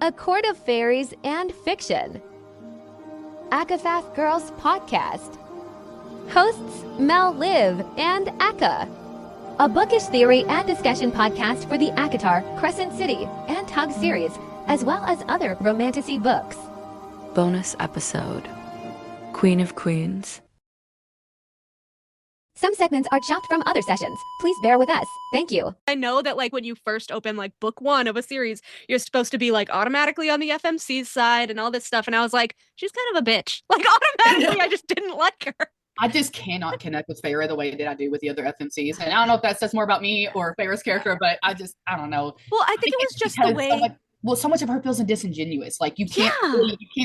A Court of Fairies and Fiction. Akafaf Girls Podcast. Hosts Mel Liv and Aka. A bookish theory and discussion podcast for the Akatar, Crescent City, and Tug series, as well as other romantasy books. Bonus episode. Queen of Queens. Some segments are chopped from other sessions. Please bear with us. Thank you. I know that like when you first open like book one of a series, you're supposed to be like automatically on the FMC's side and all this stuff. And I was like, she's kind of a bitch. Like automatically, I just didn't like her. I just cannot connect with Farrah the way that I do with the other FMCs. And I don't know if that says more about me or Farrah's character, but I don't know. Well, I think it was just the way. So much of her feels disingenuous. Like you can't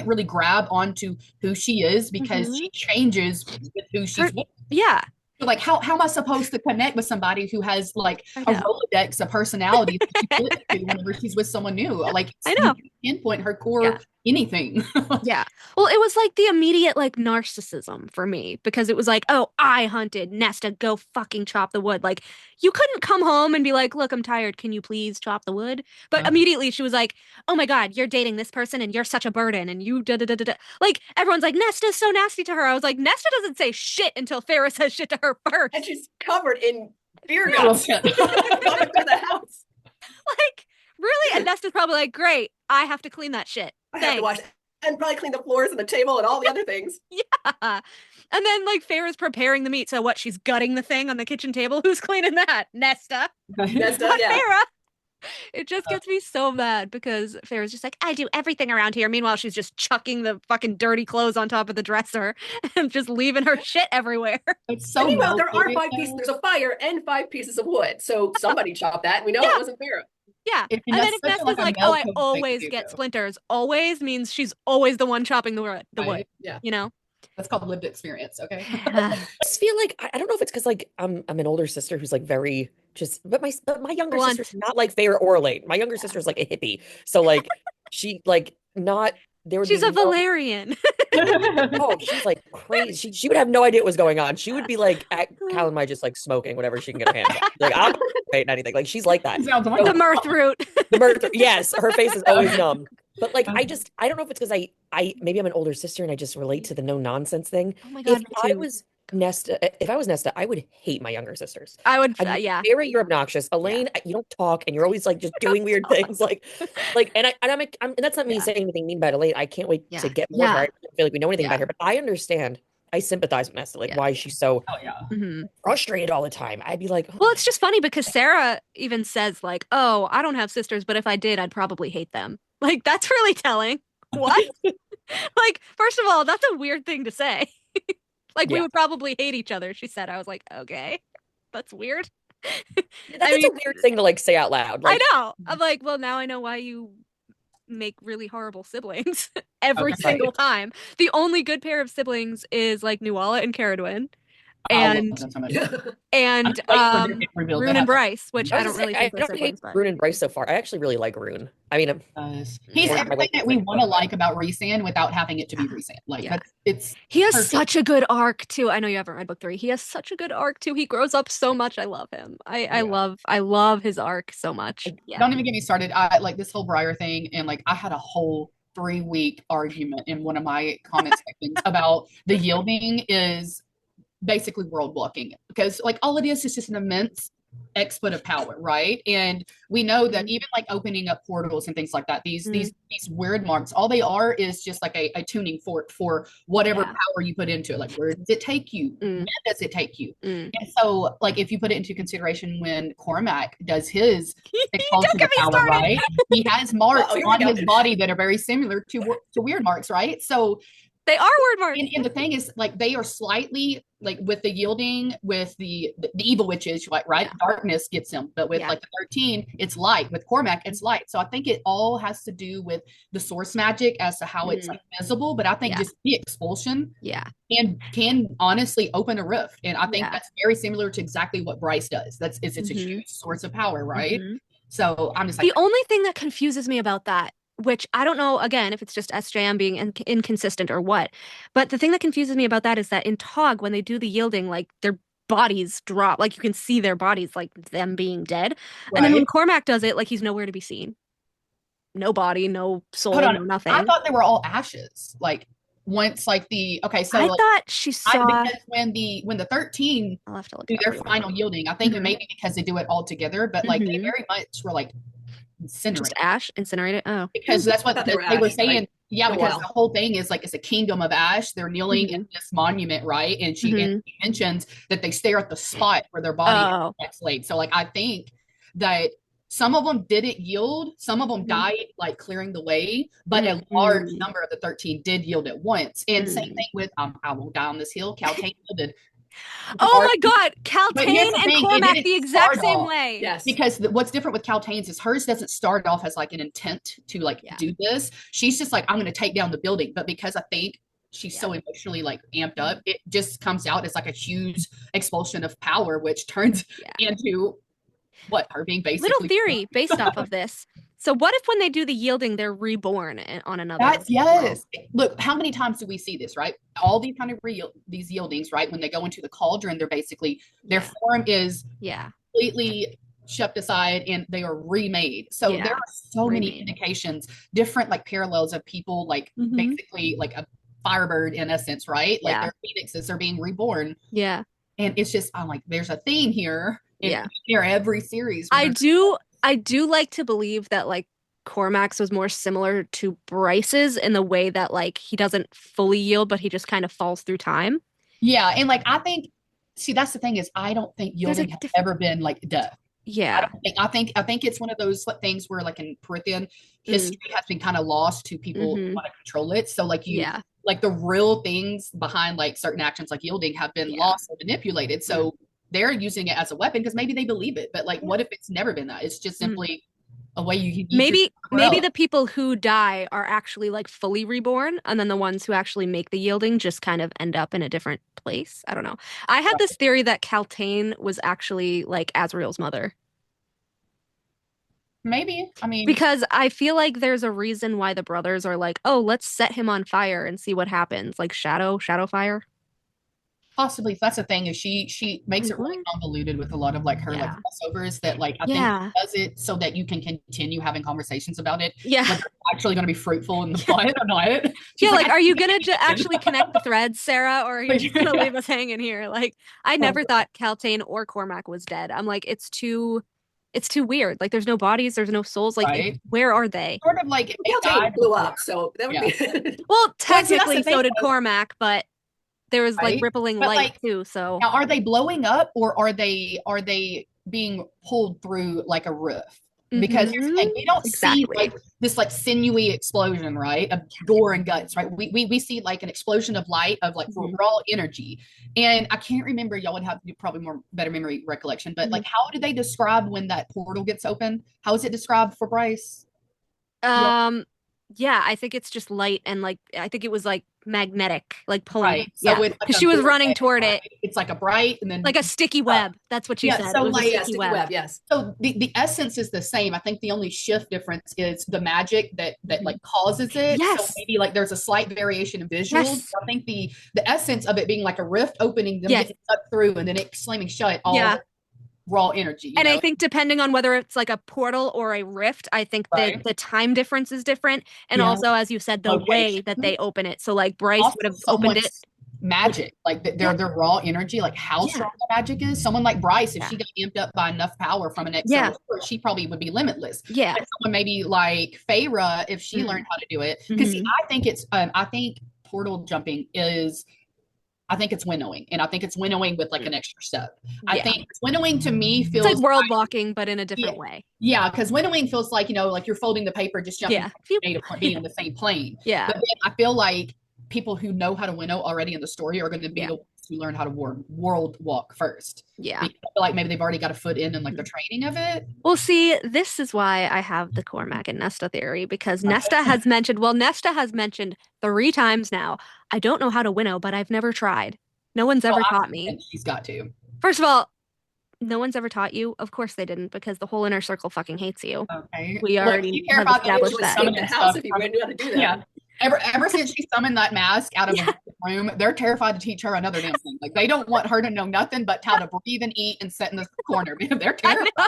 really grab onto who she is because she changes with who she's with. Yeah. Like how am I supposed to connect with somebody who has like a Rolodex of personality that she flips to whenever she's with someone new? Like I know. Pinpoint her core anything. Yeah. Well, it was like the immediate like narcissism for me because it was like, oh, I hunted Nesta, go fucking chop the wood. Like you couldn't come home and be like, look, I'm tired. Can you please chop the wood? But immediately she was like, oh my God, you're dating this person and you're such a burden and you da da da da da. Like everyone's like, Nesta's so nasty to her. I was like, Nesta doesn't say shit until Farrah says shit to her first. And she's covered in beer guts coming through the house. Like, really? And Nesta's probably like, great, I have to clean that shit. I have to wash and probably clean the floors and the table and all the other things. Yeah. And then like Farrah's preparing the meat. So what? She's gutting the thing on the kitchen table. Who's cleaning that? Nesta. Nesta, yeah. Farrah. It just gets me so mad because Farrah's just like, I do everything around here. Meanwhile, she's just chucking the fucking dirty clothes on top of the dresser and just leaving her shit everywhere. It's so meanwhile, there are 5 pieces. There's a fire and 5 pieces of wood. So somebody chopped that. And we know it wasn't Farrah. Yeah. And then if Nesta's like, oh, I always get splinters, always means she's always the one chopping the wood. Yeah. You know? That's called lived experience, okay? I just feel like I don't know if it's because like I'm an older sister who's like very but my younger sister's not like Farrah or Elaine. My younger sister's like a hippie. So like she like not there would she's be a Valerian. Oh, she's like crazy. She would have no idea what was going on. She would be like at Cal and my just like smoking whatever she can get her hands on. Like I'm not anything. Like she's like that. The mirth root. The mirth. Yes, her face is always numb. But like I don't know if it's because I maybe I'm an older sister and I just relate to the no nonsense thing. Oh my God. If I was Nesta, I would hate my younger sisters. I would yeah. Farrah, you're obnoxious. Elaine, you don't talk and you're always like just doing weird things. Like and that's not me saying anything mean about Elaine. I can't wait to get more of her. I don't feel like we know anything about her, but I understand. I sympathize with Nesta, like why she's so frustrated all the time. I'd be like, well, it's just funny because Sarah even says like, oh, I don't have sisters, but if I did, I'd probably hate them. Like, that's really telling. What? Like, first of all, that's a weird thing to say. Like, we would probably hate each other, she said. I was like, okay, that's weird. That's a weird thing to, like, say out loud. Like, I know. I'm like, well, now I know why you make really horrible siblings every single time. The only good pair of siblings is, like, Nuala and Caradwyn. And Rune and Bryce, which I don't really think I don't hate Rune and Bryce so far. I actually really like Rune. I mean, he's everything that we want to like about Rhysand without having it to be Rhysand. Like he has such a good arc too. I know you haven't read book 3. He has such a good arc too. He grows up so much. I love him. I love his arc so much. Don't even get me started. I like this whole Briar thing, and like I had a whole 3-week argument in one of my comment sections about the yielding is basically world blocking, because like all it is just an immense exploit of power, right? And we know that even like opening up portals and things like that, these weird marks, all they are is just like a tuning fork for whatever power you put into it. Like, where does it take you? When does it take you? And so like if you put it into consideration when Cormac does his expulsion of power, right? He has marks on his body that are very similar to weird marks, right? So they are word marks. And the thing is, like, they are slightly, like, with the yielding, with the evil witches, like, right? Darkness gets him. But with, like, the 13, it's light. With Cormac, it's light. So I think it all has to do with the source magic as to how it's, like, visible. But I think just the expulsion can honestly open a rift. And I think that's very similar to exactly what Bryce does. It's a huge source of power, right? So I'm just like... The only thing that confuses me about that, which I don't know, again, if it's just SJM being inconsistent or what, but the thing that confuses me about that is that in Tog, when they do the yielding, like their bodies drop, like you can see their bodies, like them being dead. And then when Cormac does it, like he's nowhere to be seen. no body, no soul, Hold on. no nothing. I thought they were all ashes. Like once like so I like, thought she saw because when the 13 I'll have to look do it their up. final yielding, I think it may be because they do it all together, but like they very much were like Just incinerated. incinerated. Oh, Because that's what they were they were ash, right? saying. Yeah, For a because while. the whole thing is like it's a kingdom of ash. They're kneeling in this monument, right? And she mentions that they stare at the spot where their body gets laid. So like I think that some of them didn't yield, some of them died like clearing the way, but a large number of the 13 did yield at once. And same thing with I won't die on this hill. Caltaine yielded. oh my God, But here's Caltaine the and thing, it Cormac didn't the exact start same off. way. Yes. Because what's different with Caltaine's is hers doesn't start off as like an intent to like do this. She's just like, I'm going to take down the building. But because I think she's so emotionally like amped up, it just comes out as like a huge expulsion of power, which turns into what her being basically. Little theory based off of this. So what if when they do the yielding, they're reborn on another? That's yes. Look, how many times do we see this, right? All these kind of these yieldings, right? When they go into the cauldron, they're basically their form is completely swept aside and they are remade. So there are so many indications, different like parallels of people like basically like a firebird in essence, right? Like they're phoenixes, they're being reborn. Yeah. And it's just I'm like, there's a theme here. Here every series. I do like to believe that like Cormac's was more similar to Bryce's in the way that like he doesn't fully yield, but he just kind of falls through time. Yeah, and like I think, see, that's the thing is I don't think yielding has ever been like death. Yeah, I think it's one of those things where like in Prithian, history has been kind of lost to people who want to control it. So like like the real things behind like certain actions like yielding have been lost or manipulated. So they're using it as a weapon because maybe they believe it, but like what if it's never been that? It's just simply a way you can use maybe the people who die are actually like fully reborn, and then the ones who actually make the yielding just kind of end up in a different place. I don't know. I had this theory that Caltaine was actually like Azrael's mother. Maybe. I mean, because I feel like there's a reason why the brothers are like, oh, let's set him on fire and see what happens. Like shadow fire. Possibly. That's the thing is she makes it really convoluted with a lot of like her like crossovers that like I think she does it so that you can continue having conversations about it. Yeah. Whether it's actually going to be fruitful in the plot or not. She's like, are you going to actually connect the threads, Sarah? Or are you just going to leave us hanging here? Like, I never thought Caltaine or Cormac was dead. I'm like, it's too weird. Like, there's no bodies, there's no souls. Like, where are they? Sort of like Caltaine blew up, so that would be. Well, technically, so did Cormac, but there was like rippling light like, too. So now, are they blowing up or are they being pulled through like a roof? Because here's the thing, we don't see like this like sinewy explosion, right? Of gore and guts, right? We see like an explosion of light of like raw energy. And I can't remember, y'all would have probably more better memory recollection, but like how do they describe when that portal gets open? How is it described for Bryce? Yeah, I think it's just light and like I think it was like magnetic, like pulling. Right. So because like she was running toward it. It's like a bright and then like a sticky web. That's what she said. So it was like a sticky web. Yes. So the essence is the same. I think the only shift difference is the magic that like causes it. Yes. So maybe like there's a slight variation in visuals. Yes. I think the essence of it being like a rift opening, them getting sucked through and then it slamming shut all raw energy. And I think depending on whether it's like a portal or a rift, I think that the time difference is different. And also, as you said, the way that they open it. So like Bryce would have opened it. Magic, like their raw energy, like how strong the magic is. Someone like Bryce, if she got amped up by enough power from an external source, she probably would be limitless. Yeah. But someone maybe like Feyre, if she learned how to do it. Because I think portal jumping is I think it's winnowing, and I think it's winnowing with like an extra step. I think winnowing to me feels it's like world blocking, but in a different way. Yeah, because winnowing feels like like you're folding the paper, just jumping from point A to point B on the same plane. Yeah, but then I feel like people who know how to winnow already in the story are going to be the ones who learn how to world walk first. Yeah, I feel like maybe they've already got a foot in like the training of it. Well, see, this is why I have the Cormac and Nesta theory, because Nesta has mentioned 3 times now, I don't know how to winnow, but I've never tried. No one's ever taught me. She's got to. First of all, no one's ever taught you. Of course they didn't, because the whole inner circle fucking hates you. Okay. We already have established that. In the house if you knew how to do that. Yeah. Ever since she summoned that mask out of the room, they're terrified to teach her another damn thing. Like they don't want her to know nothing but how to breathe and eat and sit in the corner. They're terrified.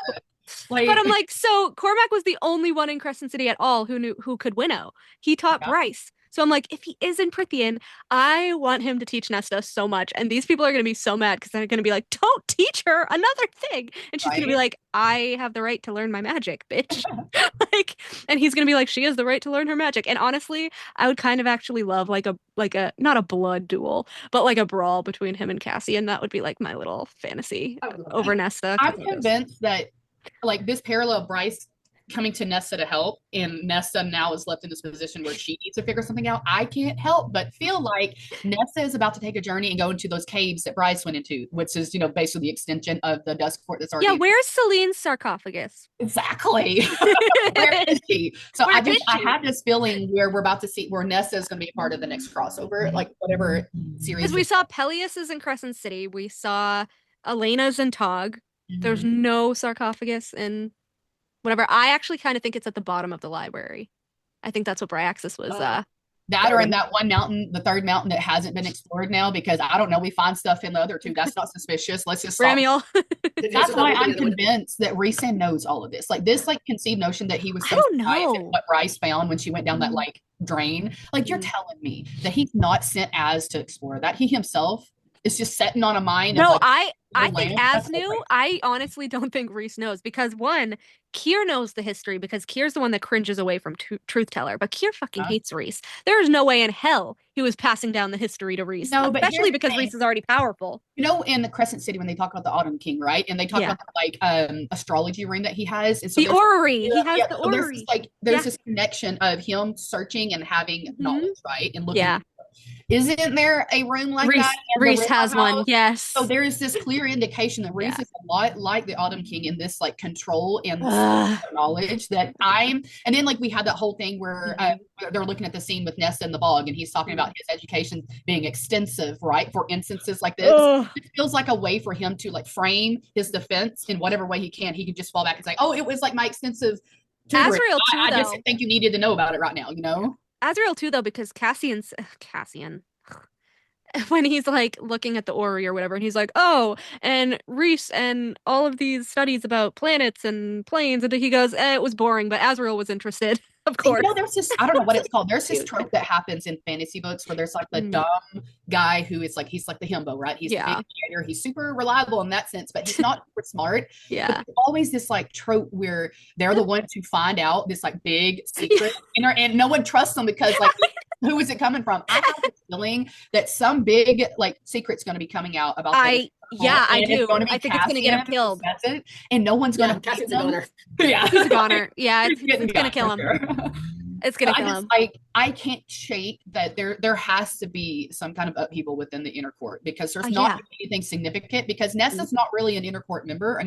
Like, But I'm like, so Cormac was the only one in Crescent City at all who could winnow. He taught Bryce. So I'm like, if he is in Prithian, I want him to teach Nesta so much. And these people are going to be so mad because they're going to be like, don't teach her another thing. And she's going to be like, I have the right to learn my magic, bitch. Like, and he's going to be like, she has the right to learn her magic. And honestly, I would kind of actually love like a not a blood duel, but like a brawl between him and Cassie. And that would be like my little fantasy over Nesta. I'm convinced that like this parallel of Bryce coming to Nesta to help, and Nesta now is left in this position where she needs to figure something out. I can't help but feel like Nesta is about to take a journey and go into those caves that Bryce went into, which is, basically the extension of the Dusk Court that's already. Yeah, where's Celine's sarcophagus? Exactly. Where is she? So I have this feeling where we're about to see where Nesta is going to be a part of the next crossover, like whatever series. Because we saw Peleus is in Crescent City. We saw Elena's in Tog. There's no sarcophagus in whatever. I actually kind of think it's at the bottom of the library. I think that's what Bryaxis was. That or in that one mountain, the third mountain that hasn't been explored now, because I don't know, we find stuff in the other two. That's not suspicious. Let's just stop. Ramiel. That's why I'm convinced that Rhysand knows all of this. Like this, like conceived notion that he was so surprised at what Bryce found when she went down that like drain. Like you're telling me that he's not sent Az to explore that. He himself is just setting on a mind. No, of, like, I think Az knew. I honestly don't think Rhys knows because one, Kier knows the history because Kier's the one that cringes away from Truth Teller, but Kier fucking hates Rhys. There is no way in hell he was passing down the history to Rhys, especially because Rhys is already powerful. In the Crescent City when they talk about the Autumn King, right? And they talk about the, like astrology ring that he has. And so the orrery. He has the orrery. So there's this connection of him searching and having knowledge, right? And looking. Yeah. Isn't there a room like that? Rhys has one, yes. So there is this clear indication that Rhys is a lot like the Autumn King in this like control and knowledge that and then like we had that whole thing where they're looking at the scene with Nesta in the bog and he's talking about his education being extensive, right? For instances like this. It feels like a way for him to like frame his defense in whatever way he can. He can just fall back and say, oh, it was like my extensive Azriel too, I just think you needed to know about it right now, Azriel too, though, because Cassian, when he's like looking at the orrery or whatever, and he's like, oh, and Rhys and all of these studies about planets and planes, and he goes, it was boring, but Azriel was interested, of course. There's this, I don't know what it's called. There's this trope that happens in fantasy books where there's like the dumb guy who is like, he's like the himbo, right? He's the big creator. He's super reliable in that sense, but he's not super smart. Yeah. But there's always this like trope where they're the ones who find out this like big secret and no one trusts them because like, who is it coming from? I have this feeling that some big like secret's going to be coming out about I do. I think it's going to get him killed. That's it. And no one's going to. Cassian's a goner. Yeah. He's a goner. Yeah. It's going to kill him. Sure. It's going to kill him. I can't shake that there has to be some kind of upheaval within the inner court because there's not anything significant because Nesta's not really an inner court member.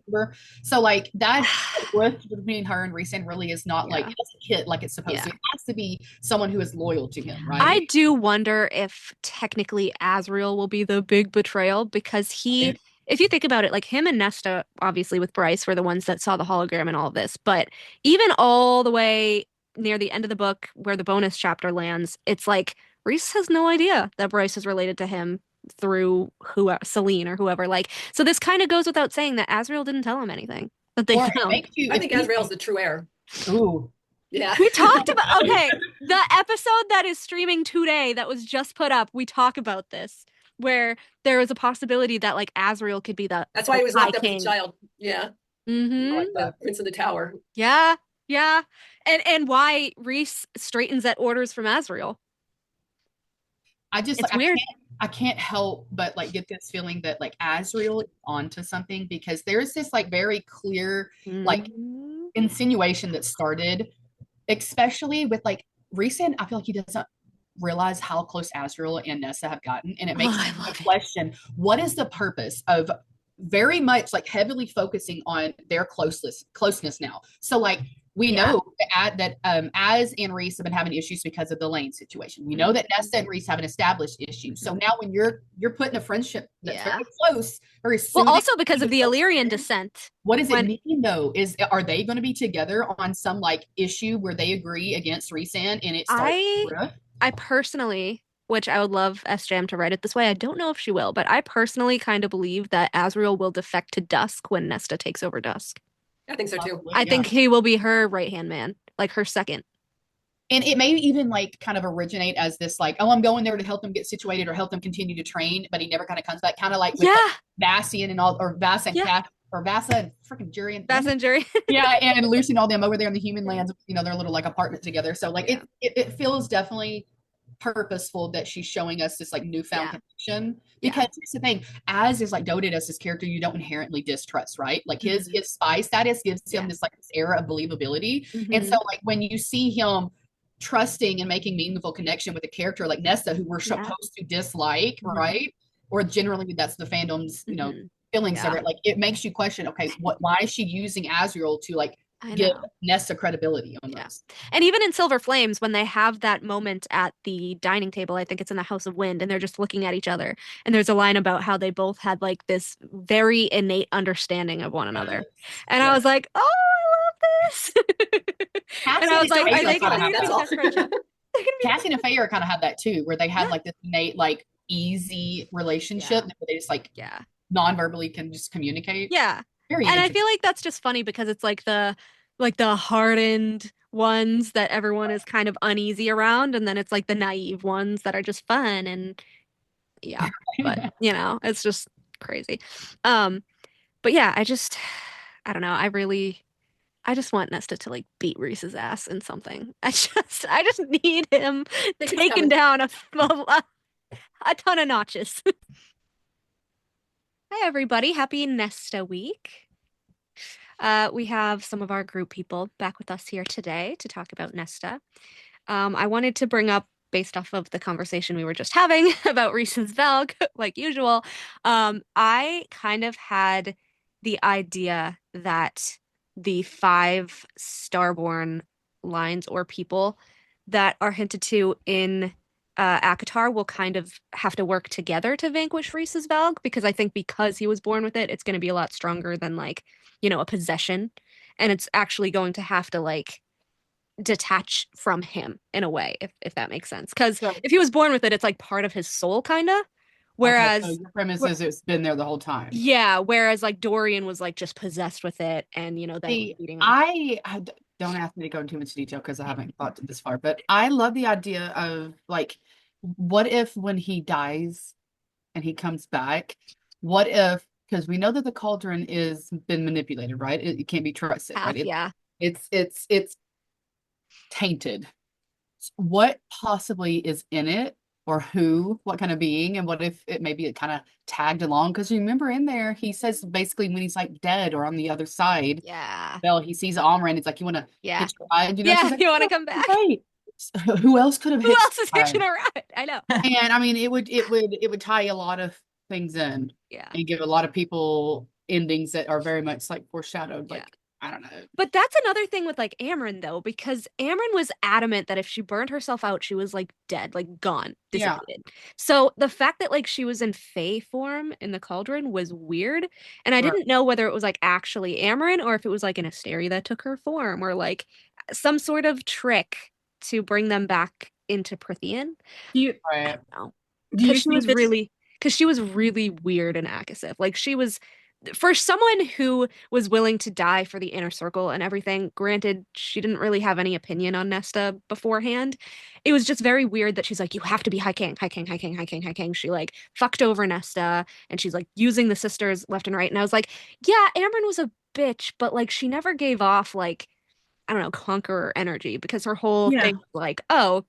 Member. So like that rift between her and Rhysand really is not like it's a hit like it's supposed to. It has to be someone who is loyal to him, right? I do wonder if technically Azriel will be the big betrayal because if you think about it, like him and Nesta, obviously with Bryce, were the ones that saw the hologram and all of this. But even all the way near the end of the book where the bonus chapter lands, it's like Rhys has no idea that Bryce is related to him through Celine or whoever. Like, so this kind of goes without saying that Azriel didn't tell him anything that they found. I think Azriel's the true heir. Ooh. Yeah. We talked about the episode that is streaming today that was just put up, we talk about this where there was a possibility that like Azriel could be that's why he was locked up as a child. Yeah. Like the Prince of the Tower. Yeah. And why Rhys straightens at orders from Azriel. It's weird. I can't help but like get this feeling that like Azriel is onto something because there's this like very clear like insinuation that started, especially with like Rhysand. I feel like he doesn't realize how close Azriel and Nesta have gotten, and it makes me question what is the purpose of very much like heavily focusing on their closeness now. So like we know that Az and Rhys have been having issues because of the Lane situation. We know that Nesta and Rhys have an established issue. So now when you're putting a friendship that's very close, very soon. Well, also because of the Illyrian descent. What does it mean though? Are they going to be together on some like issue where they agree against Rhysand and it starts? I personally, which I would love SJM to write it this way. I don't know if she will, but I personally kind of believe that Azriel will defect to Dusk when Nesta takes over Dusk. I think so too. I think he will be her right-hand man, like her second. And it may even like kind of originate as this like, oh, I'm going there to help them get situated or help them continue to train, but he never kind of comes back. Kind of like with like Bassian and all, or Vass and Cat, or Vassa and freaking Jury and Jury. Yeah, and Lucy and all them over there in the human lands, you know, their little like apartment together. So like it feels definitely purposeful that she's showing us this like newfound connection, because it's the thing, as is like doted as this character you don't inherently distrust, right? Like his spy status gives him this like this era of believability. And so like when you see him trusting and making meaningful connection with a character like Nesta, who we're supposed to dislike, right? Or generally that's the fandom's, you know, feelings of it. Like it makes you question, okay, why is she using Azriel to like give Nesta credibility on this? And even in Silver Flames, when they have that moment at the dining table, I think it's in the House of Wind, and they're just looking at each other. And there's a line about how they both had like this very innate understanding of one another. And I was like, oh, I love this. And I was like, are they going to be best friendship? Cassie and Faye kind of had that too, where they had like this innate, like easy relationship where they just like non-verbally can just communicate. Yeah. And I feel like that's just funny because it's like the hardened ones that everyone is kind of uneasy around, and then it's like the naive ones that are just fun, and but you know, it's just crazy. But yeah, I don't know. I just want Nesta to like beat Reese's ass in something. I just need him taken down a ton of notches. Hi, everybody. Happy Nesta week. We have some of our group people back with us here today to talk about Nesta. I wanted to bring up, based off of the conversation we were just having about Reese's Velg, like usual, I kind of had the idea that the 5 Starborn lines or people that are hinted to in ACOTAR will kind of have to work together to vanquish Reese's Valg, because I think because he was born with it, it's going to be a lot stronger than like, you know, a possession, and it's actually going to have to like detach from him in a way, if that makes sense. Because if he was born with it, it's like part of his soul, kind of. Whereas so your premise is it's been there the whole time. Yeah, whereas like Dorian was like just possessed with it, and you know that. I don't ask me to go into too much detail because I haven't thought this far, but I love the idea of like, what if when he dies and he comes back, what if, because we know that the cauldron is been manipulated, right? It can't be trusted, right? It's tainted. What possibly is in it, or what kind of being, and what if it maybe it kind of tagged along? Because you remember in there, he says basically when he's like dead or on the other side, he sees Amren. It's like, you want to hitch a ride? You know, like, you want to come back? Right. Who else could have? Who else is hitching a ride? I know. And I mean, it would tie a lot of things in, and give a lot of people endings that are very much like foreshadowed, like. I don't know. But that's another thing with like Amren though, because Amren was adamant that if she burned herself out, she was like dead, like gone, dissipated. So the fact that like she was in Fae form in the cauldron was weird. And I didn't know whether it was like actually Amren or if it was like an Asteri that took her form, or like some sort of trick to bring them back into Prithian. I don't know. Because she was really weird in Akasif. Like she was, for someone who was willing to die for the inner circle and everything, granted, she didn't really have any opinion on Nesta beforehand. It was just very weird that she's like, you have to be High King, High King, High King, High King, High King. She like fucked over Nesta, and she's like using the sisters left and right. And I was like, yeah, Amren was a bitch, but like she never gave off like, I don't know, conqueror energy, because her whole thing was like, oh,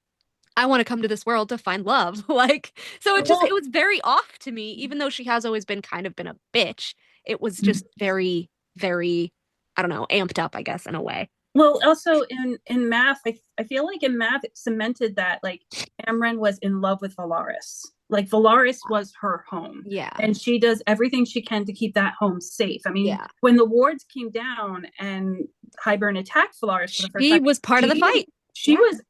I want to come to this world to find love. Like, so it was very off to me, even though she has always been a bitch. It was just very, very, I don't know, amped up, I guess, in a way. Well, also in math, I feel like in math it cemented that like Amren was in love with Valaris. Like Valaris was her home. Yeah. And she does everything she can to keep that home safe. I mean, when the wards came down and Hybern attacked Valaris for the first time, he was part of the fight. She was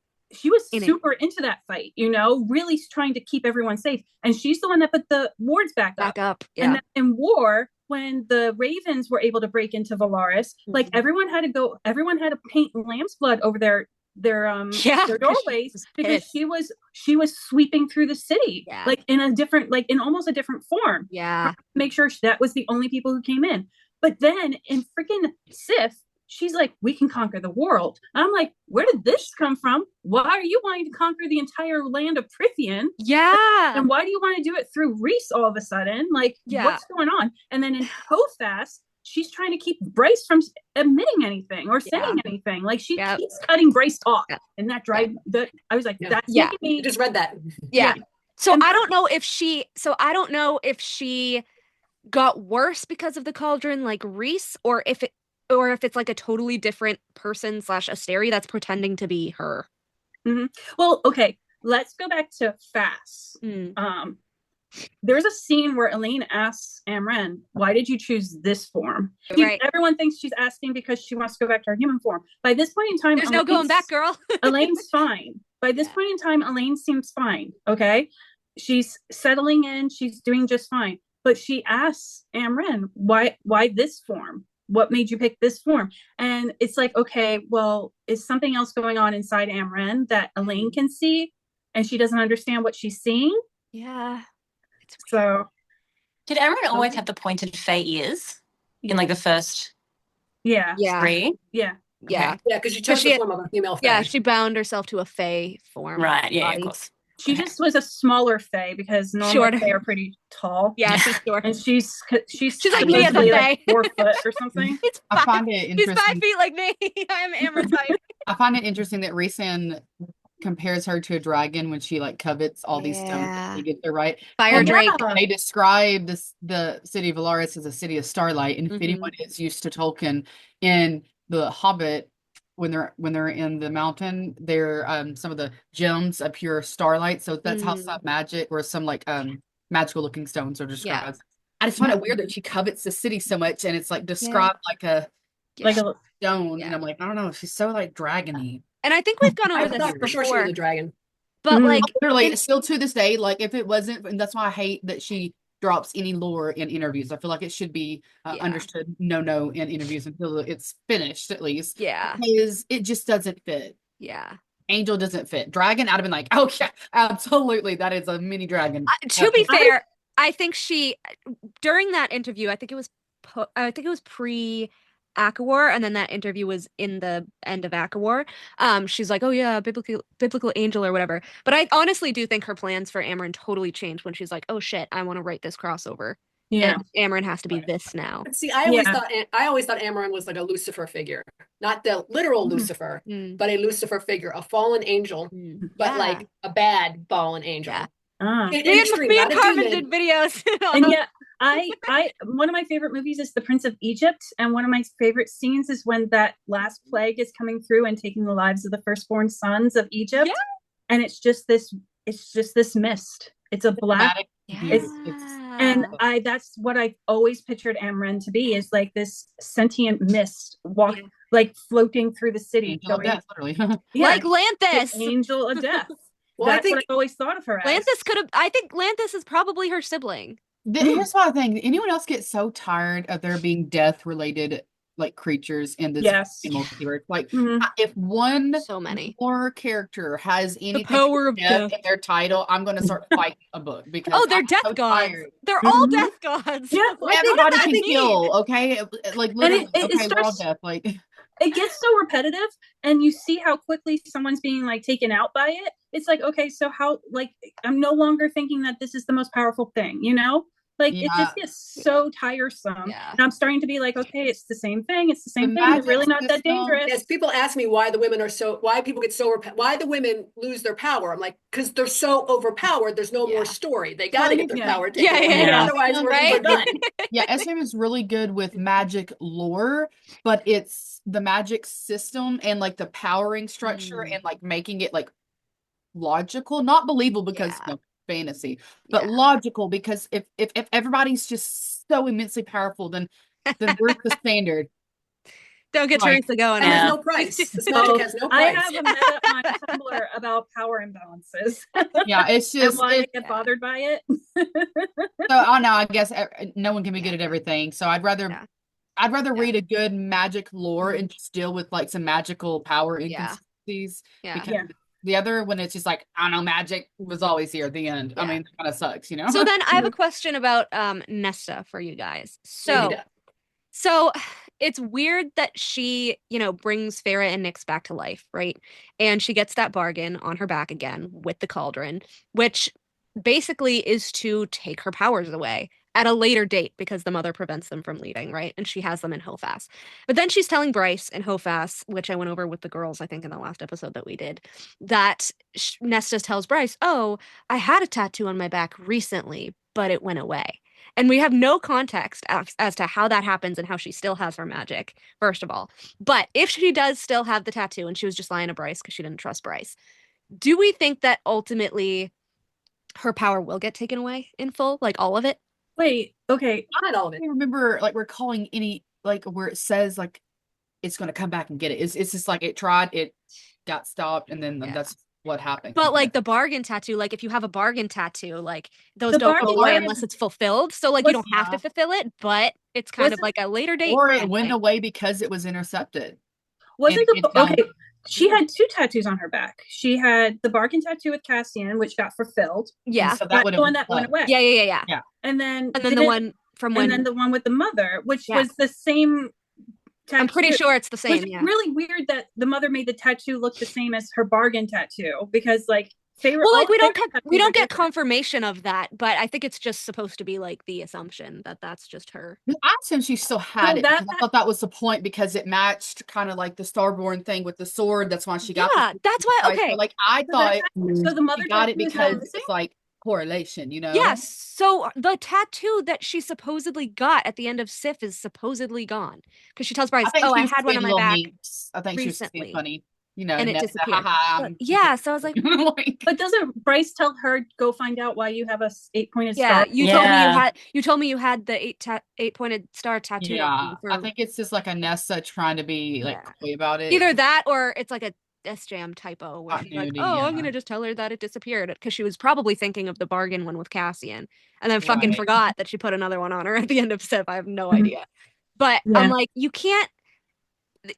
super into that fight, you know, really trying to keep everyone safe. And she's the one that put the wards back up. Yeah. And then in war, when the Ravens were able to break into Valaris, like everyone had to paint lamb's blood over their doorways, because she was sweeping through the city, like in almost a different form. Yeah. Make sure that was the only people who came in. But then in freaking Sif, she's like, we can conquer the world. And I'm like, where did this come from? Why are you wanting to conquer the entire land of Prithian? Yeah. And why do you want to do it through Reese all of a sudden? Like, what's going on? And then in Hothas, she's trying to keep Bryce from admitting anything or saying anything. Like, she keeps cutting Bryce off. And that drive that I was like, that's making me. I just read that. Yeah. So I don't know if she got worse because of the cauldron like Reese, or if it's like a totally different person / Asteri that's pretending to be her. Mm-hmm. Well, okay, let's go back to Fass. There's a scene where Elaine asks Amren, why did you choose this form? Right. Everyone thinks she's asking because she wants to go back to her human form. By this point in time, there's no going back, girl. Elaine's fine. By this point in time, Elaine seems fine. Okay. She's settling in. She's doing just fine. But she asks Amren, why this form? What made you pick this form? And it's like, okay, well, is something else going on inside Amren that Elaine can see and she doesn't understand what she's seeing? Yeah. So did Amren always have the pointed Fae ears in like the first three? Yeah. Yeah, because she took the form of a female Fae. Yeah, she bound herself to a Fae form. Right, yeah, of course. She just was a smaller Fae because normally Fae are pretty tall. Yeah, she's short. And she's like me as a Fae. Like 4 foot or something. I find it interesting. She's 5 feet like me. I'm Amren's height. I find it interesting that Rhysand compares her to a dragon when she like covets all these stones to get there, right? Fire Drake. They describe the city of Valaris as a city of starlight, and if anyone is used to Tolkien in the Hobbit, when they're in the mountain, they're some of the gems of pure starlight. So that's how some magic or some like magical looking stones are described. I just find it weird that she covets the city so much, and it's like described like a stone, and I'm like, I don't know, she's so like dragony. And I think we've gone over this for sure she was a dragon. But like literally still to this day, like if it wasn't, and that's why I hate that she drops any lore in interviews. I feel like it should be understood no in interviews until it's finished at least. Yeah. Because it just doesn't fit. Yeah. Angel doesn't fit. Dragon, I'd have been like, oh yeah, absolutely. That is a mini dragon. To be fair, I think she during that interview, I think it was pre Akawar, and then that interview was in the end of Akawar. She's like, oh yeah, biblical angel or whatever. But I honestly do think her plans for Amren totally changed when she's like, oh shit, I want to write this crossover. Yeah, and Amren has to be this now. See, I always thought Amren was like a Lucifer figure, not the literal Lucifer, but a Lucifer figure, a fallen angel, but like a bad fallen angel. Yeah. Me and Carmen did videos. And I one of my favorite movies is The Prince of Egypt, and one of my favorite scenes is when that last plague is coming through and taking the lives of the firstborn sons of Egypt, and it's just this mist. It's a black. That's what I've always pictured Amren to be, is like this sentient mist like floating through the city, angel of death, literally. Like Lanthus, the angel of death. Well, that's what I've always thought of her as. I think Lanthus is probably her sibling. Here's what I think. Anyone else get so tired of there being death-related like creatures in this multiverse? Like, if one more character has any power of death in their title, I'm going to start fighting a book because they're death gods. They're all death gods. Yeah, everybody can kill. Okay, like literally, we're all death. Like, it gets so repetitive, and you see how quickly someone's being like taken out by it. It's like, okay, so how? Like, I'm no longer thinking that this is the most powerful thing, you know? Like, it just gets so tiresome. Yeah. And I'm starting to be like, okay, it's the same thing. It's the same thing. It's really not that dangerous. Yes, people ask me why the women why the women lose their power. I'm like, because they're so overpowered. There's no more story. They got to get their power taken away. Otherwise, we're done. SM is really good with magic lore, but it's the magic system and like the powering structure and like making it like logical, not believable because fantasy, but logical, because if everybody's just so immensely powerful, then where's the standard? Don't get Teresa going. And there's no price. This magic has no price. I have a meta on Tumblr about power imbalances. Yeah, it's just and why I get bothered by it. So I guess no one can be good at everything. So I'd rather read a good magic lore and just deal with like some magical power inconsistencies. Because the other, when it's just like, I don't know, magic was always here at the end. I mean, it kind of sucks, you know? So then I have a question about Nesta for you guys. So So it's weird that she, brings Farah and Nyx back to life, right? And she gets that bargain on her back again with the cauldron, which basically is to take her powers away at a later date because the mother prevents them from leaving, right? And she has them in Hofas. But then she's telling Bryce in Hofas, which I went over with the girls, I think, in the last episode that we did, that Nesta tells Bryce, oh, I had a tattoo on my back recently, but it went away. And we have no context as to how that happens and how she still has her magic, first of all. But if she does still have the tattoo and she was just lying to Bryce because she didn't trust Bryce, do we think that ultimately her power will get taken away in full, like all of it? Wait, okay. Not all of it. I remember like recalling any like where it says like it's going to come back and get it. It's just like it tried, it got stopped, and then that's what happened. But like the bargain tattoo, like if you have a bargain tattoo, like those don't go away unless it's fulfilled. So like you don't have to fulfill it, but it's kind of like a later date. Or it went away because it was intercepted. Wasn't okay? She had 2 tattoos on her back. She had the bargain tattoo with Cassian, which got fulfilled. Yeah, so that one that went away. Yeah. And then the one from when, and then the one with the mother, which was the same tattoo. I'm pretty sure it's the same. It's really weird that the mother made the tattoo look the same as her bargain tattoo because like well, like we don't get confirmation of that, but I think it's just supposed to be like the assumption that that's just her. I assume she still had it. I thought that was the point because it matched kind of like the Starborn thing with the sword. That's why she got. Yeah, that's why. Okay, so, like I thought. So the mother got it because it's like correlation, Yes. Yeah, so the tattoo that she supposedly got at the end of Sif is supposedly gone because she tells Bryce, "Oh, I had one on my back." I think she was being funny. And it Nesta, disappeared. Yeah, so I was like, but doesn't Bryce tell her go find out why you have a 8-pointed star? Yeah, you told me you had the 8-pointed star tattoo. Yeah, I think it's just like a Nesta trying to be like coy about it. Either that or it's like a S-Jam typo where she's like, "Oh, I'm gonna just tell her that it disappeared," because she was probably thinking of the bargain one with Cassian, and then fucking forgot that she put another one on her at the end of Sif. I have no idea, but I'm like, you can't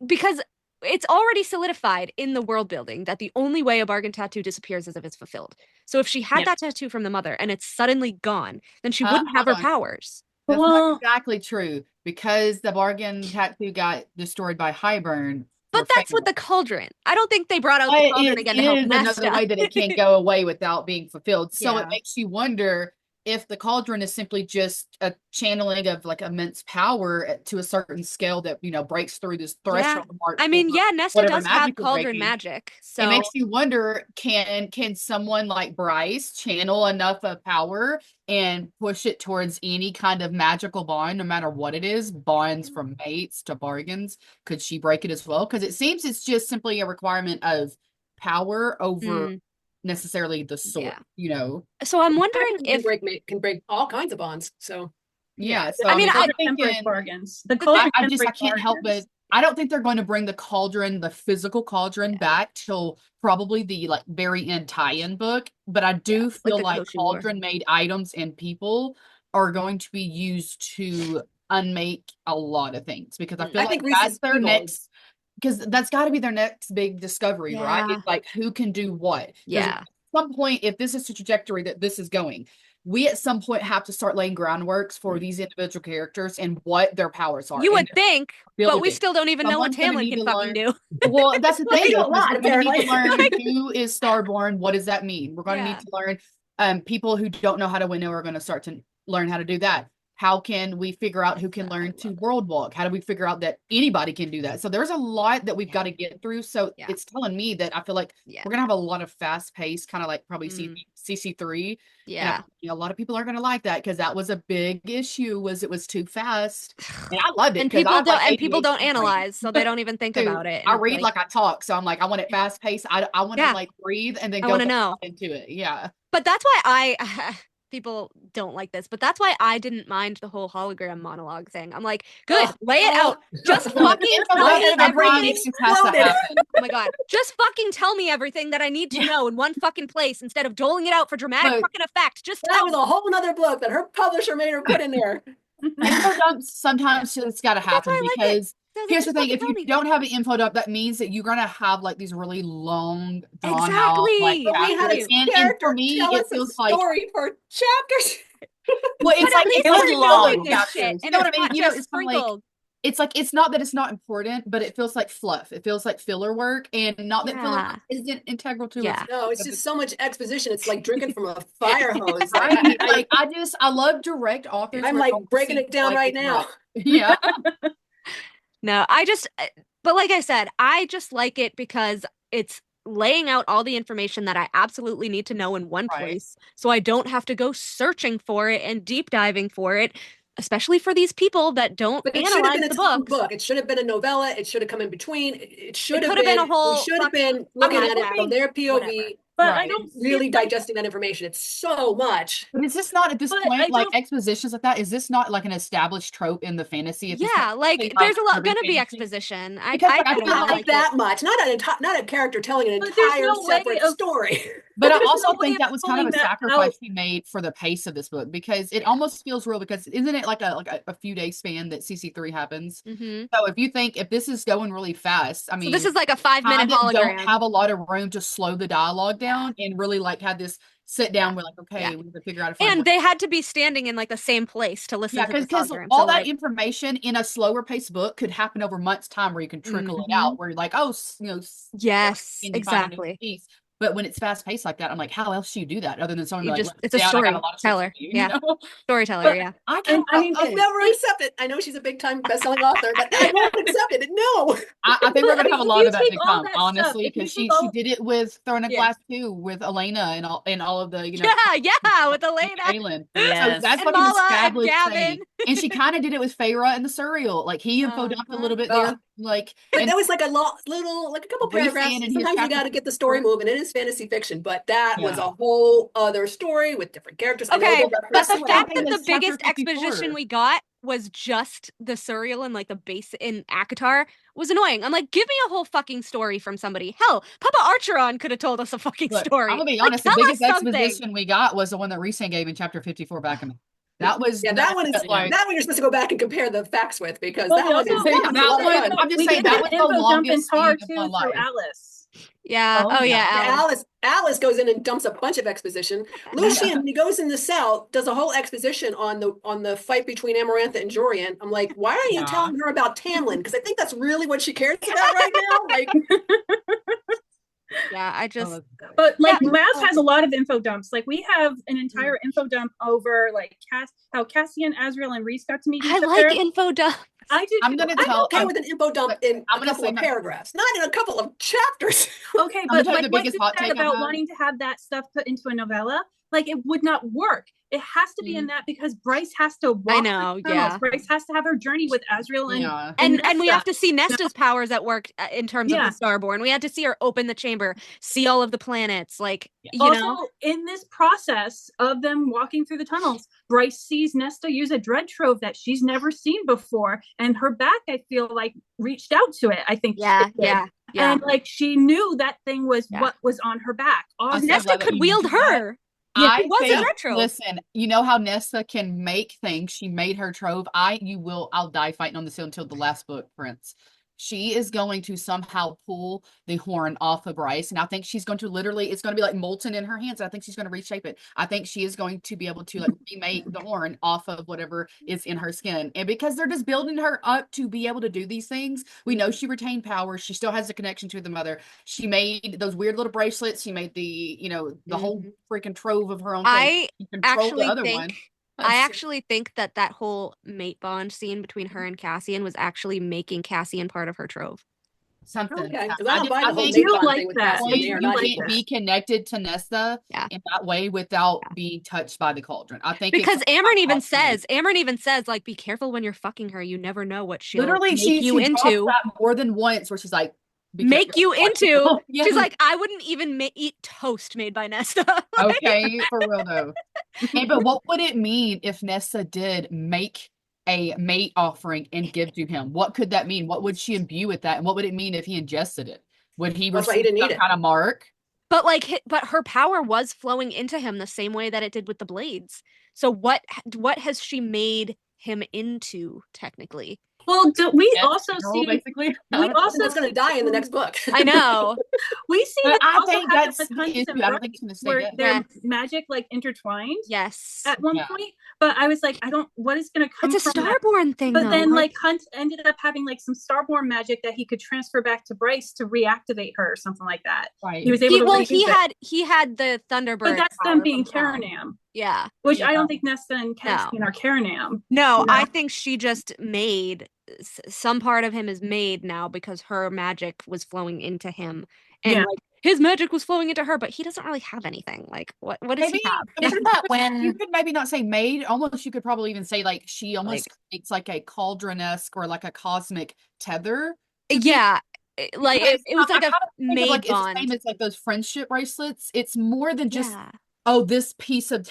because it's already solidified in the world building that the only way a bargain tattoo disappears is if it's fulfilled. So if she had that tattoo from the mother and it's suddenly gone, then she wouldn't have her powers. That's not exactly true because the bargain tattoo got destroyed by Highburn. But that's with the cauldron. I don't think they brought out the cauldron again to help Nesta. Another way that it can't go away without being fulfilled. So it makes you wonder if the cauldron is simply just a channeling of like immense power to a certain scale that breaks through this threshold. I mean, Nesta does have cauldron magic, so it makes you wonder: can someone like Bryce channel enough of power and push it towards any kind of magical bond, no matter what it is, bonds from mates to bargains? Could she break it as well? Because it seems it's just simply a requirement of power over. Necessarily the sword, So I'm wondering if can break all kinds of bonds. So so I mean, I think bargains. I can't help but I don't think they're going to bring the cauldron, the physical cauldron, back till probably the like very end tie-in book. But I do feel like cauldron-made items and people are going to be used to unmake a lot of things because I feel like that's their next. Because that's got to be their next big discovery, right? It's like who can do what. At some point, if this is the trajectory that this is going, we at some point have to start laying groundworks for these individual characters and what their powers are. You would think, but we still don't even know what Tamlin can fucking do. Well, that's the thing. We're going to need to learn who is Starborn. What does that mean? We're going to need to learn people who don't know how to winnow are going to start to learn how to do that. How can we figure out who can learn to world walk? How do we figure out that anybody can do that? So there's a lot that we've got to get through. So it's telling me that I feel like we're going to have a lot of fast paced, kind of like probably CC3. Yeah. A lot of people aren't going to like that because that was a big issue it was too fast. And I loved it. And people don't analyze, so they don't even think about it. I read like I talk. So I'm like, I want it fast paced. I want to like breathe and then go into it. Yeah. But that's why people don't like this, but that's why I didn't mind the whole hologram monologue thing. I'm like, good, lay it out. Just fucking tell me everything. Oh my god, just fucking tell me everything that I need to know in one fucking place instead of doling it out for dramatic fucking effect. Just that was a whole nother book that her publisher made her put in there. Sometimes it's got to happen because. Here's the thing: if you don't have an info dump, that means that you're gonna have like these really long, drawn out, like chapters. And for me, it feels like story for chapters. Well, it's like it's long chapters. You know what I mean? It's sprinkled. it's like, it's not that it's not important, but it feels like fluff. It feels like filler work, and not that filler work isn't integral to it. No, it's just so much exposition. It's like drinking from a fire hose. I love direct authors. I'm like breaking it down right now. Yeah. No, but like I said, I just like it because it's laying out all the information that I absolutely need to know in one place, so I don't have to go searching for it and deep diving for it, especially for these people that don't analyze the book. It should have been a novella. It should have come in between. It should have been a whole. We should have been looking at it from their POV. Whatever. But I don't really digesting that information. It's so much. But is this not at this point like expositions like that? Is this not like an established trope in the fantasy? Yeah, like there's a lot gonna be exposition. I feel like that much. Not a character telling an entire separate story. But I also think that was kind of a sacrifice he made for the pace of this book, because it almost feels real, because isn't it like a few day span that CC3 happens? Mm-hmm. So if this is going really fast, I mean, so this is like a 5-minute hologram. Don't have a lot of room to slow the dialogue down and really like have this sit down. We're like, okay, we need to figure out. And they had to be standing in like the same place to listen to this hologram. All that information in a slower paced book could happen over months' time, where you can trickle it out. Where you're like, oh, yes, exactly. But when it's fast paced like that, I'm like, how else do you do that other than someone like, it's a storyteller, storyteller, yeah. I mean, I'll never accept it. I know she's a big time best-selling author, but I won't accept it. No, I think we're gonna have a lot of that to come, honestly, because she did it with Throwing a Glass too, with Elena and all of the with Elena, Kaylin. So that's like an established thing. And she kind of did it with Feyre and the Surreal. Like he info dumped a little bit there, like, but that was like a couple paragraphs. Sometimes you got to get the story moving. It is fantasy fiction, but that was a whole other story with different characters. Okay, but the fact that the biggest exposition we got was just the Surreal and like the base in ACOTAR was annoying. I'm like, give me a whole fucking story from somebody. Hell, Papa Archeron could have told us a fucking story. I'm gonna be honest, the biggest exposition we got was the one that Rhysand gave in chapter 54 back in. That was that one you're supposed to go back and compare the facts with, because that one is I'm just saying that was the longest scene of my life. Alice. Yeah. Alice goes in and dumps a bunch of exposition. Lucian, when he goes in the cell, does a whole exposition on the fight between Amarantha and Jorian. I'm like, why are you telling her about Tamlin? Because I think that's really what she cares about right now. Like, yeah, but like Math has a lot of info dumps. Like we have an entire info dump over like how Cassian, Azrael, and Rhys got to meet each other. I like info dump. I do. I'm okay with an info dump in a couple of paragraphs, not in a couple of chapters. Okay, but like what you said about wanting to have that stuff put into a novella, like it would not work. It has to be in that, because Bryce has to walk. I know, Bryce has to have her journey with Azrael and we have to see Nesta's powers at work in terms of the Starborn. We had to see her open the chamber, see all of the planets, like you know. In this process of them walking through the tunnels, Bryce sees Nesta use a dread trove that she's never seen before, and her back, I feel like, reached out to it. I think and like she knew that thing was what was on her back. Nesta could wield her. I think, listen, you know how Nesta can make things. She made her trove. I'll die fighting on this hill until the last book, Prince. She is going to somehow pull the horn off of Bryce. And I think she's going to it's going to be like molten in her hands. I think she's going to reshape it. I think she is going to be able to like remake the horn off of whatever is in her skin. And because they're just building her up to be able to do these things, we know she retained power. She still has a connection to the mother. She made those weird little bracelets. She made the whole freaking trove of her own thing. I actually think that whole mate bond scene between her and Cassian was actually making Cassian part of her trove. Something. Okay. I do like that. You can't be connected to Nesta in that way without being touched by the cauldron. I think because Amryn even says, like, be careful when you're fucking her. You never know what she'll literally make you into. That more than once, where she's like, make you into. She's like, I wouldn't even eat toast made by Nesta. Okay, for real though. Okay, but what would it mean if Nesta did make a mate offering and give to him? What could that mean? What would she imbue with that? And what would it mean if he ingested it? Would he receive some kind of mark? But but her power was flowing into him the same way that it did with the blades. So what has she made him into technically? Well, do we Yes, also general, see basically. we also That's going to die in the next book. I know. we see But that I also think happen that's with the Hunt issue. and I don't Bright, think it's going to say where that. their Yeah. magic like intertwined Yes. at one Yeah. point. But I was like, I don't. What is going to come It's a from that? Starborn thing, But though. then, right? like, Hunt ended up having like some Starborn magic that he could transfer back to Bryce to reactivate her or something like that. Right. He was able to. He had the Thunderbird. But that's power them being from Tom. Karanam. Yeah. Which I don't think Nesta and Caspian are Karanam. No, I think she just made some part of him is made now because her magic was flowing into him, and like his magic was flowing into her, but he doesn't really have anything. Like, what does he have? Isn't that when you could maybe not say made? Almost, you could probably even say like she almost creates like a cauldron-esque or like a cosmic tether. Yeah, like it was like a maid maid like, bond. It's the same as like those friendship bracelets. It's more than just this piece of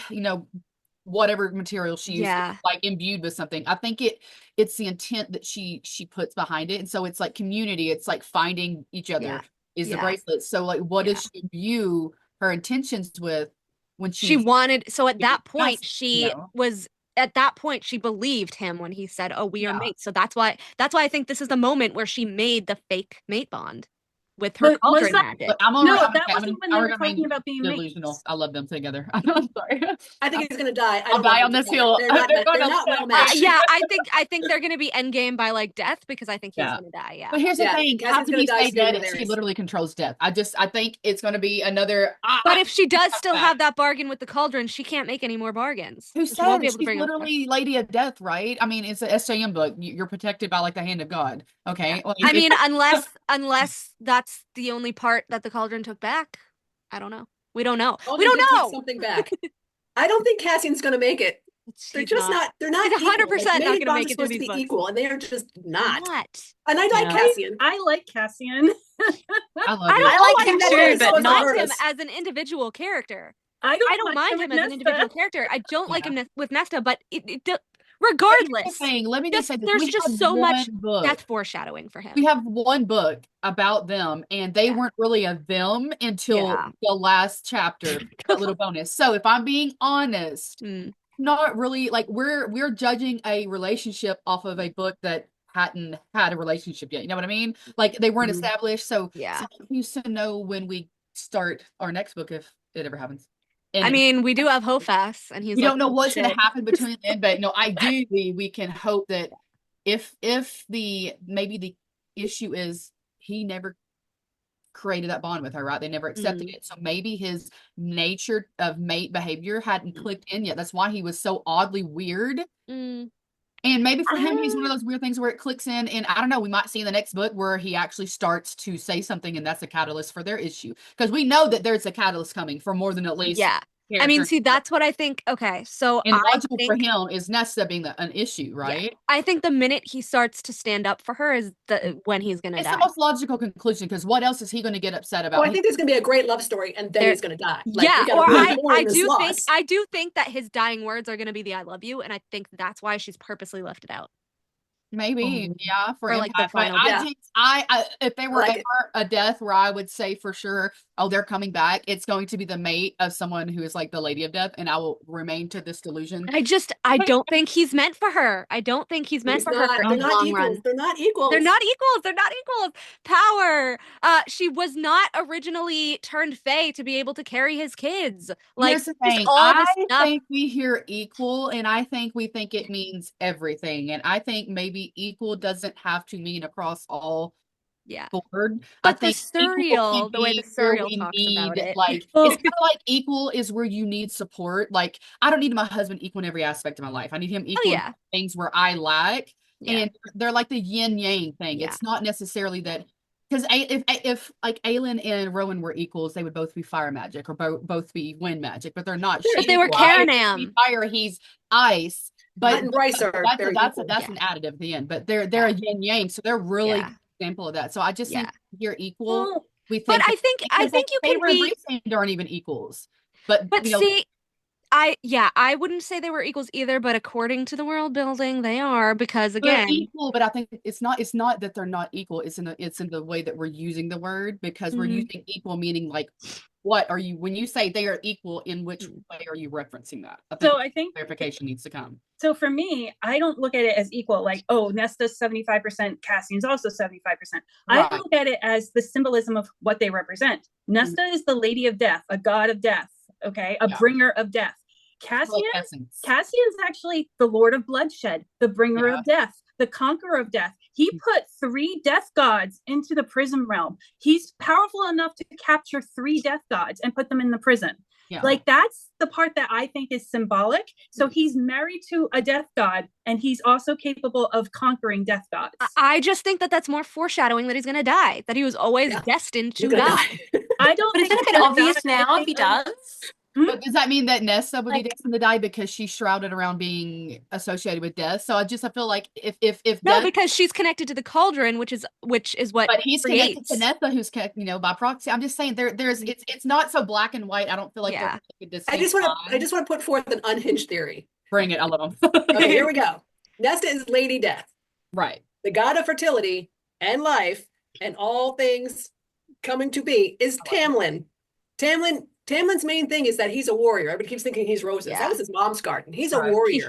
whatever material she used, like imbued with something. I think it's the intent that she puts behind it, and so it's like community. It's like finding each other is the bracelet. So like, what does she view her intentions with when she wanted? So at that point, she was. At that point, she believed him when he said, "Oh, we are mates." So that's why I think this is the moment where she made the fake mate bond with her cauldron magic. That wasn't when they were talking about being delusional. mates. I love them together. I'm sorry. I think he's going to die. I'll die on this hill. They're not well matched. Yeah, I think they're going to be endgame by like death because I think he's going to die. Yeah. But here's the thing: how can he stay dead if she literally controls death? I think it's going to be another. But if she does still have that bargain with the cauldron, she can't make any more bargains. Who said she's literally Lady of Death, right? I mean, it's a SJM book. You're protected by like the hand of God. Okay. Yeah. Well, I mean, unless that's the only part that the cauldron took back. I don't know. We don't know. We don't know. Take something back. I don't think Cassian's going to make it. They're just not. They're not. 100% not going to make it. Supposed to be equal, and they are just not. What? And I like Cassian. I like Cassian. I like him too, but not him as an individual character. I don't mind him as an individual character. I don't like him with Nesta, but regardless, let me just say this. There's just so much death foreshadowing for him. We have one book about them, and they weren't really a them until the last chapter, a little bonus. So if I'm being honest, not really like we're judging a relationship off of a book that hadn't had a relationship yet. You know what I mean? Like they weren't established. So who's to know when we start our next book if it ever happens? And I mean, we do have Hofas, and we don't know what's going to happen between then, but no, ideally we can hope that if maybe the issue is he never created that bond with her, right? They never accepted it. So maybe his nature of mate behavior hadn't clicked in yet. That's why he was so oddly weird. And maybe for him, he's one of those weird things where it clicks in. And I don't know, we might see in the next book where he actually starts to say something, and that's a catalyst for their issue. Because we know that there's a catalyst coming for more than at least. Yeah. I mean, see, that's what I think. Okay, so and logical for him is Nesta being an issue, right? Yeah. I think the minute he starts to stand up for her is when he's going to die. It's the most logical conclusion because what else is he going to get upset about? Well, I think there's going to be a great love story, and then he's going to die. Like, I do think that his dying words are going to be the "I love you," and I think that's why she's purposely left it out. Maybe, for like the final. I if they were ever a death where I would say for sure, oh, they're coming back, it's going to be the mate of someone who is like the Lady of Death, and I will remain to this delusion. I don't think he's meant for her. I don't think he's meant for her in the long run. They're not equals. They're not equals. They're not equals. Power. She was not originally turned Fae to be able to carry his kids. Like, here's the thing. I think we hear equal, and I think we think it means everything, and I think maybe equal doesn't have to mean across all board. But the way the serial talks about it, like it's kind of like equal is where you need support. Like I don't need my husband equal in every aspect of my life. I need him equal in things where I lack, and they're like the yin yang thing. It's not necessarily that. Because if like Aelin and Rowan were equals, they would both be fire magic or both be wind magic, but they're not. If they were Karanam, fire, he's ice. But and Bryce are that's an additive at the end. But they're a yin yang, so they're really an example of that. So I just think you're equal. We think, but I think you can be. Aren't even equals. But see, I wouldn't say they were equals either, but according to the world building, they are, because again, they're equal, but I think it's not that they're not equal. It's in the way that we're using the word, because we're using equal meaning like, what are you, when you say they are equal, in which way are you referencing that? I think clarification needs to come. So for me, I don't look at it as equal, like, oh, Nesta's 75%, Cassian's also 75%. Right. I look at it as the symbolism of what they represent. Nesta is the lady of death, a god of death, okay, a bringer of death. Cassian's actually the lord of bloodshed, the bringer of death, the conqueror of death. He put 3 death gods into the prison realm. He's powerful enough to capture 3 death gods and put them in the prison. Yeah. Like, that's the part that I think is symbolic. So he's married to a death god, and he's also capable of conquering death gods. I just think that that's more foreshadowing that he's going to die, that he was always destined to die. I don't think it's a bit obvious now if he does. But does that mean that Nesta would be destined to die because she's shrouded around being associated with death? So I feel like if no, because she's connected to the cauldron, which is what. But he's connected to Nesta, who's connected, by proxy. I'm just saying it's not so black and white. I don't feel like I just want to put forth an unhinged theory. Bring it, I love them. Okay, here we go. Nesta is Lady Death, right? The god of fertility and life and all things coming to be is Tamlin. Tamlin's main thing is that he's a warrior. Everybody keeps thinking he's Roses. That was his mom's garden. He's a warrior.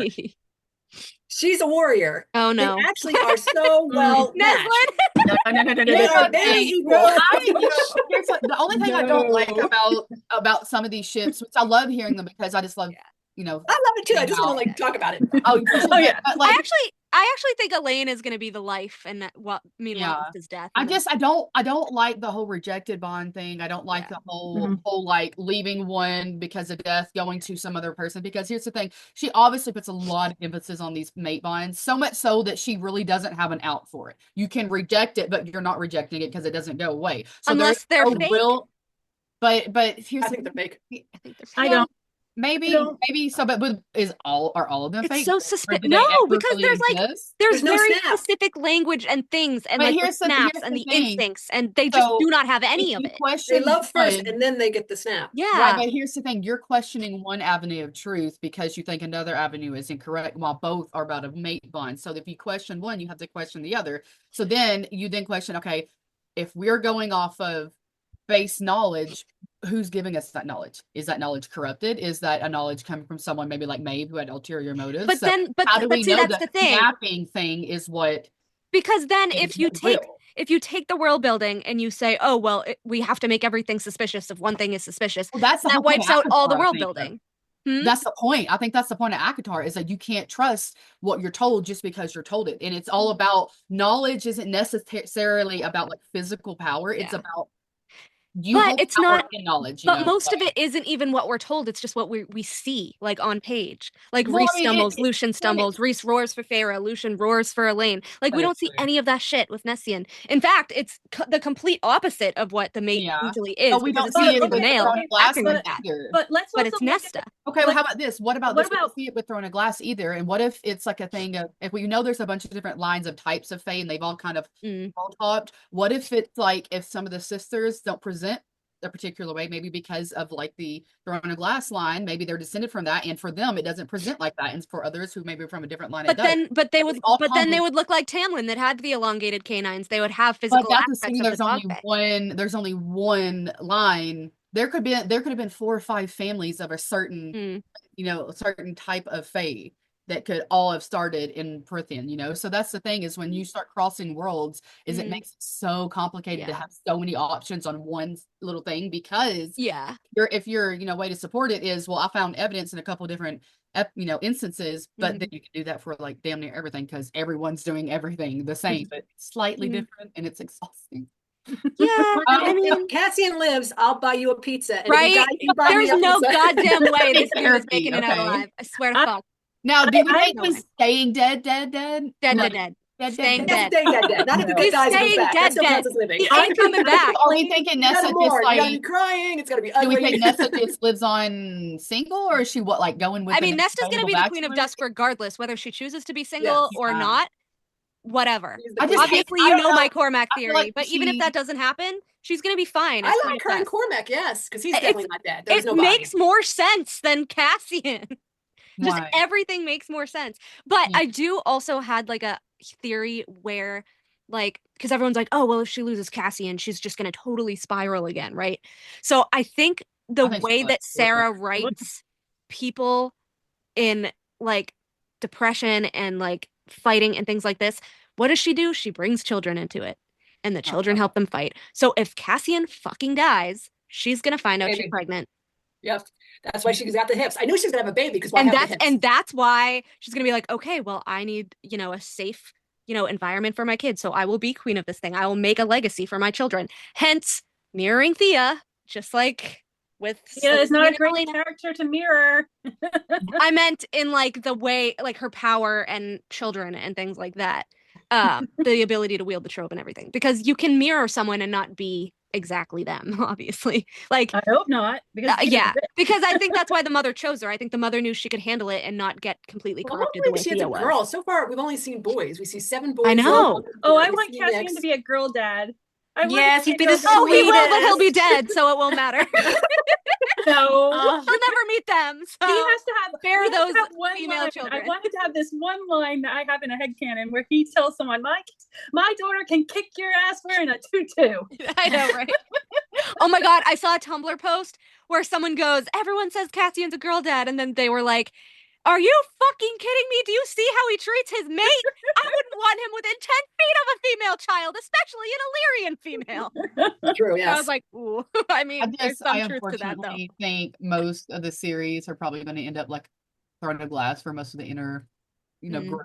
She's a warrior. Oh no! They actually are so well matched. No. They are very equal. The only thing I don't like about some of these ships, which I love hearing them because I just love, I love it too. I just want to talk about it. I actually think Elaine is going to be the life, and meanwhile his death. I don't like the whole rejected bond thing. I don't like the whole like leaving one because of death, going to some other person. Because here's the thing, she obviously puts a lot of emphasis on these mate bonds, so much so that she really doesn't have an out for it. You can reject it, but you're not rejecting it because it doesn't go away. So unless they're fake. But here's I think they're fake. I don't. Maybe so, but are all of them fake? It's so suspicious. No, because there's no very snap. specific language and things, and but like the snaps and the instincts, and they just do not have any of it. They love first, and then they get the snap. Yeah, right. But here's the thing: you're questioning one avenue of truth because you think another avenue is incorrect, while both are about a mate bond. So if you question one, you have to question the other. So then you question, okay, if we're going off of base knowledge, who's giving us that knowledge? Is that knowledge corrupted? Is that a knowledge coming from someone maybe like Maeve who had ulterior motives? But how do we know that's the thing. Snapping thing is what? Because then if you take the world building and you say, oh well, we have to make everything suspicious if one thing is suspicious, that wipes out all the world building. That's the point. I think that's the point of ACOTAR, is that you can't trust what you're told just because you're told it. And it's all about knowledge isn't necessarily about like physical power. It's about it's not knowledge. But most of it isn't even what we're told. It's just what we see, like on page. Like Rhys stumbles, Lucien stumbles, Rhys roars for Feyre, Lucien roars for Elaine. Like we don't see any of that shit with Nessian. In fact, it's the complete opposite of what the mate usually is. But we don't see it with Throwing a Glass either. But it's Nesta. Okay, well, how about this? What about this? We don't see it with Throwing a Glass either. And what if it's like a thing of, if we know there's a bunch of different lines of types of Fae and they've all kind of all topped. What if it's like, if some of the sisters don't present a particular way, maybe because of like the Throwing a Glass line, maybe they're descended from that, and for them it doesn't present like that, and for others who maybe from a different line, then they would look like Tamlin, that had the elongated canines. They would have physical aspects of there's only one line. There could have been 4 or 5 families of a certain certain type of Fae that could all have started in Prythian, so that's the thing, is when you start crossing worlds, it makes it so complicated to have so many options on one little thing, because if your way to support it is, well, I found evidence in a couple different instances, but then you can do that for like damn near everything, because everyone's doing everything the same but slightly different, and it's exhausting. I mean, Cassian lives, I'll buy you a pizza. And right? There's no goddamn way this man is making it out alive. I swear to fuck. Now, do you think he's staying dead? Staying dead. Staying dead. Not if the big guy's staying dead. He ain't coming back. Are we thinking Nesta just like, you gotta be crying? It's gotta be ugly. Do we think Nesta just lives on single, or is she going with? I mean, Nesta's gonna be the Queen of Dusk regardless, whether she chooses to be single or not. Whatever. Obviously, my Cormac theory. But even if that doesn't happen, She's gonna be fine. I like her and Cormac, yes, because he's definitely not dead. There's no makes more sense than Cassian. Just Why? everything makes more sense. But I do also had like a theory where, like, because everyone's like, oh, well, if she loses Cassian, she's just gonna totally spiral again, right? So I think the way that Sarah writes people in like depression and like fighting and things like this, what does she do? She brings children into it, and the children help them fight. So if Cassian fucking dies, she's gonna find out she's pregnant. Yep. That's why she's got the hips. I knew she was gonna have a baby because that's why she's gonna be like, okay, well, I need, a safe, environment for my kids. So I will be queen of this thing. I will make a legacy for my children. Hence, mirroring Thea, just like with it's not a great character to mirror. I meant in like the way, like her power and children and things like that. The ability to wield the trope and everything. Because you can mirror someone and not be exactly them, obviously. Like, I hope not. Because because I think that's why the mother chose her. I think the mother knew she could handle it and not get completely corrupted the way Thea was. Girl. So far, we've only seen boys. We see 7 boys. I know. I want Cassian to be a girl dad. Yes, he'd be the sweetest. Oh, he will, but he'll be dead, so it won't matter. No. He'll never meet them. So he has to bear those female children. I wanted to have this one line that I have in a headcanon where he tells someone, my daughter can kick your ass wearing a tutu. I know, right? Oh my God, I saw a Tumblr post where someone goes, everyone says Cassian's a girl dad, and then they were like, are you fucking kidding me? Do you see how he treats his mate? I wouldn't want him within 10 feet of a female child, especially an Illyrian female. True, yes. I was like, ooh. I mean, there's some truth to that, though. I think most of the series are probably going to end up like thrown to glass for most of the inner, group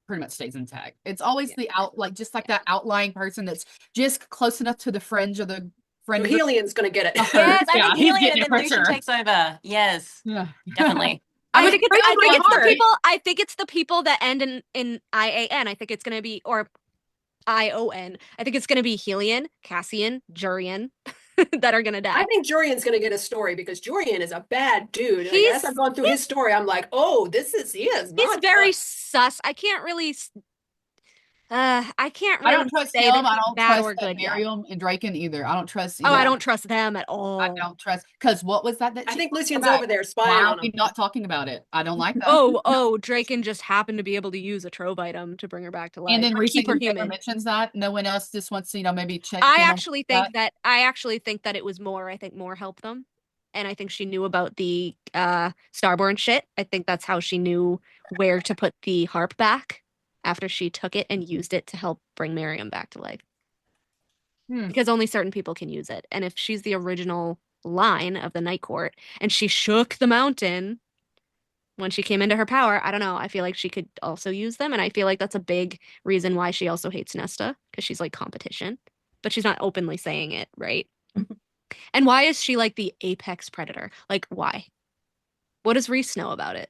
pretty much stays intact. It's always the just like that outlying person that's just close enough to the fringe of the friend. Helian's going to get it. Yes, I think Helian and then Lucian takes over. Yes, definitely. I think it's the people that end in IAN. I think it's gonna be, or ION. I think it's gonna be Helian, Cassian, Jurian that are gonna die. I think Jurian's gonna get a story because Jurian is a bad dude. As I've gone through his story, I'm like, oh, he's very sus. I can't really I don't trust say him. I don't trust Miriam and Draken either. I don't trust. I don't trust them at all. I don't trust because what was that? I think Lucian's over there spying on him. Why are we not talking about it? I don't like that. Draken just happened to be able to use a trove item to bring her back to life. And then recently mentions that no one else just wants to, maybe check. I actually think that it was more. I think more helped them, and I think she knew about the Starborn shit. I think that's how she knew where to put the harp back. After she took it and used it to help bring Miriam back to life. Because only certain people can use it. And if she's the original line of the Night Court and she shook the mountain when she came into her power, I don't know. I feel like she could also use them. And I feel like that's a big reason why she also hates Nesta. Because she's like competition. But she's not openly saying it, right? And why is she like the apex predator? Like, why? What does Rhys know about it?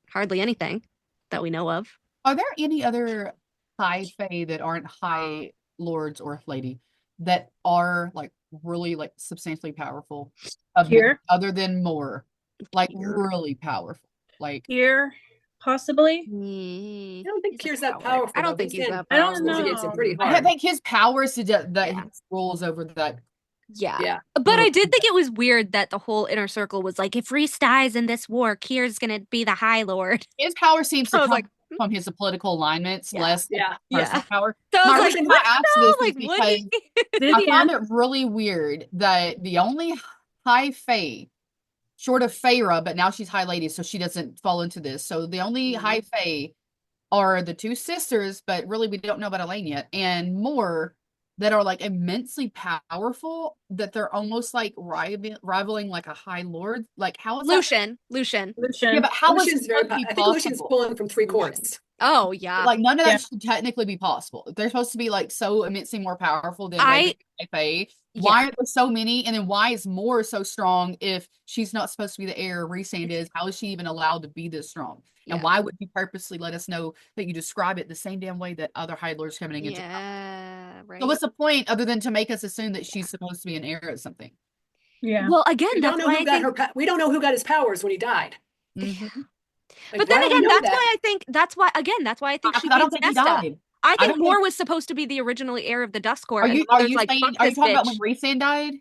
Hardly anything that we know of. Are there any other high fae that aren't high lords or lady that are like really like substantially powerful? Here, other than more, like really powerful, like here, possibly. I don't think Kyr's that powerful. I don't think he's that powerful. I don't know. It's pretty hard. I think his power is that he rules over that. Yeah. But I did think it was weird that the whole inner circle was like, if Rhys dies in this war, Kyr's gonna be the High Lord. His power seems to come from his political alignments, less personal power. So I was like, I found it really weird that the only high fae, short of Feyre, but now she's high lady, so she doesn't fall into this. So the only high fae are the 2 sisters, but really we don't know about Elaine yet, and more that are like immensely powerful, that they're almost like rivaling like a high lord. Like how is Lucian? Yeah, but how Lucian's very I think Lucian's pulling from 3 courts. Oh yeah. Like none of that should technically be possible. They're supposed to be like so immensely more powerful than Fae. Why are there so many? And then why is Moore so strong if she's not supposed to be the heir? Rhysand is. How is she even allowed to be this strong? And why would you purposely let us know that you describe it the same damn way that other High Lords coming into power? Right. So what's the point other than to make us assume that she's supposed to be an heir of something? Yeah. Well, again, we don't know who got his powers when he died. But then again, that's why I think she hates Nesta. I think Mor was supposed to be the original heir of the Dust Court. Are you talking about when Rhysand died?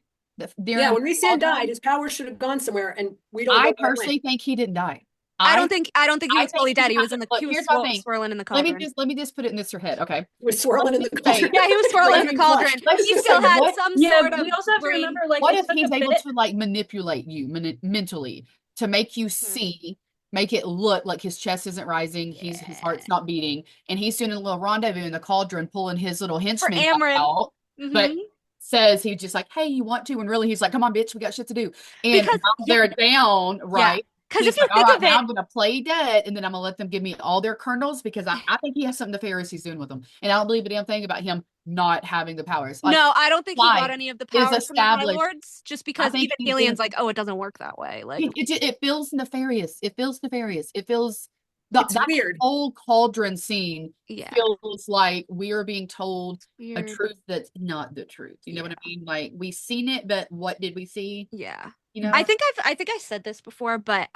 Yeah, when Rhysand died, his power should have gone somewhere, and we don't know. I personally think he didn't die. I don't think he was fully dead. He was swirling in the cauldron. Let me just put it in this your head, okay? He was swirling in the cauldron. Yeah, he was swirling in the cauldron. He still had some sort of. We also have to remember, like, what if he's able to like manipulate you mentally to make you see, make it look like his chest isn't rising, his heart's not beating, and he's doing a little rendezvous in the cauldron, pulling his little henchman out, but says he's just like, hey, you want to, and really he's like, come on, bitch, we got shit to do, and they're down, right? Because if you think of it, I'm going to play dead, and then I'm going to let them give me all their kernels, because I think he has something nefarious doing with them, and I don't believe a damn thing about him not having the powers. Like, no, I don't think he got any of the powers from the High Lords, just because even Helian's like, oh, it doesn't work that way. Like it feels nefarious. It feels nefarious. It feels it's weird. Whole cauldron scene feels like we are being told a truth that's not the truth. You know what I mean? Like, we've seen it, but what did we see? Yeah. You know, I think I said this before, but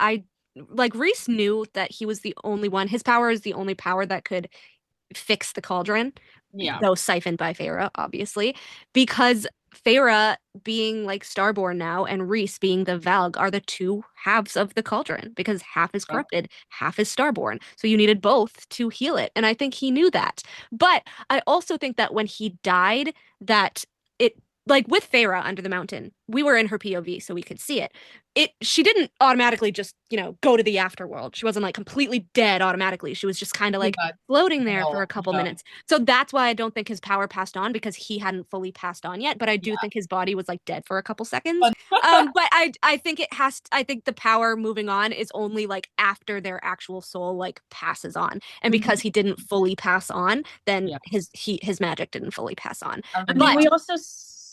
Rhys knew that he was the only one. His power is the only power that could fix the cauldron. Yeah. Though siphoned by Feyre, obviously, because Feyre being like Starborn now and Rhys being the Valg are the two halves of the cauldron, because half is corrupted, half is Starborn. So you needed both to heal it. And I think he knew that. But I also think that when he died, that it, like with Feyre under the mountain, we were in her POV so we could see it. She didn't automatically just, go to the afterworld. She wasn't like completely dead automatically. She was just kind of like floating there for a couple minutes. So that's why I don't think his power passed on, because he hadn't fully passed on yet. But I do think his body was like dead for a couple seconds. But I think I think the power moving on is only like after their actual soul like passes on. And because he didn't fully pass on, then his magic didn't fully pass on. But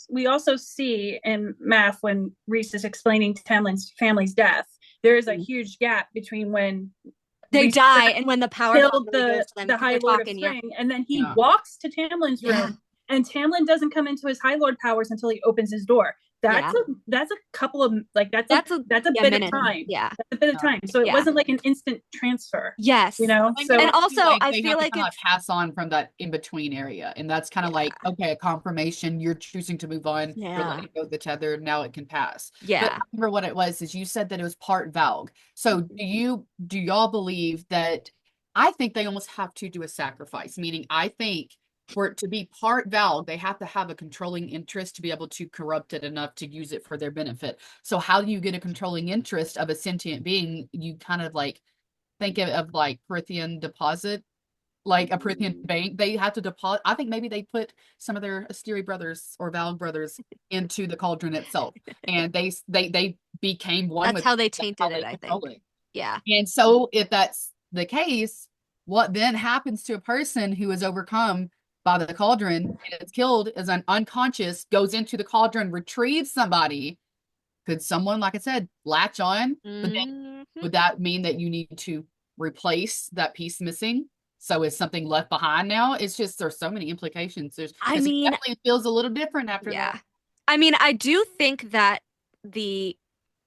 we also see in Math, when Rhys is explaining Tamlin's family's death, there is a huge gap between when they die and when the power killed the High Lord of Spring, and then he walks to Tamlin's room, and Tamlin doesn't come into his High Lord powers until he opens his door. That's a couple of that's a bit of time. Yeah, that's a bit of time. So it wasn't like an instant transfer. Yes, So and also I feel like it's pass on from that in between area, and that's kind of like, okay, a confirmation. You're choosing to move on. You're letting go of the tether. Now it can pass. Yeah. But I remember what it was is you said that it was part Valg. So do y'all believe that? I think they almost have to do a sacrifice. Meaning, I think, for it to be part Valg, they have to have a controlling interest to be able to corrupt it enough to use it for their benefit. So how do you get a controlling interest of a sentient being? You kind of like think of like Prithian deposit, like a Prithian bank. They have to deposit. I think maybe they put some of their Asteri brothers or Valg brothers into the cauldron itself, and they became one. That's how they tainted it, I think. Yeah. And so if that's the case, what then happens to a person who is overcome by the cauldron and is killed as an unconscious, goes into the cauldron, retrieves somebody? Could someone, like I said, latch on? But then would that mean that you need to replace that piece missing? So is something left behind now? It's just, there's so many implications. It definitely feels a little different after that. I mean, I do think that the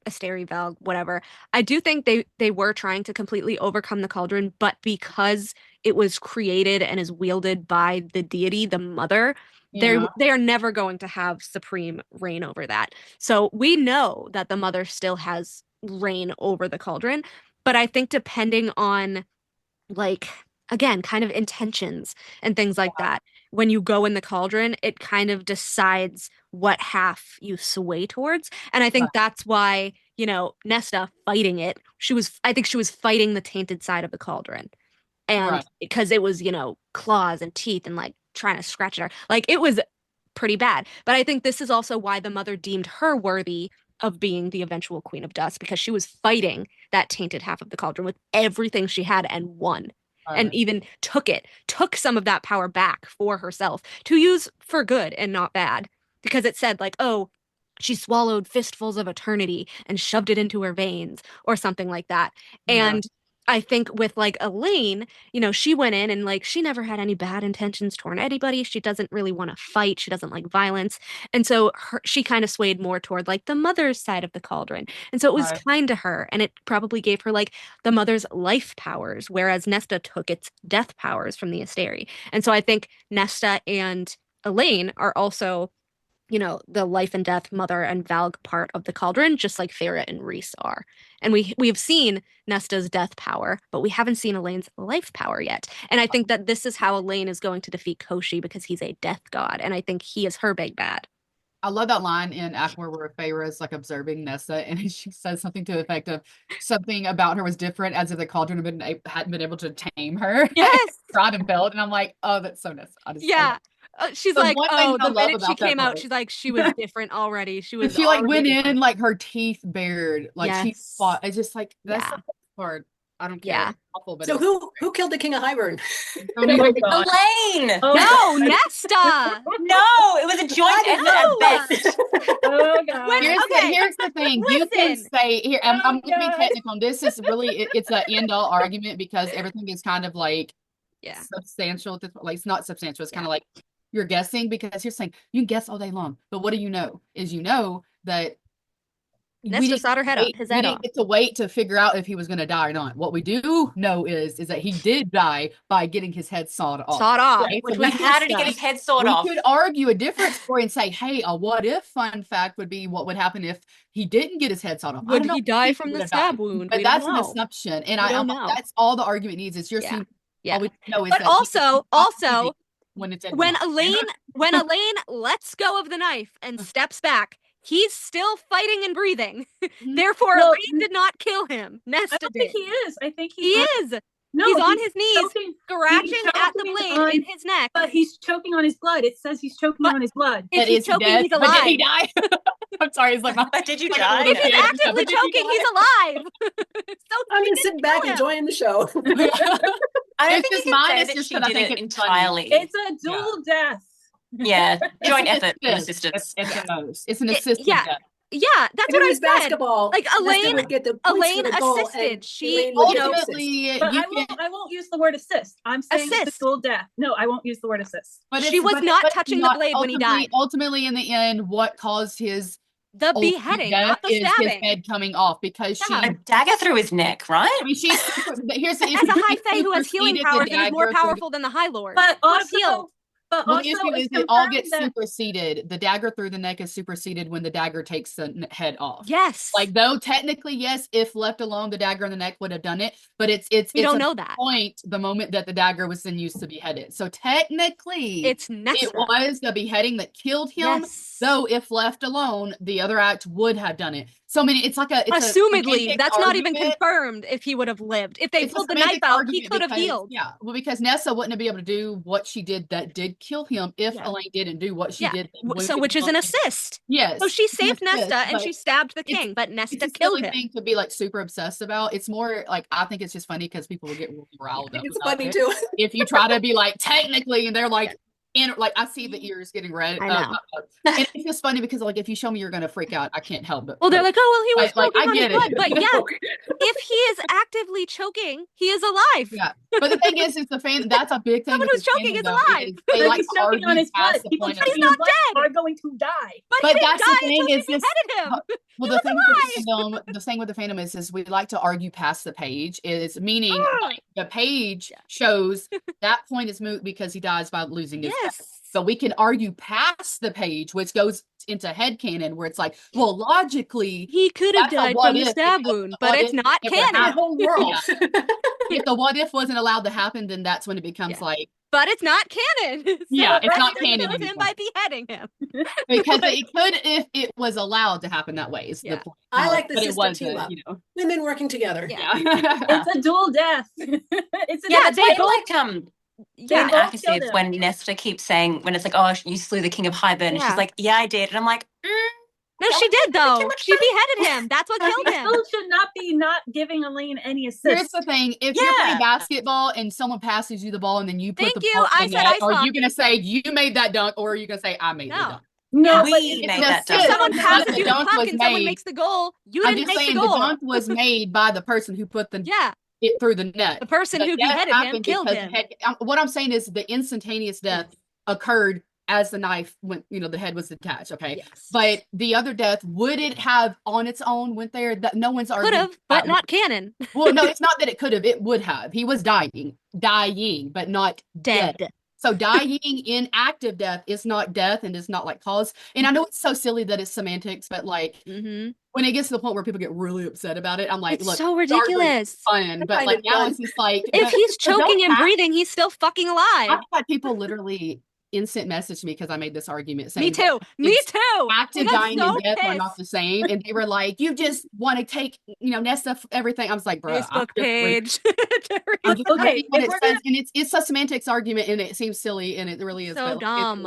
Asteri, Valg, whatever, I do think they were trying to completely overcome the cauldron, but because it was created and is wielded by the deity, the mother, they are never going to have supreme reign over that. So we know that the mother still has reign over the cauldron, but I think depending on, like, again, kind of intentions and things like that, when you go in the cauldron, it kind of decides what half you sway towards. And I think that's why, Nesta fighting it, I think she was fighting the tainted side of the cauldron. And because it was, claws and teeth and like trying to scratch at her, like it was pretty bad. But I think this is also why the mother deemed her worthy of being the eventual Queen of Dust, because she was fighting that tainted half of the cauldron with everything she had and won. And even took some of that power back for herself to use for good and not bad, because it said like, oh, she swallowed fistfuls of eternity and shoved it into her veins or something like that. And I think with like Elaine, she went in and like she never had any bad intentions toward anybody. She doesn't really want to fight. She doesn't like violence. And so she kind of swayed more toward like the mother's side of the cauldron. And so it was kind to her, and it probably gave her like the mother's life powers, whereas Nesta took its death powers from the Asteri. And so I think Nesta and Elaine are also the life and death mother and Valg part of the cauldron, just like Farah and Reese are. And we've seen Nesta's death power, but we haven't seen Elaine's life power yet. And I think that this is how Elaine is going to defeat Koshi, because he's a death god, and I think he is her big bad. I love that line in Akbar where Farah is like observing Nesta, and she says something to the effect of something about her was different, as if the cauldron hadn't been able to tame her. Yes. Tried and failed. And I'm like, oh, that's so Nesta. She's like, oh, the minute she came out, she's like, she was different already. She was. She like went in like her teeth bared, like she fought. It's just like that's the hard. I don't care. Yeah. Awful, but so who killed the King of Hybern? Elaine. No, Nesta. No, it was a joint effort at best. Oh god. Here's the thing. Listen. You can say here. I'm going to be technical. This is really it's an end all argument, because everything is kind of like substantial. Like it's not substantial. It's kind of like you're guessing, because you're saying you can guess all day long, but what do you know? Is that Nesta shot his head off. We didn't get to wait to figure out if he was going to die or not. What we do know is that he did die by getting his head sawed off. Right? How did he get his head sawed off? We could argue a different story and say, hey, a what if fun fact would be what would happen if he didn't get his head sawed off. Would he die from the stab wound? But that's an assumption, and that's all the argument needs. Is seeing. Yeah. All we know is but that also when Elaine lets go of the knife and steps back, he's still fighting and breathing. Therefore, Elaine did not kill him. Nesta did. Think he is. I think he is. No, he's on his knees, scratching at the blade in his neck. But he's choking on his blood. It says he's choking on his blood. If he's choking, he's alive. But did he die? I'm sorry. It's like, did you die? If he's actively choking, he's alive. So I'm just sitting back enjoying the show. I don't think you can say that she did it entirely. It's a dual death. Yeah, joint effort and assistance. It's an assisted death. Yeah, that's what I said. Basketball. Like Elaine assisted. She ultimately, I won't use the word assist. I'm saying it's dual death. No, I won't use the word assist. But she was not touching the blade when he died. Ultimately, in the end, what caused the beheading, not the stabbing, his head coming off, because she a dagger through his neck, right? I mean, here's the as a high fae who has healing powers and is more powerful than the High Lord. But also. But the issue is it all gets superseded. The dagger through the neck is superseded when the dagger takes the head off. Yes. Like, though technically, yes, if left alone, the dagger in the neck would have done it. But we don't know that point the moment that the dagger was then used to behead. So technically, it's Nesta. It was the beheading that killed him. Yes. Though if left alone, the other act would have done it. So I mean, it's like assumedly that's not even confirmed if he would have lived. If they pulled the knife out, he could have healed. Yeah, well, because Nessa wouldn't have been able to do what she did that did kill him if Elaine didn't do what she did. So which is an assist. Yes. So she saved Nesta and she stabbed the king, but Nesta killed him. Thing to be like super obsessed about. It's more like I think it's just funny because people will get really riled up. It's funny too. If you try to be like technically, and they're like. And like I see the ears getting red. I know. And it's just funny because like if you show me you're gonna freak out, I can't help it. Well, they're like, oh well, he was choking on his blood. But if he is actively choking, he is alive. Yeah. But the thing is the fan that's a big thing. Someone who's choking is alive. They like he's choking on his blood. People but he's not dead. Are going to die. But that's the thing is this. Well, the thing with the fandom is we like to argue past the page. Is meaning like, the page shows that point is moot because he dies by losing his head. So we can argue past the page, which goes into headcanon, where it's like, well, logically, he could have died from the stab wound, but it's not canon. The whole world. If the what if wasn't allowed to happen, then that's when it becomes like. But it's not canon. So it's not canon. Kills him by beheading him. Because it could if it was allowed to happen that way. Is the point. I like the system team up. Women working together. Yeah. It's a dual death. It's a death. They both in Akasav, when Nesta keeps saying, when it's like, oh, you slew the king of Hybern, and she's like, yeah, I did. And I'm like, no, she did, though. She beheaded him. That's what killed him. Still should not be not giving Elaine any assist. Here's the thing. If you're playing basketball and someone passes you the ball and then you put the ball in the net, are you going to say, you made that dunk, or are you going to say, I made the dunk? No, we made that dunk. If someone passes you the puck and someone makes the goal, you didn't make the goal. The dunk was made by the person who put the... Yeah. it through the net. The person who beheaded him killed him. What I'm saying is the instantaneous death occurred as the knife went, the head was detached. Okay. Yes. But the other death, would it have on its own went there? That no one's arguing. Could have, but not canon. Well, no, it's not that it could have. It would have. He was dying, but not dead. So dying in active death is not death and is not like cause. And I know it's so silly that it's semantics, but like when it gets to the point where people get really upset about it, I'm like, it's look, so ridiculous. Fun, but like now it's just like if he's choking and breathing, he's still fucking alive. I've had people literally instant message me because I made this argument saying me too active dying and death are not the same, and they were like, you just want to take Nesta everything. I was like, bro, Facebook page. Okay, and it's a semantics argument and it seems silly and it really is so dumb.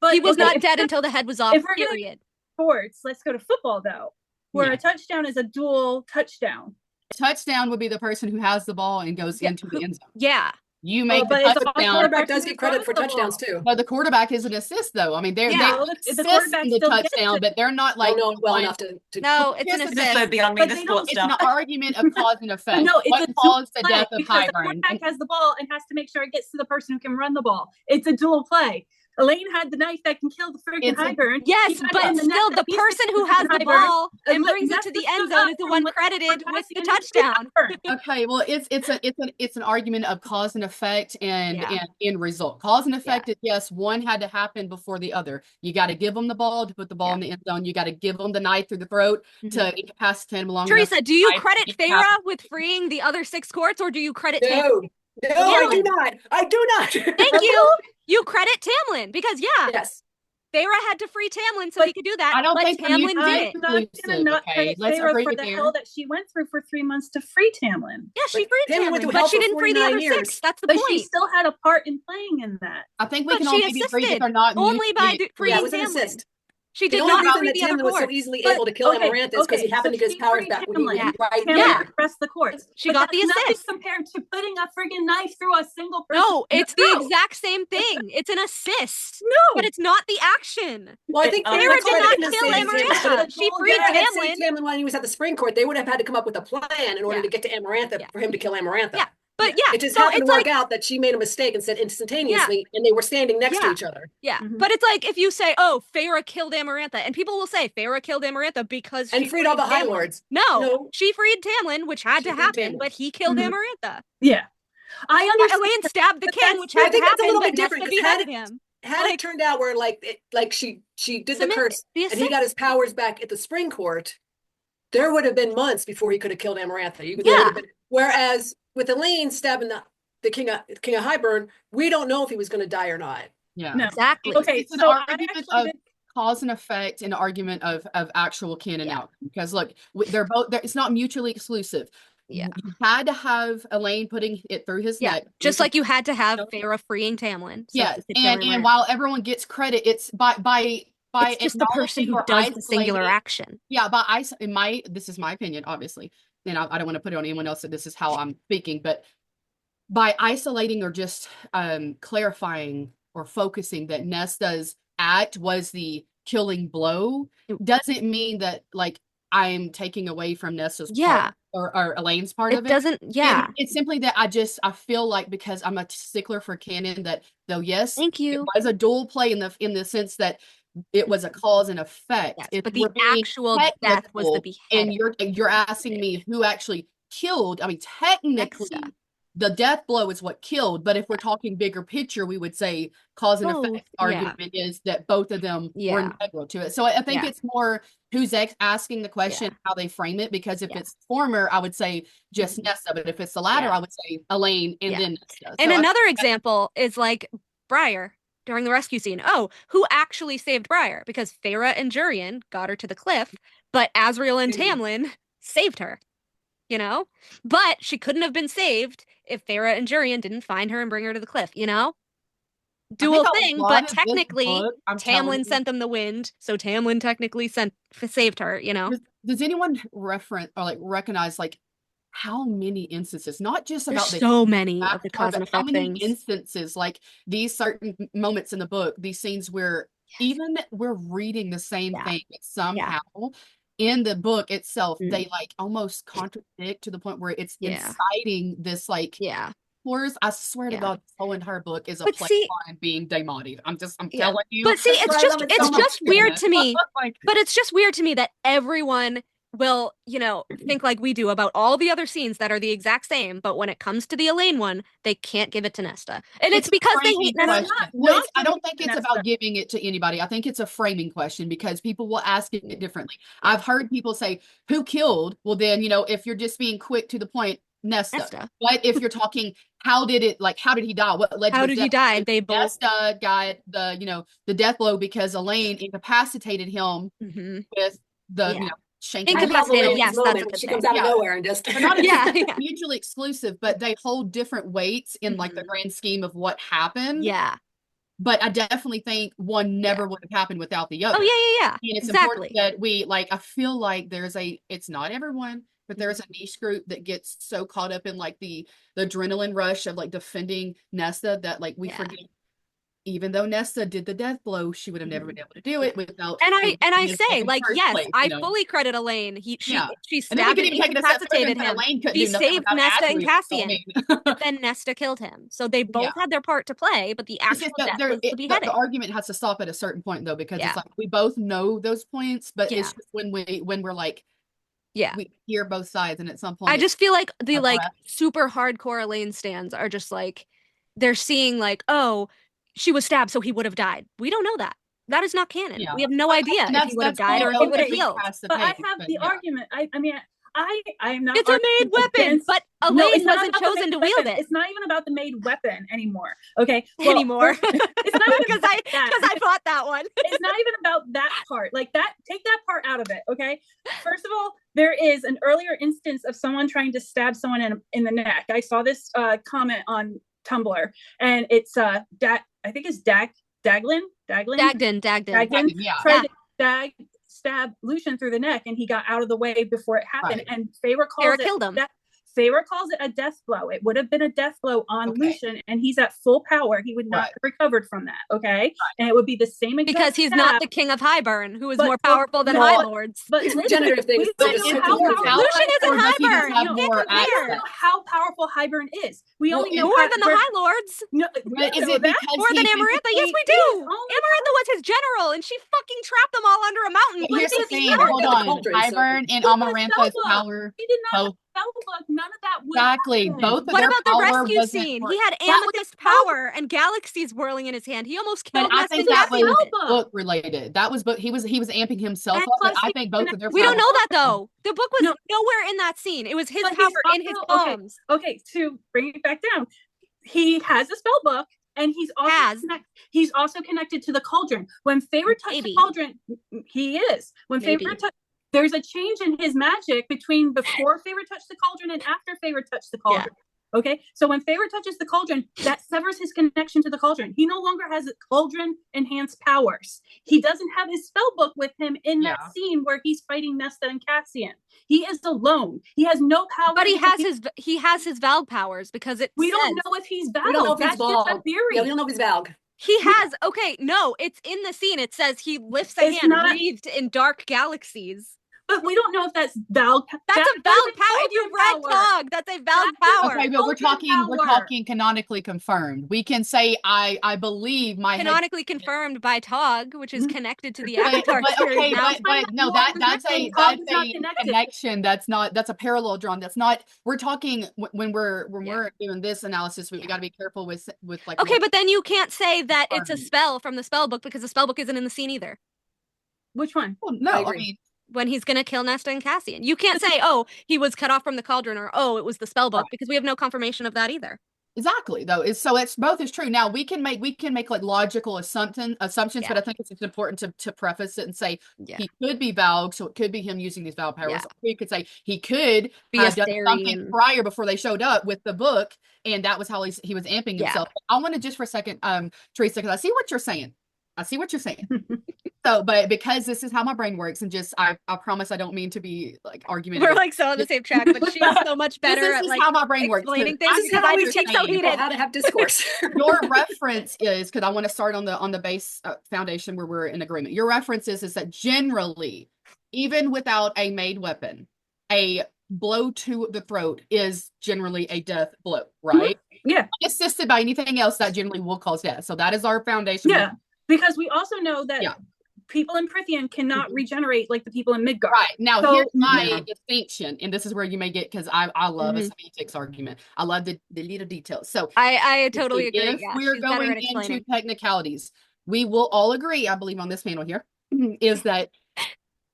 But he was not dead until the head was off. Period. Sports, let's go to football though, where a touchdown is a dual touchdown. Touchdown would be the person who has the ball and goes into the end zone. Yeah. You make the touchdown. The quarterback does get credit for touchdowns too. But the quarterback is an assist, though. I mean, they assist in the touchdown, but they're not like well enough to. No, it's an assist. This would be on me. This sports it's stuff. an argument of cause and effect. No, it's what a caused the play death of because Highburn? The quarterback has the ball and has to make sure it gets to the person who can run the ball. It's a dual play. Elaine had the knife that can kill the freaking Highburn. Yes, but still, the person who has the ball and brings it to the end zone is the one credited with the touchdown. Okay, well, it's an argument of cause and effect and end result. Cause and effect is yes, one had to happen before the other. You got to give them the ball to put the ball in the end zone. You got to give them the knife through the throat to incapacitate them along. Teresa, do you credit Farah with freeing the other 6 courts, or do you credit Tamlin? No, I do not. I do not. Thank you. You credit Tamlin because Farah had to free Tamlin so he could do that. I don't think Tamlin did it. I'm not going to not credit Farah for the hell that she went through for 3 months to free Tamlin. Yeah, she freed Tamlin, but she didn't free the other 6. That's the point. She still had a part in playing in that. I think we can only be free if they're not only by freeing Tamlin. She did not free the other courts. Was so easily able to kill Amarantha because he happened to get his powers back when he pressed the courts. She got the assist compared to putting a friggin' knife through a single person. No, it's the exact same thing. It's an assist. No, but it's not the action. Well, I think Farah did not kill Amarantha. She freed Tamlin. Tamlin when he was at the spring court, they would have had to come up with a plan in order to get to Amarantha for him to kill Amarantha. Yeah. But it just happened to work out that she made a mistake and said instantaneously, and they were standing next to each other. Yeah, but it's like if you say, "Oh, Farah killed Amarantha," and people will say Farah killed Amarantha because she freed all the High Lords. No, she freed Tamlin, which had to happen, but he killed Amarantha. Yeah, I understand. Elaine stabbed the king, which had to happen, but Nesta beheaded him. Had it turned out where she did the curse and he got his powers back at the spring court, there would have been months before he could have killed Amarantha. Whereas with Elaine stabbing the king of Highburn, we don't know if he was going to die or not. Yeah, no. Exactly. Okay, it's an argument of cause and effect, and an argument of actual canon outcome. Because look, they're both. It's not mutually exclusive. Yeah, you had to have Elaine putting it through his neck, just like you had to have Farah freeing Tamlin. So and while everyone gets credit, it's by it's just the person who does the singular action. Yeah, this is my opinion, obviously. And I don't want to put it on anyone else that this is how I'm speaking, but by isolating or just clarifying or focusing that Nesta's act was the killing blow doesn't mean that like I'm taking away from Nesta's part or Elaine's part of it. It's simply that I feel like because I'm a stickler for canon that though thank you. It was a dual play in the sense that it was a cause and effect. Yes, but the actual death was the beheading. And you're asking me who actually killed. I mean, technically, the death blow is what killed. But if we're talking bigger picture, we would say cause and effect argument is that both of them were integral to it. So I think it's more who's asking the question, how they frame it. Because if it's former, I would say just Nesta. But if it's the latter, I would say Elaine and then Nesta. And another example is like Briar. During the rescue scene, who actually saved Briar? Because Farah and Jurian got her to the cliff, but Azriel and Tamlin saved her, But she couldn't have been saved if Farah and Jurian didn't find her and bring her to the cliff, Dual thing, but technically Tamlin sent them the wind, so Tamlin technically saved her, Does anyone reference or recognize how many instances, not just about so many of the cause and effect how many things. Instances like these certain moments in the book, these scenes where even we're reading the same thing, but somehow in the book itself, they like almost contradict to the point where it's inciting this like Wars, I swear to God, this whole entire book is a play on being demodied. I'm telling you. But see, it's just weird to me. But it's just weird to me that everyone will, you know, think like we do about all the other scenes that are the exact same, but when it comes to the Elaine one, they can't give it to Nesta. And it's because they hate Nesta. I don't think it's about giving it to anybody. I think it's a framing question because people will ask it differently. I've heard people say, who killed? Well, then, you know, if you're just being quick to the point, Nesta. But if you're talking, how did he die? What led to his death? He die? They both Nesta got the death blow because Elaine incapacitated him with the shanking. Incapacitated, yes, that's what she comes out of nowhere and just they're not mutually exclusive, but they hold different weights in like the grand scheme of what happened. Yeah. But I definitely think one never would have happened without the other. Oh yeah. And it's important that we I feel like it's not everyone, but there's a niche group that gets so caught up in like the adrenaline rush of like defending Nesta that like we forget. Even though Nesta did the death blow, she would have never been able to do it without. And I say, like, yes, I fully credit Elaine. She stabbed and incapacitated him. She saved Nesta and Cassian. But then Nesta killed him. So they both had their part to play, but the actual death was the beheading. The argument has to stop at a certain point though, because it's like we both know those points, but it's just when we're like, we hear both sides, and at some point, I just feel like the like super hardcore Elaine stans are just like they're seeing like, oh, she was stabbed, so he would have died. We don't know that. That is not canon. We have no idea if he would have died or if he would have healed. But I have the argument. I mean, I'm not. It's a made weapon, but Elaine wasn't chosen to wield it. It's not even about the made weapon anymore. Okay, anymore. It's not because I bought that one. It's not even about that part. Like that, take that part out of it. Okay. First of all, there is an earlier instance of someone trying to stab someone in the neck. I saw this comment on Tumblr, and it's I think it's Dagden tried to stab Lucian through the neck, and he got out of the way before it happened. And Feyre killed him. Feyre calls it a death blow. It would have been a death blow on Lucian, and he's at full power. He would not have recovered from that. Okay, and it would be the same exact because he's not the king of Highburn, who is more powerful than High Lords. But regenerative things. Lucian isn't Highburn. We don't know how powerful Highburn is. We only know more than the High Lords. No, is it more than Amarantha? Yes, we do. Amarantha was his general, and she fucking trapped them all under a mountain. Here's the thing. Hold on, Highburn and Amarantha's power. He did not. None of that would exactly. happen. Both of what their about the power rescue scene? He had amethyst power and galaxies whirling in his hand. He almost killed. But I think that was book related. That was book. He was amping himself up. But I think both of their. We don't know that though. The book was nowhere in that scene. It was his power in his palms. Okay, to bring it back down, he has a spell book. And he's also connected to the cauldron. When Feyre touched the cauldron, he is. When Feyre touched, there's a change in his magic between before Feyre touched the cauldron and after Feyre touched the cauldron. Yeah. Okay, so when Feyre touches the cauldron, that severs his connection to the cauldron. He no longer has cauldron enhanced powers. He doesn't have his spell book with him in that scene where he's fighting Nesta and Cassian. He is alone. He has no power. But he has his Valg powers because we don't know if he's Valg. That's just a theory. Yeah, we don't know if he's Valg. He has it's in the scene. It says he lifts a hand wreathed in dark galaxies. But we don't know if that's Valg. That's a Valg power. If you read Tog, that's a Valg power. Okay, but we're talking canonically confirmed. We can say I believe my canonically confirmed by Tog, which is connected to the Avatar series. But no, that's a connection. That's a parallel drawn. That's not. We're talking when we're doing this analysis. We got to be careful with like. Okay, but then you can't say that it's a spell from the spell book because the spell book isn't in the scene either. Which one? Well, no, I mean. When he's going to kill Nesta and Cassian. You can't say, oh, he was cut off from the cauldron or, oh, it was the spell book because we have no confirmation of that either. Exactly, though. It's both is true. Now we can make like logical assumptions, but I think it's important to preface it and say he could be Valg, so it could be him using these Valg powers. Yeah. We could say he could be done something prior before they showed up with the book, and that was how he was amping himself. I want to just for a second, Teresa, because I see what you're saying. So, but because this is how my brain works, and just I promise I don't mean to be like argumentative. We're like so on the same track, but she's so much better at like how my brain works. Explaining things because I just get so heated. How to have discourse. Your reference is because I want to start on the base foundation where we're in agreement. Your reference is that generally even without a made weapon, a blow to the throat is generally a death blow, right? Yeah. Assisted by anything else that generally will cause death. So that is our foundation. Yeah, because we also know that people in Prithian cannot regenerate like the people in Midgard. Right. Now, here's my distinction, and this is where you may get, because I love a semantics argument. I love the little details. So I totally agree. If we're going into technicalities, we will all agree, I believe on this panel here, is that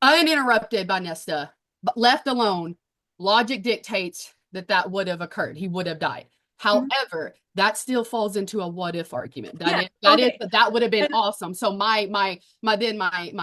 uninterrupted by Nesta, but left alone, logic dictates that would have occurred. He would have died. However, that still falls into a what if argument. That would have been awesome. So my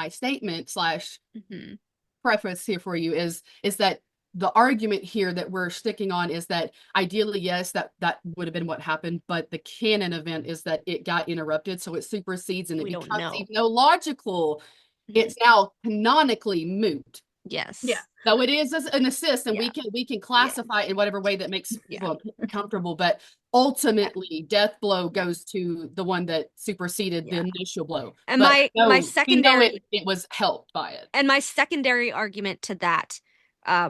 statement / preface here for you is that the argument here that we're sticking on is that ideally, yes, that would have been what happened, but the canon event is that it got interrupted, so it supersedes and it becomes even no logical. It's now canonically moot. Yes. Yeah. So it is an assist, and we can classify it in whatever way that makes people comfortable. But ultimately, death blow goes to the one that superseded the initial blow. And my secondary, it was helped by it. And my secondary argument to that,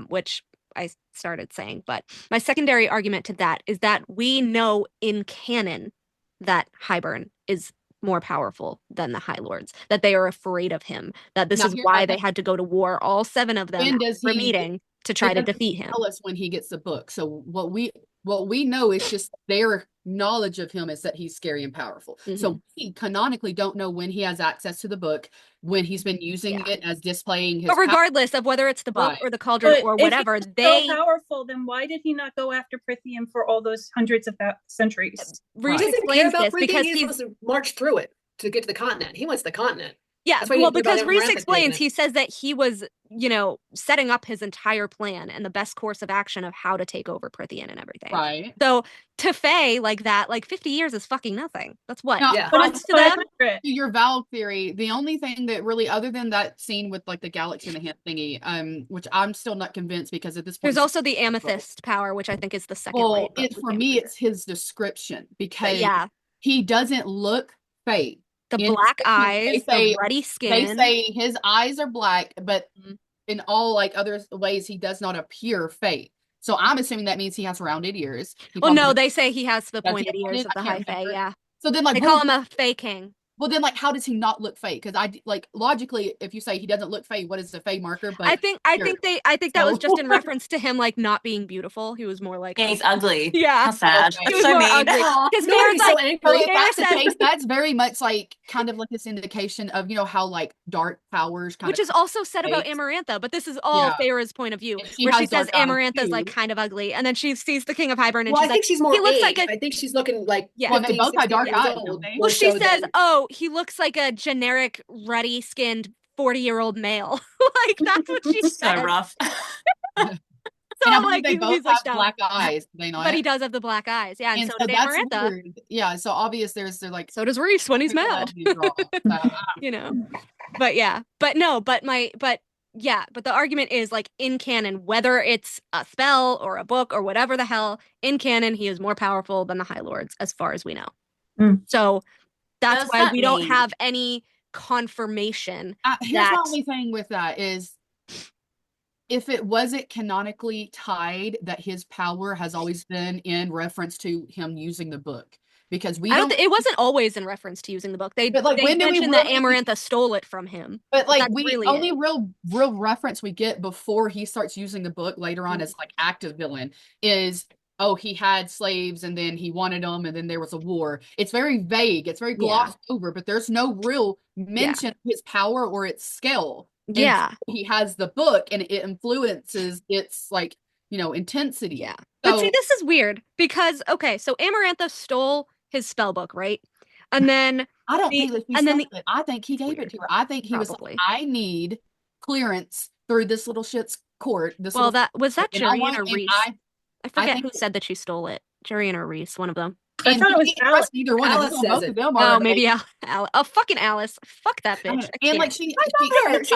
which I started saying, but my secondary argument to that is that we know in canon that Hybern is more powerful than the High Lords, that they are afraid of him, that this is why they had to go to war, all 7 of them for meeting to try to defeat him. Tell us when he gets the book. So what we know is just their knowledge of him is that he's scary and powerful. So we canonically don't know when he has access to the book, when he's been using it as displaying his But regardless of whether it's the book or the cauldron or whatever, if he's so powerful, then why did he not go after Prithian for all those hundreds of centuries? Rhys explains this because he wants to march through it to get to the continent. He wants the continent. Yeah, well, because Rhys explains, he says that he was, setting up his entire plan and the best course of action of how to take over Prithian and everything. Right. So to Faye, like that, 50 years is fucking nothing. That's what? No, But to them, to your Val theory, the only thing that really, other than that scene with the galaxy and the hand thingy, which I'm still not convinced because at this point. There's also the amethyst power, which I think is the second. Well, for me, it's his description because he doesn't look fake. The black eyes, the ruddy skin. They say his eyes are black, but in all other ways, he does not appear fake. So I'm assuming that means he has rounded ears. Well, no, they say he has the pointed ears of the high fae. Yeah. So then, they call him a fae king. Well, then, how does he not look fake? Because logically, if you say he doesn't look fake, what is the fake marker? But I think that was just in reference to him not being beautiful. He was more like he's ugly. Yeah, how sad. He was more ugly. Because Fair's so angry. If that's the case, that's very much kind of this indication of how dark powers which is also said about Amarantha, but this is all Feyre's point of view, where she says Amarantha's kind of ugly, and then she sees the King of Hybern, and I think she's more. He looks I think she's looking like. Yeah. Well, they both have dark eyes. Well, she says, "Oh, he looks like a generic, ruddy-skinned 40-year-old male." That's what she says. So rough. So I'm they both have black eyes. They know but he does have the black eyes. Yeah, and so does Amarantha. Yeah, so obvious they're so does Rhys when he's mad. But yeah. But no, but the argument is in canon, whether it's a spell or a book or whatever the hell, in canon, he is more powerful than the High Lords, as far as we know. So that's why we don't have any confirmation. Here's the only thing with that is, if it wasn't canonically tied, that his power has always been in reference to him using the book. Because it wasn't always in reference to using the book. They mentioned that Amarantha stole it from him. But only real reference we get before he starts using the book later on as active villain is, he had slaves and then he wanted them and then there was a war. It's very vague. It's very glossed over, but there's no real mention of his power or its scale. Yeah. He has the book and it influences its intensity. Yeah. So, but see, this is weird because, so Amarantha stole his spell book, right? And then I don't think that it. I think he gave it to her. I think he was like, I need clearance through this little shit's court. Was that Jurian or Rhys? I forget who said that she stole it. Jurian or Rhys, one of them. I thought it was Alice. Either one. Alice says it. Oh, maybe Alice. Oh, fucking Alice. Fuck that bitch. I love her. She's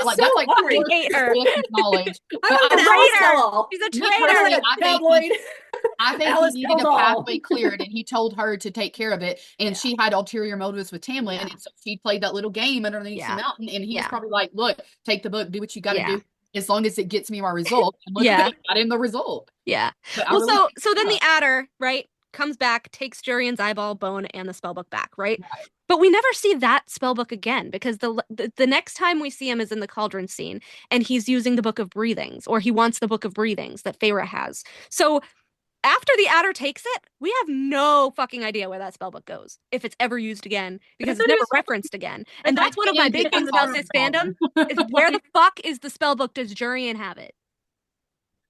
so hungry. I hate her. Knowledge. She's a traitor. I think he needed a pathway cleared, and he told her to take care of it. And she had ulterior motives with Tamlin, and so she played that little game underneath the mountain. And he was probably like, "Look, take the book, do what you got to do." as long as it gets me my result. And look, Yeah. I got him the result. Yeah. But Well, really so then the adder, right, comes back, takes Jurian's eyeball, bone, and the spellbook back, right? But we never see that spellbook again because the next time we see him is in the cauldron scene, and he's using the Book of Breathings, or he wants the Book of Breathings that Feyre has. So after the adder takes it, we have no fucking idea where that spellbook goes, if it's ever used again, because it's never referenced again. And that's one of my big things about this fandom, is where the fuck is the spellbook? Does Jurian have it?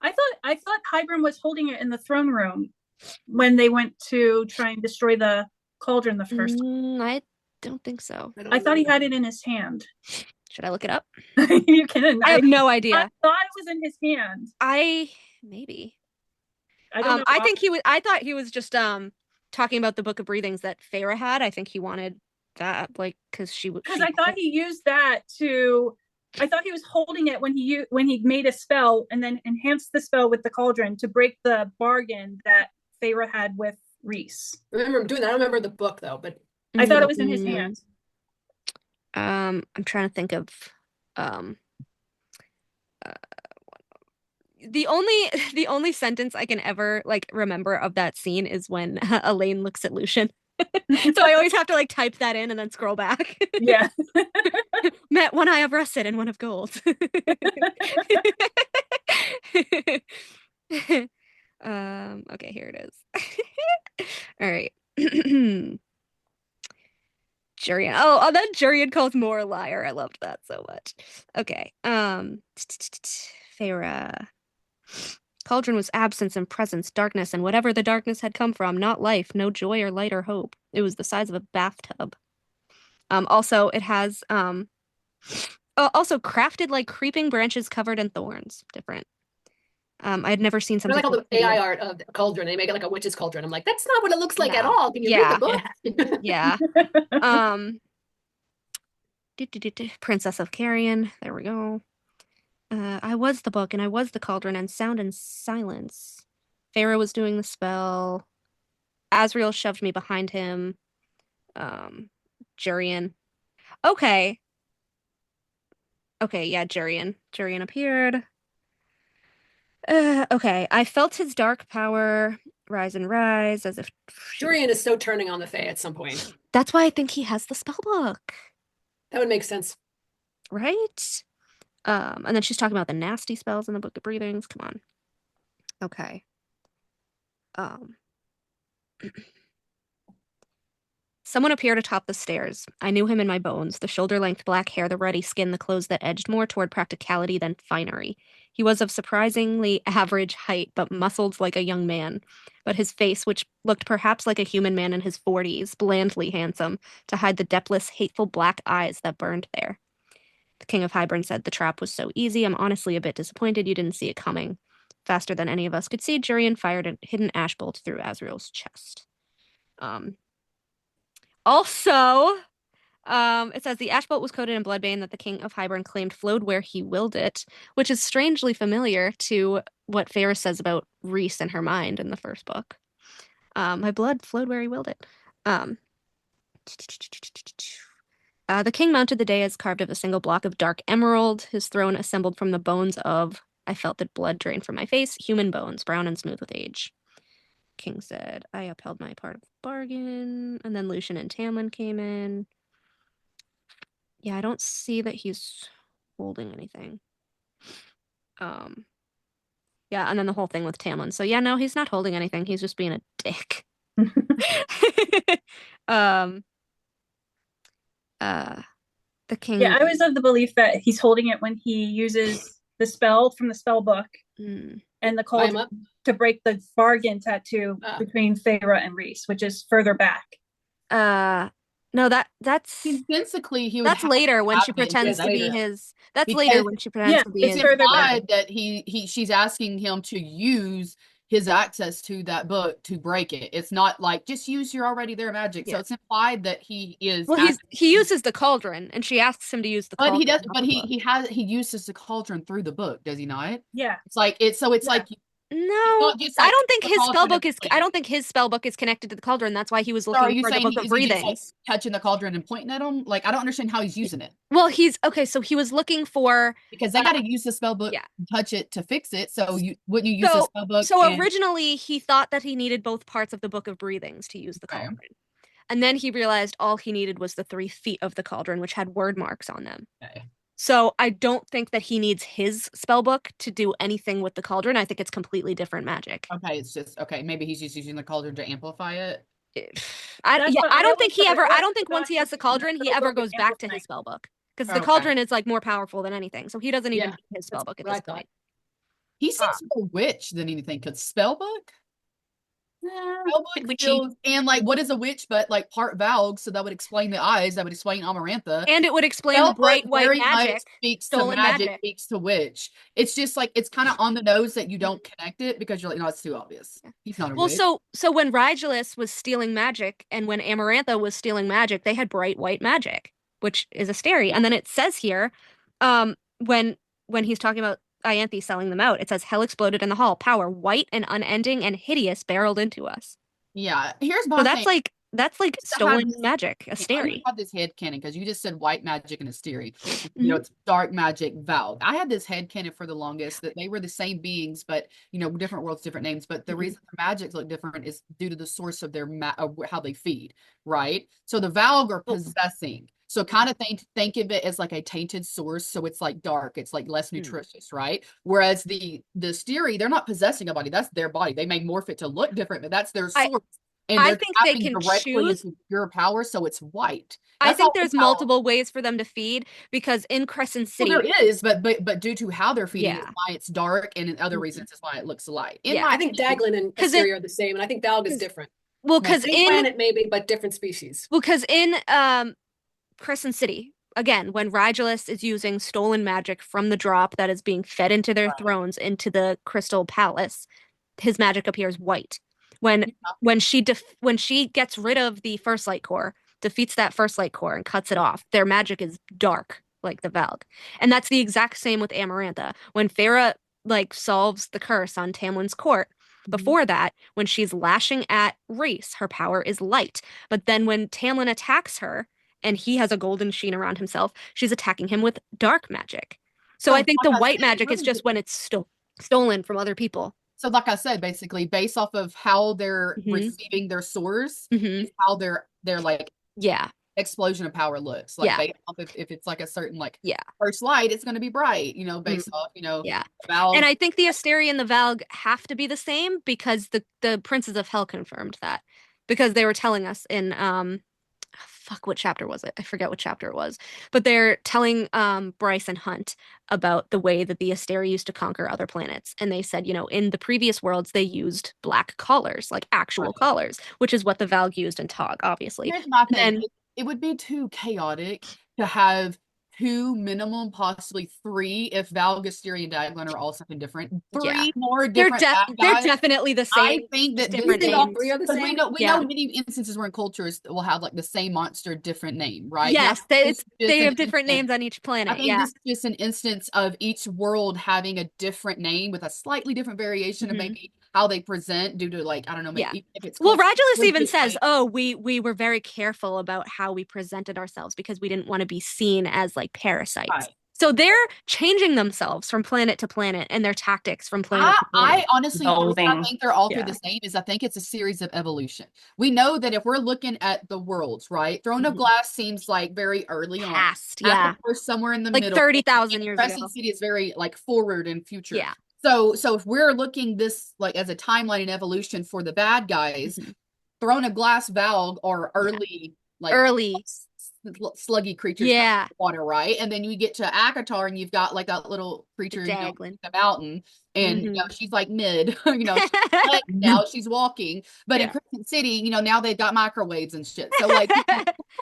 I thought Hybern was holding it in the throne room when they went to try and destroy the cauldron the first time. I don't think so. I thought he had it in his hand. Should I look it up? You can. I have no idea. I thought it was in his hand. Maybe. I don't know. I thought he was just talking about the Book of Breathings that Feyre had. I think he wanted that, like, because I thought he used that to. I thought he was holding it when he made a spell and then enhanced the spell with the cauldron to break the bargain that Feyre had with Rhys. I remember him doing that. I don't remember the book though, but I thought it was in his hand. I'm trying to think of the only sentence I can ever like remember of that scene is when Elaine looks at Lucien. So I always have to like type that in and then scroll back. Yeah. Met one eye of russet and one of gold. Okay, here it is. All right. Jurian. Oh, that Jurian calls Moore a liar. I loved that so much. Okay. Feyre. Cauldron was absence and presence, darkness, and whatever the darkness had come from, not life, no joy or light or hope. It was the size of a bathtub. Also, it has also crafted like creeping branches covered in thorns. Different. I had never seen something. I like all the AI art of the cauldron. They make it like a witch's cauldron. I'm like, that's not what it looks like at all. Can you read the book? Yeah. Princess of Carrion. There we go. I was the book, and I was the cauldron, and sound and silence. Feyre was doing the spell. Asriel shoved me behind him. Jurian. Okay, yeah, Jurian. Jurian appeared. Okay, I felt his dark power rise and rise as if... Jurian is so turning on the Fae at some point. That's why I think he has the spellbook. That would make sense. Right? And then she's talking about the nasty spells in the Book of Breathings. Come on. Okay. Someone appeared atop the stairs. I knew him in my bones. The shoulder-length black hair, the ruddy skin, the clothes that edged more toward practicality than finery. He was of surprisingly average height, but muscled like a young man. But his face, which looked perhaps like a human man in his 40s, blandly handsome, to hide the depthless, hateful black eyes that burned there. The King of Hybern said the trap was so easy. I'm honestly a bit disappointed you didn't see it coming. Faster than any of us could see, Jurian fired a hidden ash bolt through Asriel's chest. Also, it says the ash bolt was coated in bloodbane that the King of Hybern claimed flowed where he willed it, which is strangely familiar to what Feyre says about Rhys and her mind in the first book. My blood flowed where he willed it. The king mounted the dais carved of a single block of dark emerald, his throne assembled from the bones of, I felt the blood drain from my face, human bones, brown and smooth with age. King said, I upheld my part of the bargain. And then Lucien and Tamlin came in. Yeah, I don't see that he's holding anything. Yeah, and then the whole thing with Tamlin. So yeah, no, he's not holding anything. He's just being a dick. The king. Yeah, I was of the belief that he's holding it when he uses the spell from the spell book and the cauldron to break the bargain tattoo between Feyre and Rhys, which is further back. No, that's basically that's later when she pretends to be his. That's later when she pretends to be his. It's implied that she's asking him to use his access to that book to break it. It's not like just use your already there magic. Yeah. So it's implied that he is. Well, he uses the cauldron, and she asks him to use the cauldron. But he does. But he uses the cauldron through the book, does he not? Yeah. It's like it's so it's like No, just I like don't think the his spell cauldron book and is. pointing. I don't think his spell book is connected to the cauldron. That's why he was So are looking you for the saying book of is he just like breathings. touching the cauldron and pointing at him? Like I don't understand how he's using it. Well, he's okay. So he was looking for Because they got to use the spell book, touch it to fix it. So wouldn't you use the spell book? So originally he thought that he needed both parts of the book of breathings to use the cauldron. And then he realized all he needed was the 3 feet of the cauldron, which had word marks on them. Okay. So I don't think that he needs his spell book to do anything with the cauldron. I think it's completely different magic. Okay, it's just maybe he's just using the cauldron to amplify it. I don't think he ever. I don't think once he has the cauldron, he ever goes back to his spell book because the cauldron is like more powerful than anything. So he doesn't even need his spell book at this point. He seems more witch than anything. Cause spell book. And like, what is a witch but like part Valg? So that would explain the eyes. That would explain Amarantha, and it would explain the bright white magic. Speaks to magic, speaks to witch. It's just like it's kind of on the nose that you don't connect it because you're like, no, it's too obvious. He's not a witch. So when Rigelus was stealing magic and when Amarantha was stealing magic, they had bright white magic, which is a stary. And then it says here, when he's talking about Ianthe selling them out, it says hell exploded in the hall, power white and unending and hideous barreled into us. Yeah, here's my so that's like stolen magic, a stary. I have this headcanon because you just said white magic and a stary. You know, it's dark magic Valg. I had this headcanon for the longest that they were the same beings, but different worlds, different names. But the reason their magics look different is due to the source of their how they feed, right? So the Valg are possessing. So kind of think of it as like a tainted source. So it's like dark. It's like less nutritious, right? Whereas the steri, they're not possessing a body. That's their body. They may morph it to look different, but that's their source. And I think they can choose pure power, so it's white. I think there's multiple ways for them to feed because in Crescent City, there is, but due to how they're feeding, is why it's dark, and in other reasons is why it looks light. I think Daglin and Asteri are the same, and I think Valg is different. Well, because in planet maybe, but different species. Well, because in Crescent City, again, when Rigelus is using stolen magic from the drop that is being fed into their thrones into the Crystal Palace, his magic appears white. When she gets rid of the First Light Core, defeats that First Light Core and cuts it off, their magic is dark like the Valg. And that's the exact same with Amarantha. When Farah solves the curse on Tamlin's court, before that, when she's lashing at Rhys, her power is light. But then when Tamlin attacks her and he has a golden sheen around himself, she's attacking him with dark magic. So I think the white magic is just when it's stolen from other people. So like I said, basically based off of how they're receiving their source, is how their explosion of power looks. Like based off if it's like a certain first light, it's going to be bright, based off, Valg. And I think the Asteri and the Valg have to be the same because the Princes of Hell confirmed that. Because they were telling us in what chapter was it? I forget what chapter it was. But they're telling Bryce and Hunt about the way that the Asteri used to conquer other planets. And they said, in the previous worlds, they used black collars, like actual collars, which is what the Valg used in Tog, obviously. Here's my thing. It would be too chaotic to have 2, minimum, possibly 3, if Valg, Asteri, and Daglin are all something different. 3 more different they're definitely the same. I think that different names. All 3 are the same. We know many instances where in cultures will have the same monster, different name, right? Yes, they have different names on each planet. I think this is just an instance of each world having a different name with a slightly different variation of maybe how they present due to I don't know, maybe if it's Rigelus even says, we were very careful about how we presented ourselves because we didn't want to be seen as parasites. Right. So they're changing themselves from planet to planet and their tactics from planet to planet. I honestly I think they're all through the same. I think it's a series of evolution. We know that if we're looking at the worlds, right? Throne of Glass seems very early on. We're somewhere in the middle. 30,000 years ago. Crescent City is very forward in future. Yeah. So if we're looking this as a timeline and evolution for the bad guys, Throne of Glass, Valg are early sluggy creatures in water, right? And then you get to Akatar and you've got that little creature in the mountain, and she's mid, now she's walking. But in Crescent City, now they've got microwaves and shit. So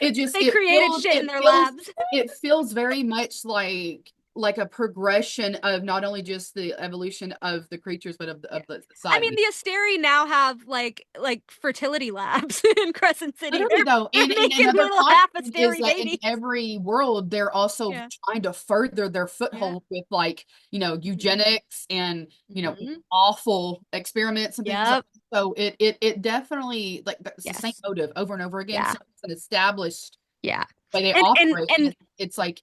it just created shit in their labs. It feels very much like like a progression of not only just the evolution of the creatures, but of the society. I mean, the Asteri now have like fertility labs in Crescent City. Literally, though, They're making little half Asteri babies. In every world, they're also trying to further their foothold with like, eugenics and awful experiments and things. Like that. So it definitely like it's the same motive over and over again. So it's an established way they operate, and it's like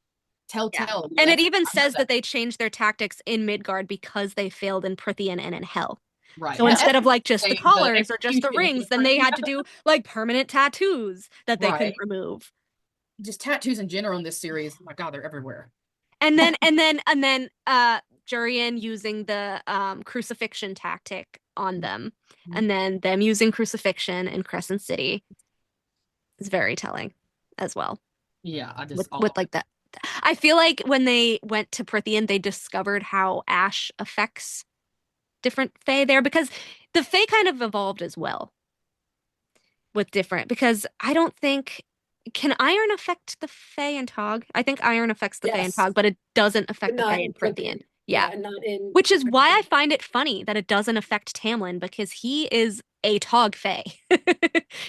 telltale. And it even says that they changed their tactics in Midgard because they failed in Prythian and in Hell. Right. So instead of like just the collars or just the rings, then they had to do like permanent tattoos that they couldn't remove. Just tattoos in general in this series. Oh my God, they're everywhere. And then Jurian using the crucifixion tactic on them, and then them using crucifixion in Crescent City is very telling as well. Yeah, I just with like that. I feel like when they went to Prythian, they discovered how ash affects different Fae there, because the Fae kind of evolved as well with different, because I don't think, can iron affect the Fae and Tog? I think iron affects the Fae and Tog, but it doesn't affect the Fae in Prythian. Yeah. Not in Which is why I find it funny that it doesn't affect Tamlin, because he is a Tog Fae.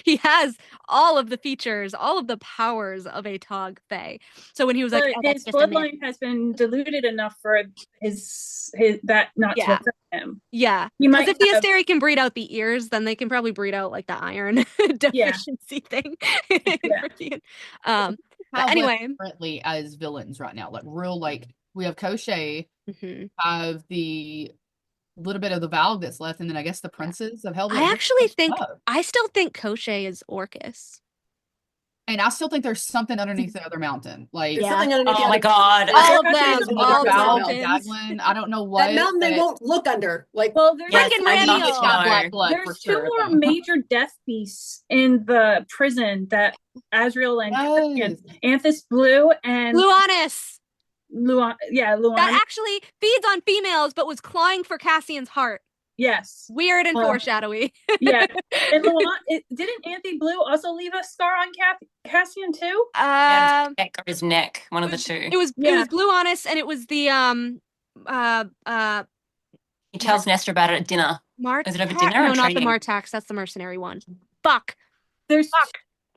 He has all of the features, all of the powers of a Tog Fae. So when he was like, his bloodline has been diluted enough for his that not to affect him. Yeah. Because if the Asteri can breed out the ears, then they can probably breed out like the iron deficiency thing. But anyway, currently as villains right now, like real, like we have Koschei, have the little bit of the Valg that's left, and then I guess the princes of Hell. I still think Koschei is Orcus. And I still think there's something underneath the other mountain. Like, oh my God. All of them. All Daglin, I don't know what. That mountain they won't look under. Like, well, there's black blood. There's two more major death beasts in the prison that Azrael and Anthis Blue and Luannis. Luan. That actually feeds on females, but was clawing for Cassian's heart. Yes. Weird and foreshadowy. Yeah. And didn't Anthy Blue also leave a scar on Cassian too? Or his neck, one of the two. It was Luannis, and it was the he tells Nesta about it at dinner. Is it over dinner? No, not the Martax. That's the mercenary one. Fuck.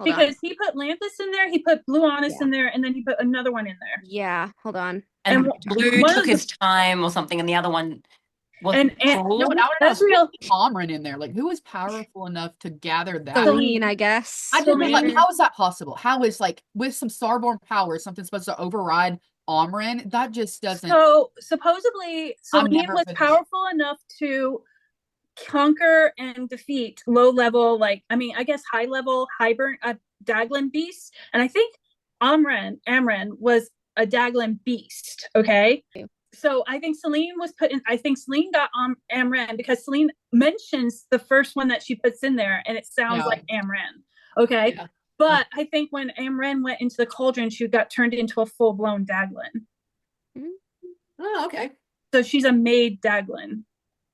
Because he put Lanthus in there, he put Blue Honest in there, and then he put another one in there. Yeah, hold on. And Blue took his time or something, and the other one wasn't that's real Amren in there. Like, who is powerful enough to gather that? Selene, I guess. I don't know, like, how is that possible? How is, like, with some Starborn power, something supposed to override Amren? That just doesn't. So supposedly Selene was powerful enough to conquer and defeat low level, high level Daglin beasts, and I think Amren was a Daglin beast. Okay, so I think Selene was put in. I think Selene got Amren because Selene mentions the first one that she puts in there, and it sounds like Amren. Okay, but I think when Amren went into the cauldron, she got turned into a full blown Daglin. Oh, okay. So she's a maid Daglin.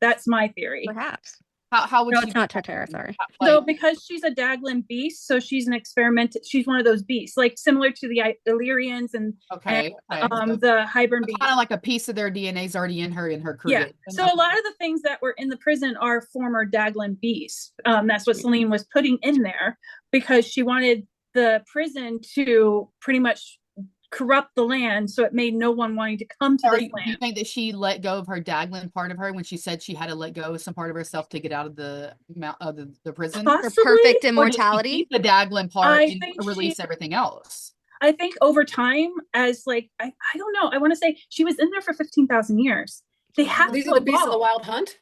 That's my theory. Perhaps. How would it's not Tartara, sorry. So because she's a Daglin beast, so she's an experiment. She's one of those beasts, like similar to the Illyrians and the Hybern beasts. Kind of like a piece of their DNA is already in her creation. Yeah. So a lot of the things that were in the prison are former Daglin beasts. That's what Selene was putting in there because she wanted the prison to pretty much corrupt the land, so it made no one wanting to come to this land. Do you think that she let go of her Daglin part of her when she said she had to let go of some part of herself to get out of the prison? For perfect immortality? Or did she keep the Daglin part and release everything else? I think over time, as I don't know, I want to say she was in there for 15,000 years. They have these are the beasts of the Wild Hunt.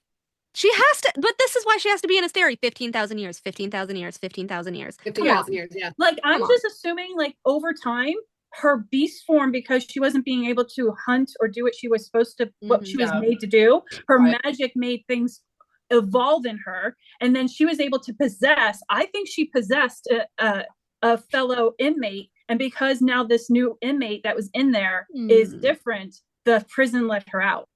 She has to, but this is why she has to be in a Asteri. 15,000 years, 15,000 years, 15,000 years. 15,000 years, yeah. Like, I'm just assuming, like, over time, her beast form, because she wasn't being able to hunt or do what she was supposed to, what she was made to do, her magic made things evolve in her, and then she was able to possess. I think she possessed a fellow inmate, and because now this new inmate that was in there is different, the prison let her out.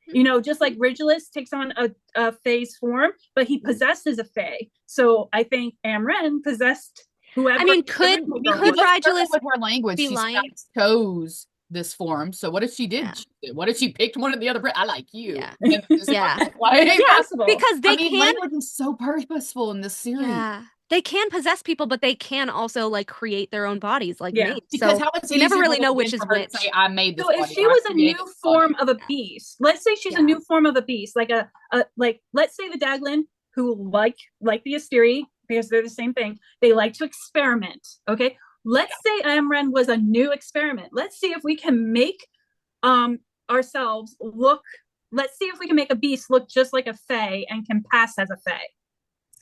You know, just like Rigulus takes on a Fae's form, but he possesses a Fae. So I think Amren possessed whoever. I mean, could Rigulus with her language? be she lying? chose this form. So what if she did? What if she picked one of the other? I like you. Yeah. Possible. Because they can. Language is so purposeful in this series. Yeah. They can possess people, but they can also like create their own bodies, like me. Because so how it's you never really know which is which. Say, I made this. So if she was a new form of a beast, let's say she's a new form of a beast, like like let's say the Daglin, who like the Asteri, because they're the same thing, they like to experiment. Okay, let's say Amren was a new experiment. Let's see if we can make ourselves look. Let's see if we can make a beast look just like a Fae and can pass as a Fae.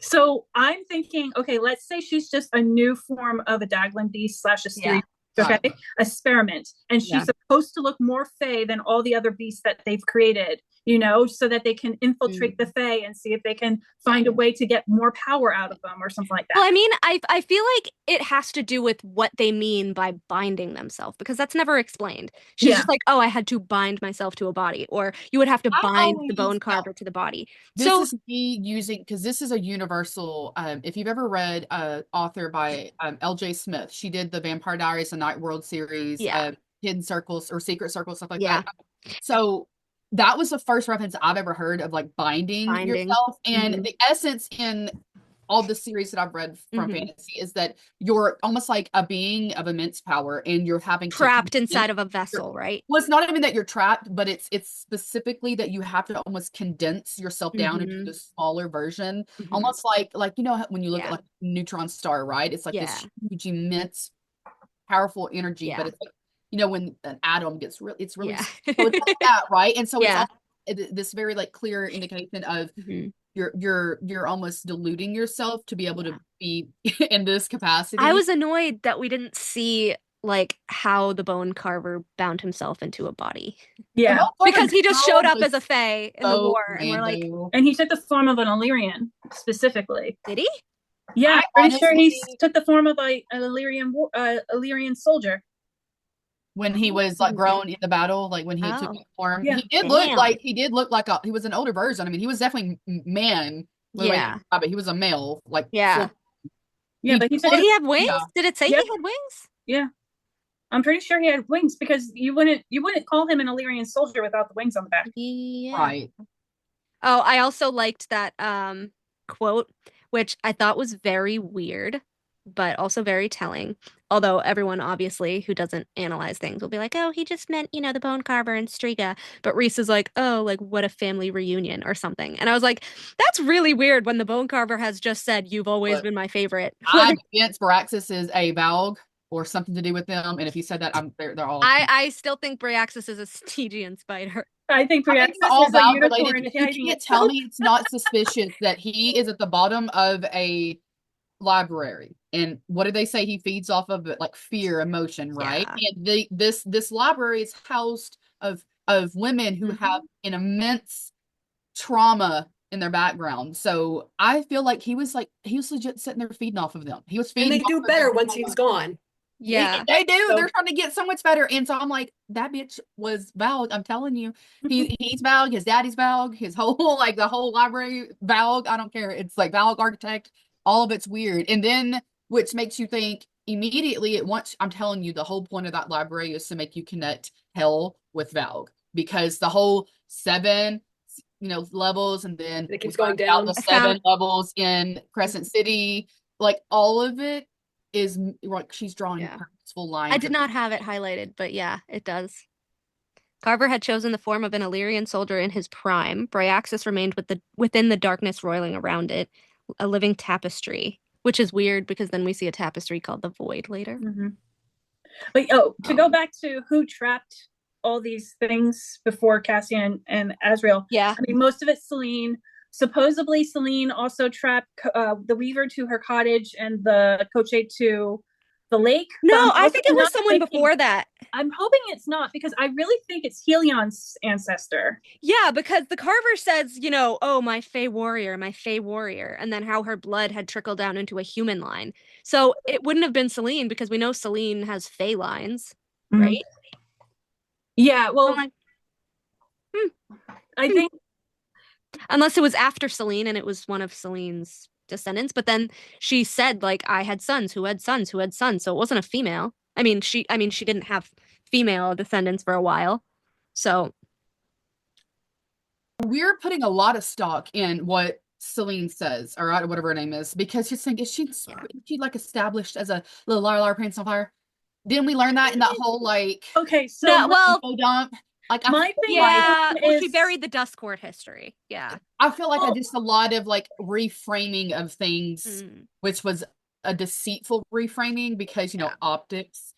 So I'm thinking, okay, let's say she's just a new form of a Daglin beast / Asteri. Okay, experiment, and she's supposed to look more Fae than all the other beasts that they've created, you know, so that they can infiltrate the Fae and see if they can find a way to get more power out of them or something like that. Well, I mean, I feel like it has to do with what they mean by binding themselves, because that's never explained. She's just like, oh, I had to bind myself to a body, or you would have to bind the bone carver to the body. This is me using, because this is a universal, if you've ever read author by L.J. Smith, she did the Vampire Diaries, the Night World series, Hidden Circles or Secret Circles, stuff like that. So that was the first reference I've ever heard of like binding yourself. And the essence in all the series that I've read from fantasy is that you're almost like a being of immense power and you're having trapped inside of a vessel, right? Well, it's not even that you're trapped, but it's specifically that you have to almost condense yourself down into the smaller version. Almost like, you know, when you look at like a neutron star, right? It's like this huge, immense, powerful energy, but it's like, you know, when an atom gets really, it's really, so it's like that, right? And so it's all, this very like clear indication of you're almost diluting yourself to be able to be in this capacity. I was annoyed that we didn't see like how the bone carver bound himself into a body. Yeah, because he just showed up as a Fae in the war, and we're like, and he took the form of an Illyrian specifically. Did he? Yeah, I'm pretty sure he took the form of an Illyrian soldier. When he was like grown in the battle, like when he took the form, he did look like he was an older version. I mean, he was definitely man. But he was a male. Like but did he have wings? Did it say he had wings? Yeah, I'm pretty sure he had wings, because you wouldn't call him an Illyrian soldier without the wings on the back. Yeah. Right. Oh, I also liked that quote, which I thought was very weird, but also very telling. Although everyone, obviously, who doesn't analyze things will be like, oh, he just meant, you know, the bone carver and Striga. But Reese is like, oh, like, what a family reunion or something. And I was like, that's really weird when the bone carver has just said, you've always been my favorite. I'm against Braxis is a Valg or something to do with them. And if he said that, they're all. I still think Bryaxis is a Stygian spider. I think Bryaxis is all Valg related. You can't tell me it's not suspicious that he is at the bottom of a library, and what do they say he feeds off of? Like fear, emotion, right? And this library is housed of women who have an immense trauma in their background. So I feel like he was legit sitting there feeding off of them. He was feeding. And they do better once he's gone. Yeah, they do. So, they're trying to get so much better. And so I'm like, that bitch was Valg. I'm telling you, he's Valg. His daddy's Valg. His whole like the whole library Valg. I don't care. It's like Valg architect. All of it's weird. And then, which makes you think immediately I'm telling you, the whole point of that library is to make you connect hell with Valg, because the whole 7, levels, and then it keeps going down the 7 levels in Crescent City, like all of it is like she's drawing purposeful lines. I did not have it highlighted, but yeah, it does. Carver had chosen the form of an Illyrian soldier in his prime. Bryaxis remained within the darkness roiling around it, a living tapestry, which is weird because then we see a tapestry called the Void later. But to go back to who trapped all these things before Cassian and Azrael. I mean, most of it's Selene. Supposedly Selene also trapped the Weaver to her cottage and the Coche to the lake. No, I think it was someone before that. I'm hoping it's not, because I really think it's Helion's ancestor. Yeah, because the Carver says, oh, my Fey warrior, and then how her blood had trickled down into a human line. So it wouldn't have been Selene, because we know Selene has Fey lines, right? Yeah, well, I think unless it was after Selene and it was one of Selene's descendants, but then she said, like, I had sons who had sons who had sons, so it wasn't a female. I mean, she didn't have female descendants for a while. So we're putting a lot of stock in what Celine says, or whatever her name is, because she's saying, is she like established as a little Lar Pants on Fire? Didn't we learn that in that whole like so info dump? Like my thing well, she buried the dust court history. Yeah. I feel like I did a lot of like reframing of things, which was a deceitful reframing because optics.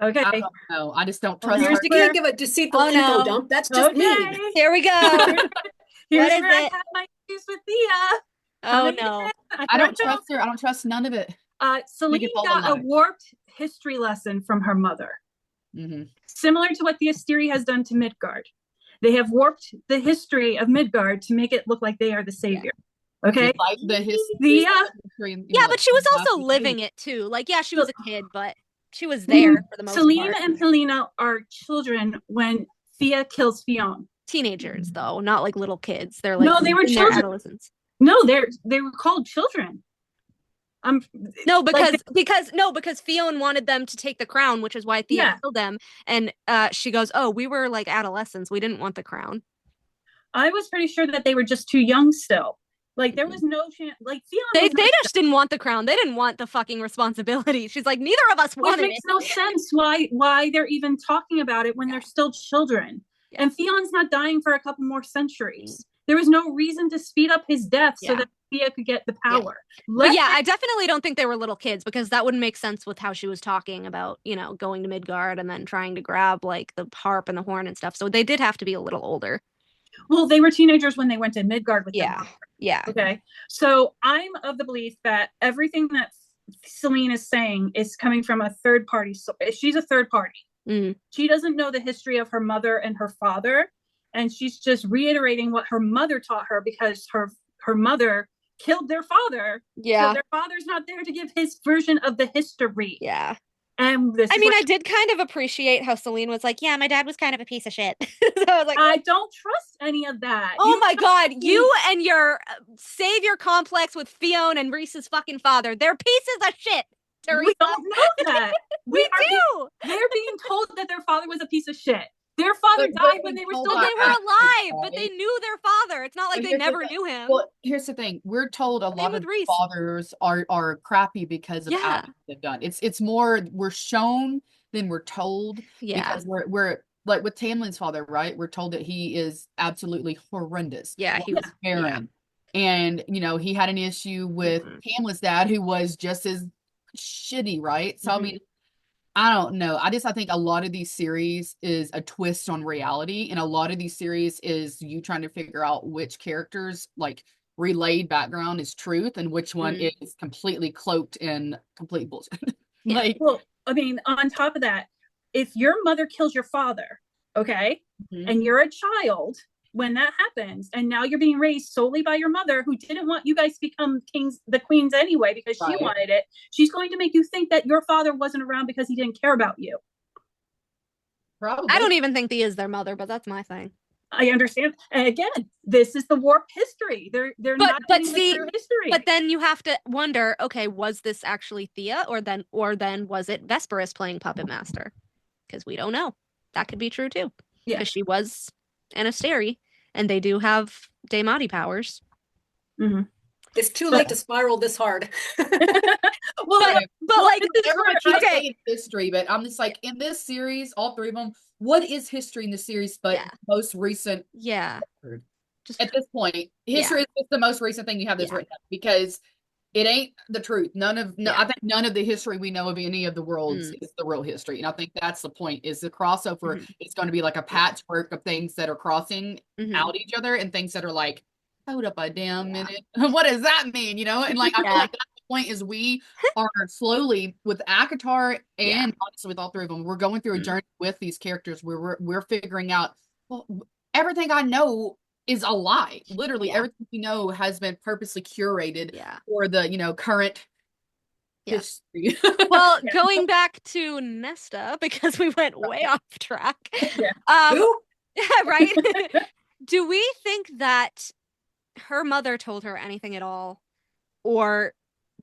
Okay. I don't know. I just don't trust her. You can't give a deceitful info dump. That's just mean. Here we go. Here's where I have my issues with Thea. Oh no. I don't trust her. I don't trust none of it. Celine got a warped history lesson from her mother. Similar to what the Asteri has done to Midgard. They have warped the history of Midgard to make it look like they are the savior. Okay? Like the history. Yeah, but she was also living it too. Like, yeah, she was a kid, but she was there for the most Celine part. and Helena are children when Thea kills Fionn. Teenagers, though, not like little kids. They're like they were children. Adolescents. No, they were called children. Because Fionn wanted them to take the crown, which is why Thea killed them. And she goes, "Oh, we were like adolescents. We didn't want the crown." I was pretty sure that they were just too young still. Like there was no chance. Like Fionn, they just didn't want the crown. They didn't want the fucking responsibility. She's like, neither of us wanted it. It makes no sense why they're even talking about it when they're still children. Yeah. And Fionn's not dying for a couple more centuries. There was no reason to speed up his death so that Thea could get the power. But I definitely don't think they were little kids, because that wouldn't make sense with how she was talking about, going to Midgard and then trying to grab like the harp and the horn and stuff. So they did have to be a little older. Well, they were teenagers when they went to Midgard with them. Yeah. Okay. So I'm of the belief that everything that Celine is saying is coming from a third party. So she's a third party. She doesn't know the history of her mother and her father. And she's just reiterating what her mother taught her, because her mother killed their father. Yeah. So their father's not there to give his version of the history. Yeah. And I did kind of appreciate how Celine was like, yeah, my dad was kind of a piece of shit. So I was like, I don't trust any of that. Oh my God. You and your savior complex with Fionn and Reese's fucking father. They're pieces of shit, Teresa. We don't know that. We do. They're being told that their father was a piece of shit. Their father died when they were still alive, but they knew their father. It's not like they never knew him. Well, here's the thing. We're told a lot of fathers are crappy because of actions they've done. It's more we're shown than we're told. Yeah. Because we're like with Tamlin's father, right? We're told that he is absolutely horrendous. Yeah, he was barren. And he had an issue with Tamlin's dad, who was just as shitty, right? So I mean, I don't know. I think a lot of these series is a twist on reality, and a lot of these series is you trying to figure out which characters like relayed background is truth and which one is completely cloaked in complete bullshit. Well, I mean, on top of that, if your mother kills your father, okay, and you're a child when that happens, and now you're being raised solely by your mother, who didn't want you guys to become queens anyway, because she wanted it, she's going to make you think that your father wasn't around because he didn't care about you. Probably. I don't even think Thea is their mother, but that's my thing. I understand. And again, this is the warped history. They're not getting the true history. But then you have to wonder, okay, was this actually Thea, or then was it Vesperus playing Puppet Master? Because we don't know. That could be true too. Yeah. Because she was an Asteri, and they do have Daemati powers. It's too late to spiral this hard. Well, but like, okay, history. But I'm just like, in this series, all three of them. What is history in the series? But most recent. Yeah. Just at this point, history is just the most recent thing you have that's written up, because it ain't the truth. I think none of the history we know of any of the worlds is the real history. And I think that's the point, is the crossover is going to be like a patchwork of things that are crossing out each other, and things that are like, hold up a damn minute. What does that mean? And like, I feel like that's the point, is we are slowly with ACOTAR and honestly with all three of them, we're going through a journey with these characters where we're figuring out, well, everything I know is a lie. Literally everything we know has been purposely curated for the current history. Well, going back to Nesta, because we went way off track. Right? Do we think that her mother told her anything at all, or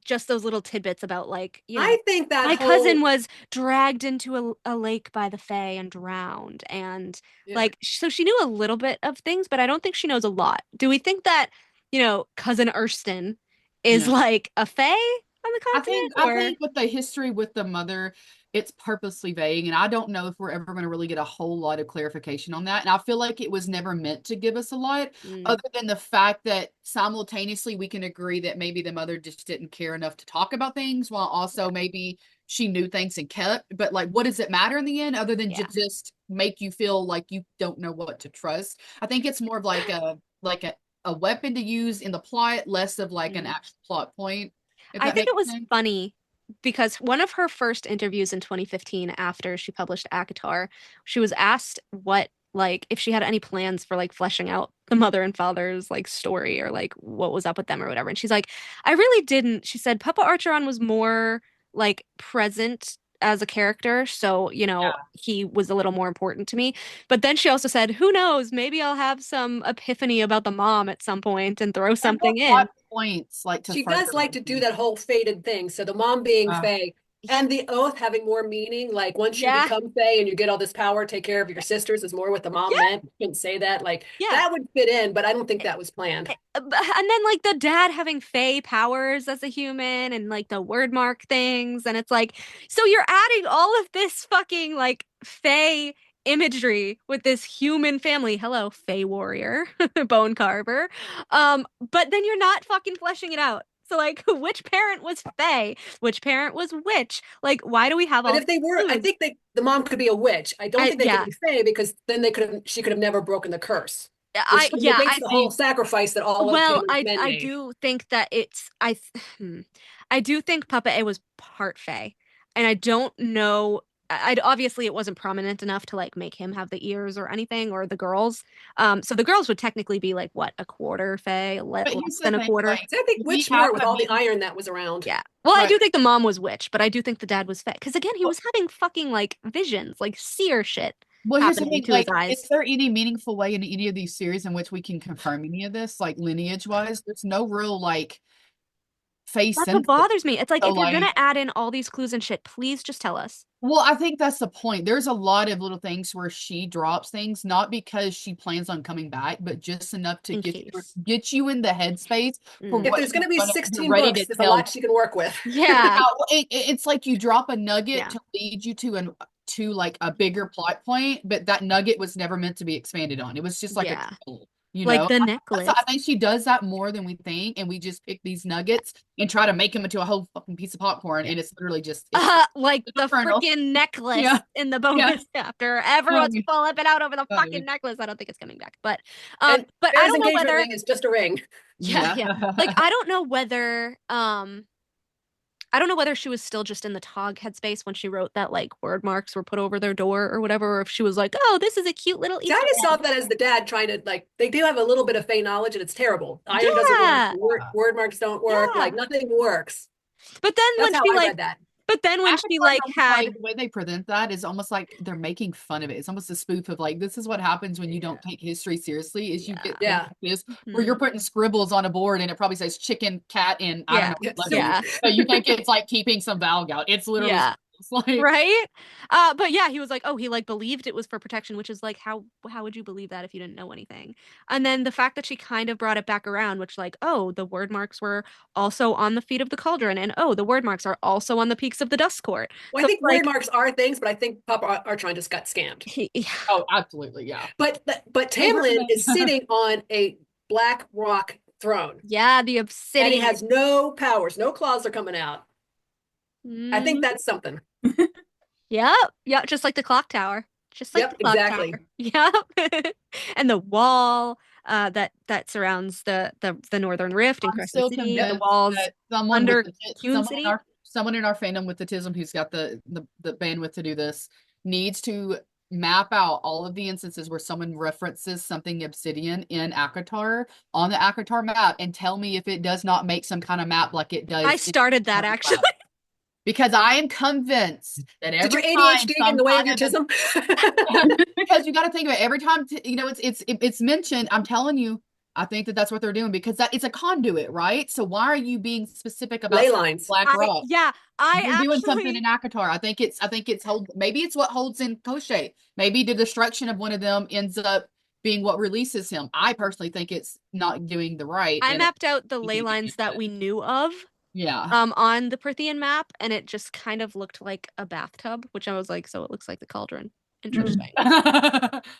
just those little tidbits about like, I think that my cousin was dragged into a lake by the Fae and drowned, and like, so she knew a little bit of things, but I don't think she knows a lot. Do we think that, cousin Erston is like a Fae on the continent? I think with the history with the mother, it's purposely vague, and I don't know if we're ever going to really get a whole lot of clarification on that. And I feel like it was never meant to give us a lot, other than the fact that simultaneously we can agree that maybe the mother just didn't care enough to talk about things, while also maybe she knew things and kept. But like, what does it matter in the end, other than just make you feel like you don't know what to trust? I think it's more of like a weapon to use in the plot, less of like an actual plot point. I think it was funny because one of her first interviews in 2015, after she published ACOTAR, she was asked if she had any plans for like fleshing out the mother and father's like story, or like what was up with them or whatever. And she's like, I really didn't. She said Papa Archeron was more like present as a character, so he was a little more important to me. But then she also said, who knows, maybe I'll have some epiphany about the mom at some point and throw something in. Points like she does like to do that whole fated thing. So the mom being Fae and the oath having more meaning, like once you become Fae and you get all this power, take care of your sisters, is more what the mom meant. You couldn't say that. Like that would fit in, but I don't think that was planned. And then like the dad having Fae powers as a human, and like the word mark things, and it's like, so you're adding all of this fucking like Fae imagery with this human family. Hello, Fae warrior, bone carver. But then you're not fucking fleshing it out. So like, which parent was Fae? Which parent was witch? Like, why do we have all? But if they were, I think the mom could be a witch. I don't think they could be Fae, because then she could have never broken the curse. The whole sacrifice that all of men I do think that I do think Papa A was part Fae, and I don't know. Obviously it wasn't prominent enough to like make him have the ears or anything, or the girls. So the girls would technically be like what, a quarter Fae, less than a quarter. I think witch more with all the iron that was around. Yeah. Well, I do think the mom was witch, but I do think the dad was Fae, because again, he was having fucking like visions, like seer shit. Well, here's the thing, like, is there any meaningful way in any of these series in which we can confirm any of this, like lineage wise? There's no real like face. That's what bothers me. It's like, if you're gonna add in all these clues and shit, please just tell us. Well, I think that's the point. There's a lot of little things where she drops things, not because she plans on coming back, but just enough to get you in the headspace. If there's going to be 16 books, there's a lot she can work with. Yeah. It's like you drop a nugget to lead you to like a bigger plot point, but that nugget was never meant to be expanded on. It was just like a tool. Like the necklace. I think she does that more than we think, and we just pick these nuggets and try to make them into a whole fucking piece of popcorn, and it's literally just like the freaking necklace in the bonus chapter. Everyone's flipping out over the fucking necklace. I don't think it's coming back, but I don't know whether it's just a ring. Yeah. Like I don't know whether I don't know whether she was still just in the Tog headspace when she wrote that like word marks were put over their door or whatever, or if she was like, oh, this is a cute little Easter egg. I just saw that as the dad trying to, like, they do have a little bit of Fae knowledge, and it's terrible. Iron doesn't work, word marks don't work, like nothing works. But then That's when she I like read that. But then when she like had the way they present that is almost like they're making fun of it. It's almost a spoof of like, this is what happens when you don't take history seriously, is you get this where you're putting scribbles on a board and it probably says chicken, cat, and I don't know. But you think it's like keeping some valve out. It's literally like, right. But yeah, he was like, oh, he like believed it was for protection, which is like, how would you believe that if you didn't know anything? And then the fact that she kind of brought it back around, which like, oh, the word marks were also on the feet of the cauldron, and oh, the word marks are also on the peaks of the dust court. Well, so I think word marks are things, but I think Papa Archeron just got scammed. Oh, absolutely, yeah. But Tamlin is sitting on a black rock throne. Yeah, the obsidian. And he has no powers, no claws are coming out. I think that's something. Yep, just like the clock tower. Just like the clock tower. Yep. And the wall that surrounds the northern rift in Crescent City, the walls under Cune City. Someone in our fandom with the Tism who's got the bandwidth to do this needs to map out all of the instances where someone references something obsidian in ACOTAR on the ACOTAR map and tell me if it does not make some kind of map like it does. I started that actually. Because I am convinced that every time ADHD in the way of your Tism? Because you got to think about it, every time it's mentioned. I'm telling you, I think that that's what they're doing because that it's a conduit, right? So why are you being specific about ley lines? Black Rock? You're doing something in Akatar. I think it's maybe it's what holds in Koschei. Maybe the destruction of one of them ends up being what releases him. I personally think it's not doing the right. I mapped out the ley lines that we knew of. Yeah. On the Prithian map, and it just kind of looked like a bathtub, which I was like, so it looks like the cauldron. Interesting. So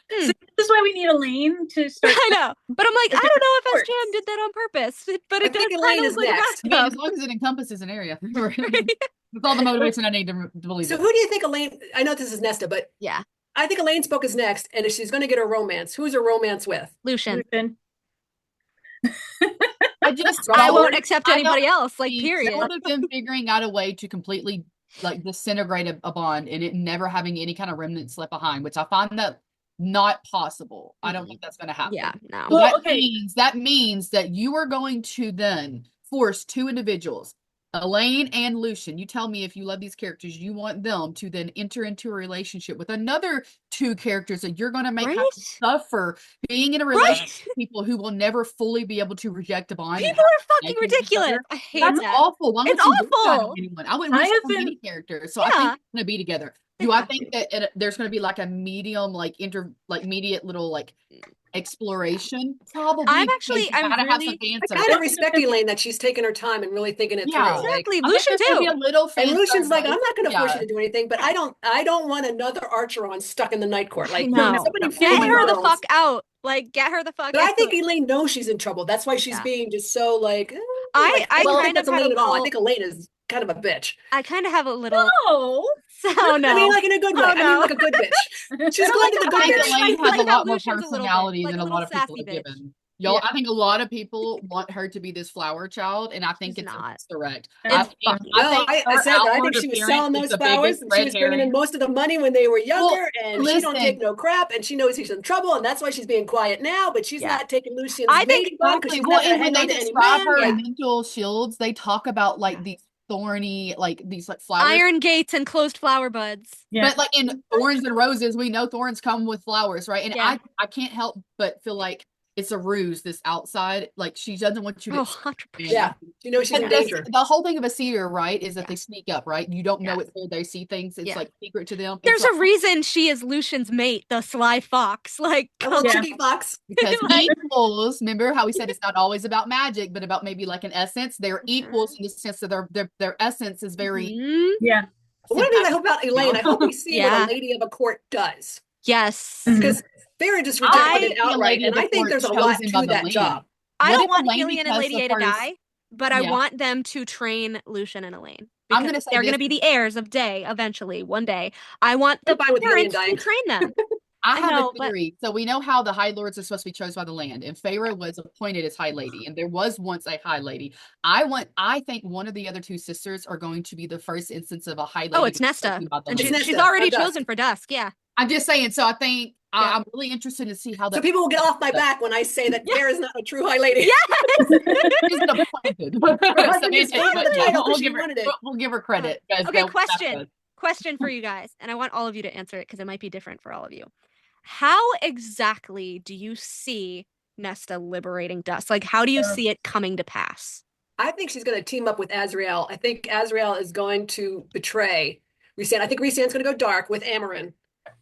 this is why we need Elaine to start. I know, but I'm like, I don't know if SJM did that on purpose, but it does Elaine is like next. I mean, as long as it encompasses an area. That's all the motivation I need to believe. So who do you think Elaine? I know this is Nesta, but yeah, I think Elaine's book is next, and if she's going to get a romance, who's her romance with? Lucian. I won't accept anybody else. Like, period. Both of them figuring out a way to completely like disintegrate a bond and it never having any kind of remnants left behind, which I find that not possible. I don't think that's going to happen. Yeah, no. Well, that means that you are going to then force two individuals, Elaine and Lucian. You tell me if you love these characters, you want them to then enter into a relationship with another two characters that you're going to make have to suffer being in a relationship with people who will never fully be able to reject a bond. People are fucking ridiculous. I hate That's that. awful. Why it's awful. Anyone? I wouldn't wish on any character. So I think they're going to be together. Do I think that there's going to be like a medium, like immediate little like exploration? Probably. I'm really, I kind of respect Elaine that she's taking her time and really thinking it through. Exactly. Like, Lucian too. And Lucian's like, I'm not going to force you to do anything, but I don't want another Archeron stuck in the night court. Like, get her the fuck out. Like, get her the fuck out. But I think Elaine knows she's in trouble. That's why she's being just so like. I kind of Elaine at all. I think Elaine is kind of a bitch. I kind of have a little. No. Oh no. I mean, like in a good way. I mean, like a good bitch. She's going to the good bitch. Elaine has a lot more personality than a lot of people are given. Y'all, I think a lot of people want her to be this flower child, and I think it's correct. I said that. I think she was selling those flowers, and she was bringing in most of the money when they were younger, and she don't take no crap, and she knows he's in trouble, and that's why she's being quiet now. But she's not taking Lucian's mating bug because she's not going to hang on to any man. Her mental shields, they talk about like these thorny, like these like flowers, iron gates and closed flower buds. But like in thorns and roses, we know thorns come with flowers, right? And I can't help but feel like it's a ruse, this outside. Like, she doesn't want you to. 100%. Yeah. You know, she's in danger. The whole thing of a seer, right, is that they sneak up, right? You don't know it's where they see things. It's like secret to them. There's a reason she is Lucian's mate, the sly fox. Like, chicky fox. Because equals, remember how we said it's not always about magic, but about maybe like an essence. They're equals in the sense that their essence is very. Yeah. One thing I hope about Elaine, I hope we see what a lady of a court does. Yes. Because Farrah just rejected it outright, and I think there's a lot to that job. I don't want Helion and Lady A to die, but I want them to train Lucian and Elaine. I'm going to say they're going to be the heirs of Day eventually, one day. I want the parents to train them. I have a theory. So we know how the High Lords are supposed to be chosen by the land, and Farrah was appointed as High Lady, and there was once a High Lady. I think one of the other two sisters are going to be the first instance of a High Lady. Oh, it's Nesta. And she's already chosen for Dusk, I'm just saying, so I think I'm really interested to see how that. So people will get off my back when I say that Farrah is not a true High Lady. Yes! She's appointed. We'll give her credit. Okay, question for you guys, and I want all of you to answer it because it might be different for all of you. How exactly do you see Nesta liberating Dusk? Like, how do you see it coming to pass? I think she's going to team up with Azrael. I think Azrael is going to betray Rhysand. I think Rhysand's going to go dark with Amarin.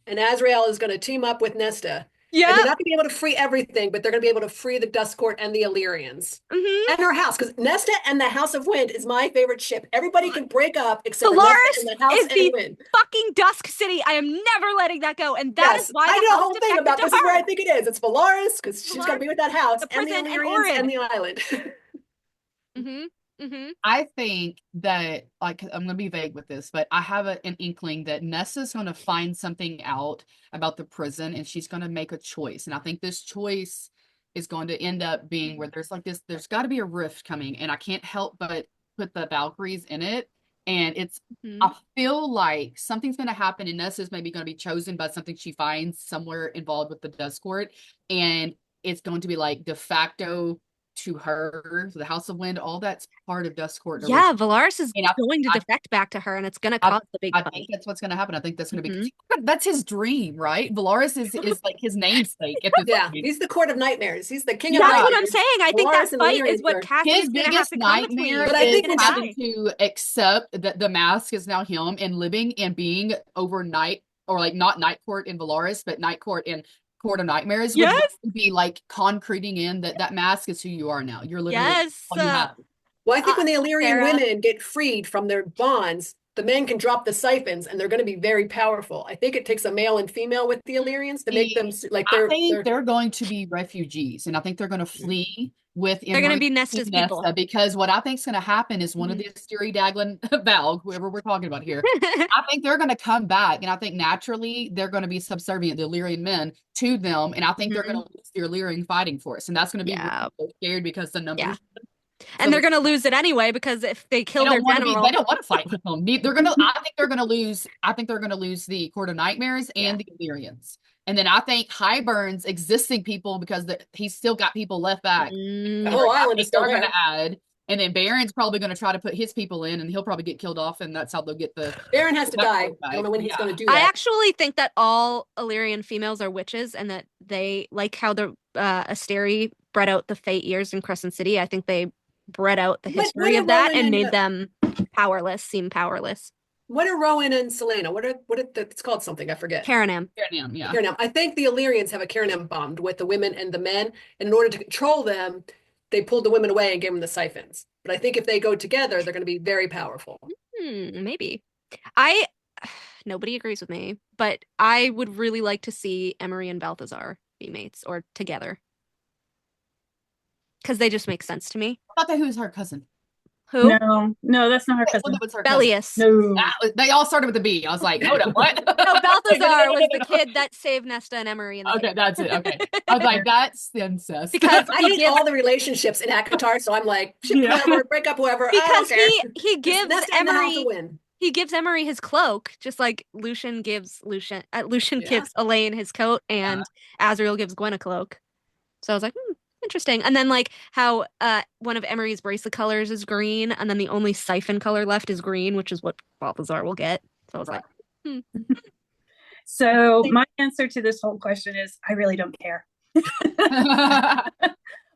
And Azrael is going to team up with Nesta. Yeah. And they're not going to be able to free everything, but they're going to be able to free the Dusk Court and the Illyrians. And her house. Because Nesta and the House of Wind is my favorite ship. Everybody can break up except Solaris for Nesta and the House is and the Wind. Fucking Dusk City. I am never letting that go. And that is why I know the whole thing about this is where I think it is. It's Valaris, because she's going to be with that house, and the Illyrians and the island. I think that, like, I'm going to be vague with this, but I have an inkling that Nessa's going to find something out about the prison, and she's going to make a choice. And I think this choice is going to end up being where there's there's got to be a rift coming, and I can't help but put the Valkyries in it. And I feel like something's going to happen, and Nessa's maybe going to be chosen by something she finds somewhere involved with the Dusk Court, and it's going to be like de facto to her, the House of Wind, all that's part of Duskcourt. Yeah, Valaris is going to defect back to her, and it's going to cause the big fight. I think that's what's going to happen. I think that's going to be that's his dream, right? Valaris is like his namesake at this point. He's the Court of Nightmares. He's the king of That's nightmares. what I'm saying. I think that fight is what Cassie's going to have to come between. But I think having to accept that the mask is now him and living and being overnight, or like not Night Court in Valaris, but Night Court in Court of Nightmares would be like concreting in that mask is who you are now. You're literally all you have. Well, I think when the Illyrian women get freed from their bonds, the men can drop the siphons and they're going to be very powerful. I think it takes a male and female with the Illyrians to make them like they're going to be refugees, and I think they're going to flee with they're going to be Nesta's people, because what I think is going to happen is one of the Asteri Daglin Valg, whoever we're talking about here, I think they're going to come back, and I think naturally they're going to be subservient, the Illyrian men, to them, and I think they're going to lose the Illyrian fighting force, and that's going to be really scared because the numbers. And they're going to lose it anyway, because if they kill their general, they don't want to fight with them. They're going to. I think they're going to lose. I think they're going to lose the Court of Nightmares and the Illyrians. And then I think Hybern's existing people, because he's still got people left back. The whole island is still going to add. And then Baron's probably going to try to put his people in, and he'll probably get killed off, and that's how they'll get the. Baron has to die. I don't know when he's going to do that. I actually think that all Illyrian females are witches, and that they, like how the Asteri bred out the Fate Years in Crescent City. I think they bred out the history of that and made them seem powerless. What are Rowan and Selena? It's called something, I forget. Karanam. Yeah. Karanam. I think the Illyrians have a Karanam bond with the women and the men, and in order to control them, they pulled the women away and gave them the siphons. But I think if they go together, they're going to be very powerful. Maybe. Nobody agrees with me, but I would really like to see Emery and Balthazar be mates or together. Because they just make sense to me. I thought that was her cousin. Who? No, that's not her cousin. Bellius. No. They all started with a B. I was like, hold up, what? No, Balthazar was the kid that saved Nesta and Emery. Okay, that's it. Okay. I was like, that's incest. Because I hate all the relationships in ACOTAR, so I'm like, whoever, break up whoever. Because he gives Emery. He gives Emery his cloak, just like Lucian gives gives Elaine his coat, and Azriel gives Gwen a cloak. So I was like, interesting. And then like how one of Emery's bracelet colors is green, and then the only siphon color left is green, which is what Balthazar will get. So I was like, So my answer to this whole question is I really don't care.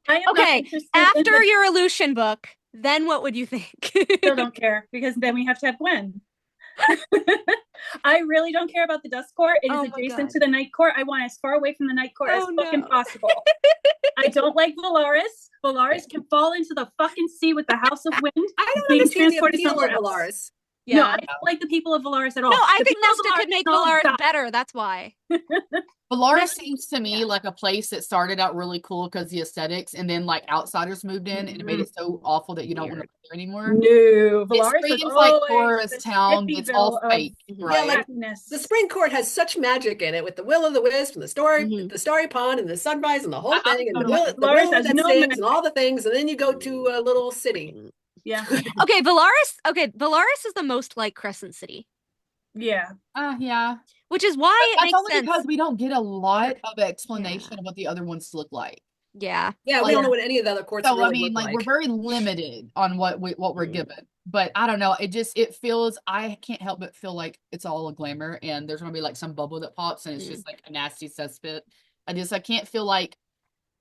Okay, after your Aleutian book, then what would you think? Still don't care, because then we have to have Gwen. I really don't care about the Duskcourt. It is adjacent to the Night Court. I want as far away from the Night Court as fucking possible. I don't like Valaris. Valaris can fall into the fucking sea with the House of Wind. I don't understand the appeal of Valaris. Yeah. No, I don't like the people of Valaris at all. No, I think Nesta could make Valaris better. That's why. Valaris seems to me like a place that started out really cool because the aesthetics, and then like outsiders moved in, and it made it so awful that you don't want to be there anymore. No, Valaris it seems like tourist town. It's all fake, right? Yeah, like, the Spring Court has such magic in it with the Will o' the Wisp and the Starry Pond and the sunrise and the whole thing, and the Will that sings and all the things, and then you go to a little city. Yeah. Okay, Valaris is the most like Crescent City. Yeah. Yeah. Which is why it makes only sense. Because we don't get a lot of explanation of what the other ones look like. Yeah. Yeah, we don't know what any of the other courts really I mean, look like. we're very limited on what we're given. But I don't know. It feels, I can't help but feel like it's all a glamour, and there's gonna be like some bubble that pops, and it's just like a nasty cesspit. I can't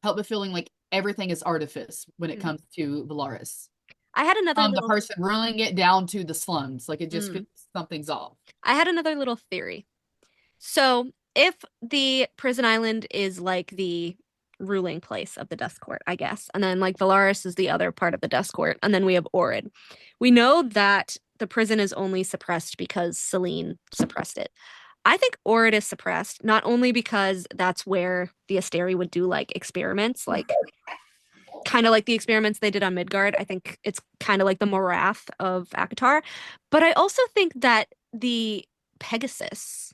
help but feeling like everything is artifice when it comes to Valaris. I had another the person ruling it down to the slums. Like it just feels something's off. I had another little theory. So if the prison island is like the ruling place of the Duskcourt, I guess, and then like Valaris is the other part of the Duskcourt, and then we have Orid. We know that the prison is only suppressed because Selene suppressed it. I think Orid is suppressed, not only because that's where the Asteri would do like experiments, like kind of like the experiments they did on Midgard. I think it's kind of like the Morath of ACOTAR. But I also think that the Pegasus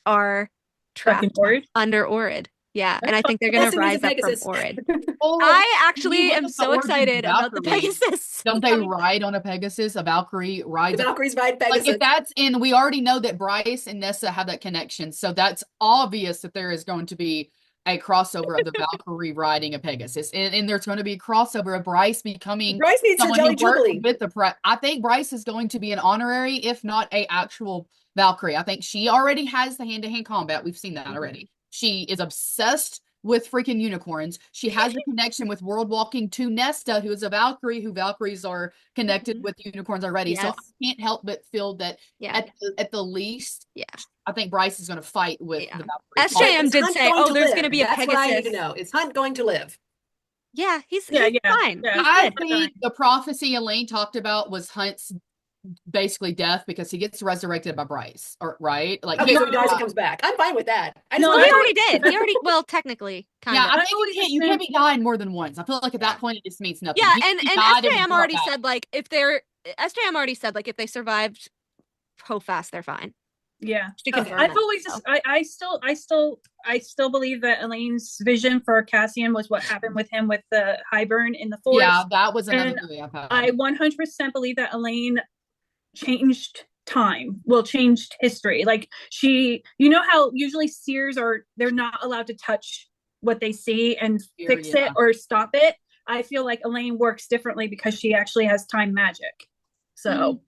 are trapped under Orid. Yeah, and I think they're going to rise up from Orid. I actually am so excited about the Pegasus. Don't they ride on a Pegasus? A Valkyrie rides. The Valkyries ride Pegasus. Like if that's in, we already know that Bryce and Nesta have that connection. So that's obvious that there is going to be a crossover of the Valkyrie riding a Pegasus, and there's going to be a crossover of Bryce becoming someone who works with the I think Bryce is going to be an honorary, if not a actual Valkyrie. I think she already has the hand-to-hand combat. We've seen that already. She is obsessed with freaking unicorns. She has a connection with world walking to Nesta, who is a Valkyrie, who Valkyries are connected with unicorns already. So I can't help but feel that at the least, I think Bryce is going to fight with the Valkyrie. SJM did say, "Oh, there's going to be a Pegasus." That's what I need to know. Is Hunt going to live? Yeah, he's fine. Yeah. I think the prophecy Elaine talked about was Hunt's basically death because he gets resurrected by Bryce, or right? Like so he dies and comes back. I'm fine with that. He already did. He already technically kind of. I think you can't be dying more than once. I feel like at that point it just means nothing. Yeah, and SJM already said like if they survived fast, they're fine. Yeah, I've always I still believe that Elaine's vision for Cassian was what happened with him with the Hybern in the forest. Yeah, that was another movie I've had. I 100% believe that Elaine changed changed history. Like how usually seers they're not allowed to touch what they see and fix it or stop it. I feel like Elaine works differently because she actually has time magic. So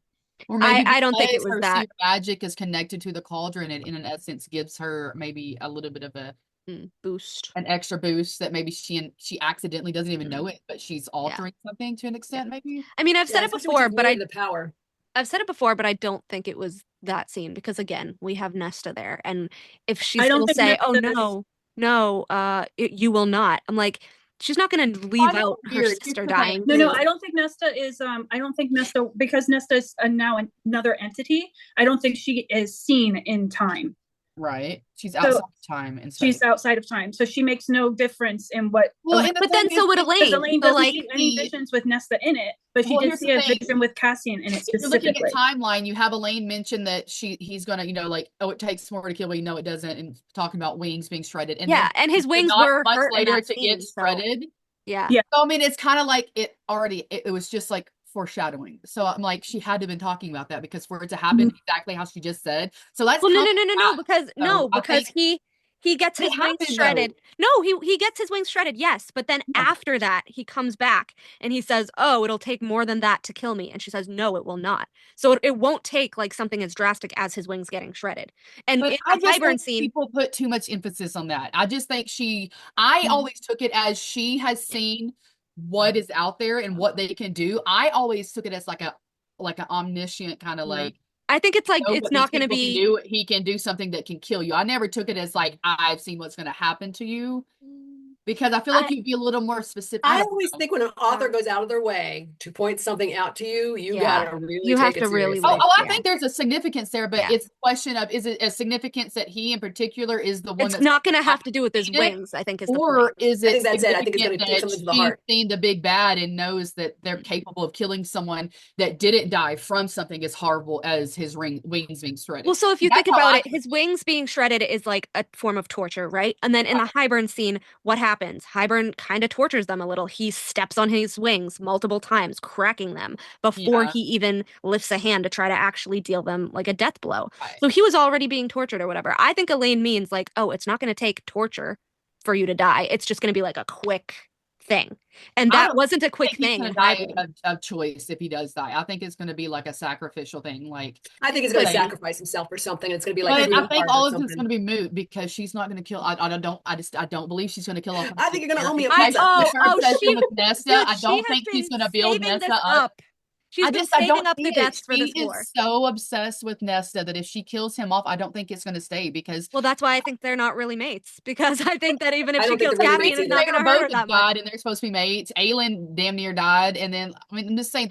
or maybe I don't think it was that magic is connected to the cauldron and in essence gives her maybe a little bit of a boost, an extra boost that maybe she accidentally doesn't even know it, but she's altering something to an extent. Maybe I mean I've said it before, but I've said it before, but I don't think it was that scene because again we have Nesta there, and if she's gonna say, "Oh no, you will not," I'm like, she's not going to leave out her sister dying. No, I don't think Nesta is. I don't think Nesta, because Nesta is now another entity. I don't think she is seen in time. Right, she's outside of time, and she's outside of time, so she makes no difference in what. Well, but then so would Elaine. Elaine doesn't see any visions with Nesta in it, but she did see a vision with Cassian in it specifically. If you're looking at timeline, you have Elaine mention that he's gonna, like, it takes more to kill, but no, it doesn't, and talking about wings being shredded, and and his wings were much hurt later to get shredded. Yeah. So I mean, it's kind of like it was just like foreshadowing. So I'm like, she had to have been talking about that because for it to happen exactly how she just said. So that's because he gets his wings shredded. No, he gets his wings shredded, yes. But then after that, he comes back and he says, "Oh, it'll take more than that to kill me." And she says, "No, it will not." So it won't take like something as drastic as his wings getting shredded. And in the Hybern scene, people put too much emphasis on that. I just think I always took it as she has seen what is out there and what they can do. I always took it as like an omniscient kind of like. I think it's like it's not going to be. He can do something that can kill you. I never took it as like I've seen what's going to happen to you, because I feel like you'd be a little more specific. I always think when an author goes out of their way to point something out to you, you gotta really take it seriously. I think there's a significance there, but it's a question of, is it a significance that he in particular is the one that's not going to have to do with his wings, I think, is the or point. is it? I think that's it. I think it's going to take something to the heart. She's seen the big bad and knows that they're capable of killing someone that didn't die from something as horrible as his wings being shredded. Well, so if you think about it, his wings being shredded is like a form of torture, right? And then in the Hybern scene, what happens? Hybern kind of tortures them a little. He steps on his wings multiple times, cracking them before he even lifts a hand to try to actually deal them like a death blow. Right. So he was already being tortured or whatever. I think Elaine means like, oh, it's not going to take torture for you to die. It's just going to be like a quick thing. And that wasn't a quick thing. He's gonna die of choice if he does die. I think it's going to be like a sacrificial thing. Like, I think he's going to sacrifice himself for something. It's going to be like. I think all of it's going to be moot because she's not going to kill. I don't believe she's going to kill off. I think you're going to owe me a pizza. With Nesta. I don't think she's going to build Nesta up. She's been saving up the deaths for this war. She is so obsessed with Nesta that if she kills him off, I don't think it's going to stay because. Well, that's why I think they're not really mates, because I think that even if she kills Cassian, it's not going to hurt her that much. And they're supposed to be mates. Aelin damn near died, and then I mean, I'm just saying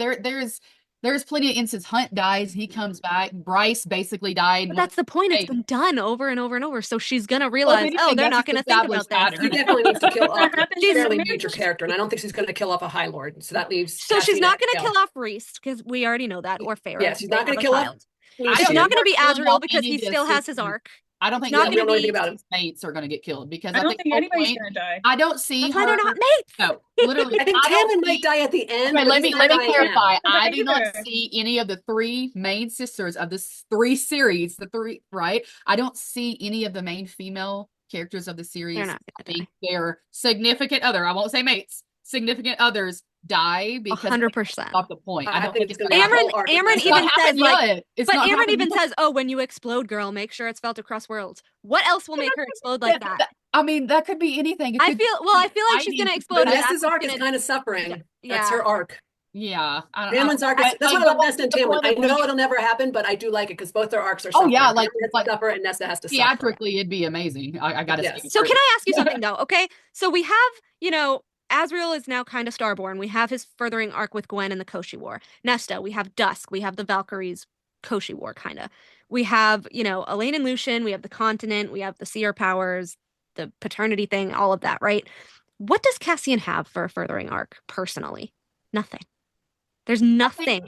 there's plenty of instances. Hunt dies, he comes back. Bryce basically died. But that's the point. It's been done over and over and over. So she's gonna realize, they're not gonna think about that. She definitely needs to kill off a fairly major character, and I don't think she's gonna kill off a High Lord. So that leaves. So she's not gonna kill off Reese because we already know that, or Farah. Yeah, she's not gonna kill off. She's not gonna be Azrael because he still has his arc. I don't think his mates are going to get killed because I don't think anybody's going to die. I don't see. That's why they're not mates. No, literally. I think Tamlin might die at the end. Okay, let me clarify. I do not see any of the three main sisters of this 3 series. The 3, right? I don't see any of the main female characters of the series, They're not I gonna think their significant other, I won't say mates, significant others die because 100%. Not the point. I don't think it's gonna Amryn even says like, it's but not Amryn happened even yet. says, "Oh, when you explode, girl, make sure it's felt across worlds." What else will make her explode like that? I mean, that could be anything. I feel like she's gonna explode. But Nesta's arc is kind of suffering. That's her arc. Yeah, Tamlin's arc is, that's what I love Nesta and Tamlin. I know it'll never happen, but I do like it because both their arcs are suffering. Oh yeah, like suffer and Nesta has to theatrically, it'd be amazing. I gotta say. So can I ask you something though? Okay, so we have, Azriel is now kind of starborn. We have his furthering arc with Gwen and the Koshi War. Nesta, we have Dusk, we have the Valkyries Koshi War, kind of. We have, Elaine and Lucian, we have the continent, we have the seer powers, the paternity thing, all of that, right? What does Cassian have for a furthering arc, personally? Nothing. There's nothing.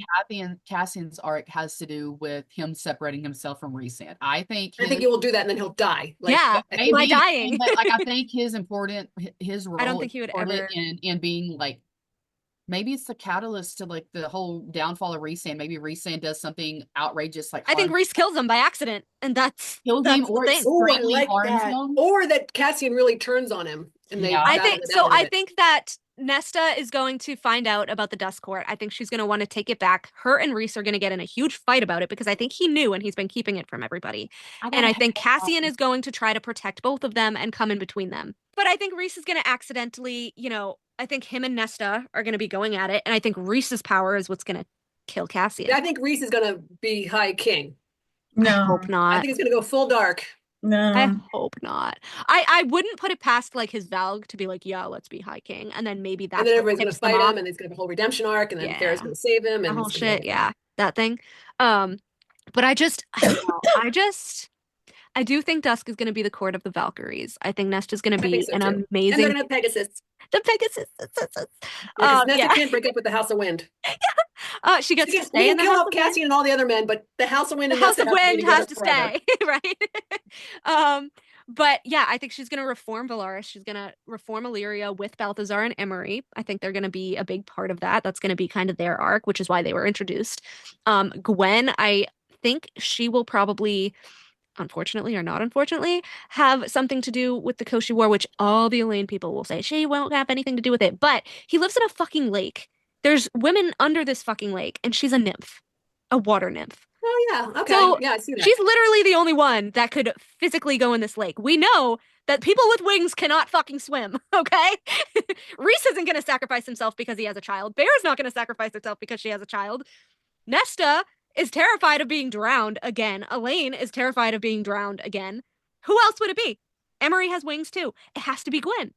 Cassian's arc has to do with him separating himself from Rhysand. I think he will do that and then he'll die. Maybe, by dying. But I think his role. I don't think he would ever in being like, maybe it's the catalyst to like the whole downfall of Rhysand. Maybe Rhysand does something outrageous, like I think Rhys kills him by accident, and that's him, or or that Cassian really turns on him. And I think that Nesta is going to find out about the Dusk Court. I think she's going to want to take it back. Her and Rhys are going to get in a huge fight about it because I think he knew and he's been keeping it from everybody. And I think Cassian is going to try to protect both of them and come in between them. But I think Rhys is going to accidentally, I think him and Nesta are going to be going at it. And I think Rhys's power is what's going to kill Cassian. I think Rhys is going to be High King. No. I hope not. I think it's going to go full dark. No, I hope not. I wouldn't put it past like his Valg to be like, yeah, let's be High King, and then maybe that's and then everybody's going to fight him, and he's going to have a whole redemption arc, and then Farrah's going to save him, and the whole shit, that thing. But I do think Dusk is going to be the court of the Valkyries. I think Nesta's going to be an amazing. And they're going to have Pegasus. The Pegasus. Nesta can't break up with the House of Wind. She gets to stay in the House of Wind. Cassian and all the other men, but the House of Wind and House of Wind has to stay, right? But yeah, I think she's going to reform Valaris. She's going to reform Illyria with Balthazar and Emery. I think they're going to be a big part of that. That's going to be kind of their arc, which is why they were introduced. Gwen, I think she will probably, unfortunately or not unfortunately, have something to do with the Koshi War, which all the Elaine people will say she won't have anything to do with it. But he lives in a fucking lake. There's women under this fucking lake, and she's a nymph, a water nymph. Oh, yeah. Okay. So yeah, I see that. She's literally the only one that could physically go in this lake. We know that people with wings cannot fucking swim, okay? Rhys isn't going to sacrifice himself because he has a child. Bear's not going to sacrifice herself because she has a child. Nesta is terrified of being drowned again. Elaine is terrified of being drowned again. Who else would it be? Emery has wings too. It has to be Gwen.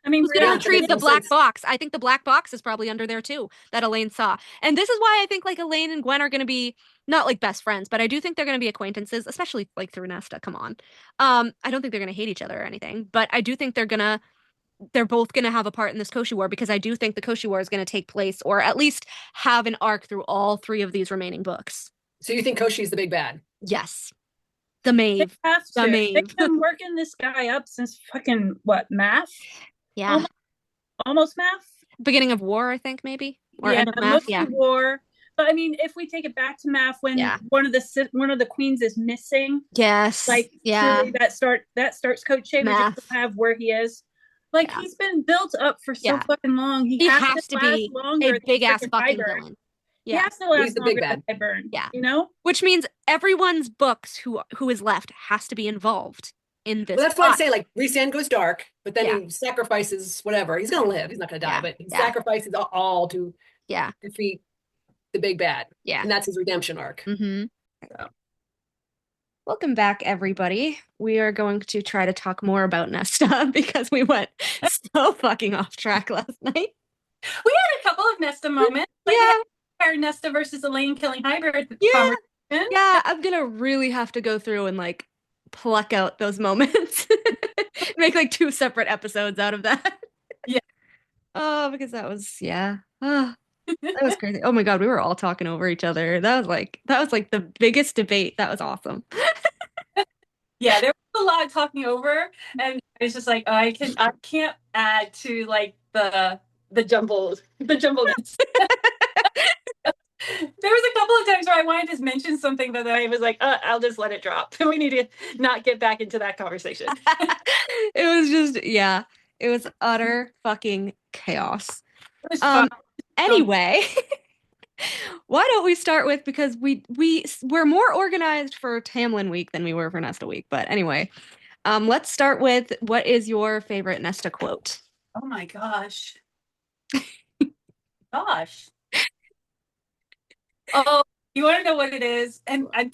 I mean, who's going to retrieve the black box? I think the black box is probably under there too, that Elaine saw. And this is why I think like Elaine and Gwen are going to be not like best friends, but I do think they're going to be acquaintances, especially like through Nesta. Come on. I don't think they're going to hate each other or anything, but I do think they're both going to have a part in this Koshi War, because I do think the Koshi War is going to take place, or at least have an arc through all three of these remaining books. So you think Koshi is the big bad? Yes. The Maeve. The Maeve. They've been working this guy up since fucking math? Yeah. Almost math? Beginning of War, I think, maybe. Or yeah, end of math. Yeah. War. But I mean, if we take it back to math, when one of the queens is missing, yes, like truly that starts Coach Shay. We just have where he is. Like he's been built up for so fucking long. He has to be a big ass fucking villain. Yeah. He has to last longer than Hybern. Yeah, which means everyone's books who is left has to be involved in this. Well, that's why I say like Rhysand goes dark, but then he sacrifices whatever. He's gonna live. He's not gonna die, but he sacrifices all to defeat the big bad. Yeah, and that's his redemption arc. Mm-hmm. So. Welcome back, everybody. We are going to try to talk more about Nesta because we went so fucking off track last night. We had a couple of Nesta moments. Like Nesta versus Elaine killing Hybern. Yeah, I'm gonna really have to go through and like pluck out those moments. Make like 2 separate episodes out of that. Yeah. Oh, because that was that was crazy. Oh my god, we were all talking over each other. That was like the biggest debate. That was awesome. Yeah, there was a lot of talking over, and it's just like I can't add to like the jumbleness. There was a couple of times where I wanted to mention something, but then I was like, I'll just let it drop. We need to not get back into that conversation. It was just, yeah, it was utter fucking chaos. It was fun. Anyway, why don't we start with, because we're more organized for Tamlin week than we were for Nesta week. But anyway, let's start with, what is your favorite Nesta quote? Oh my gosh. Gosh. Oh, you want to know what it is? And I'm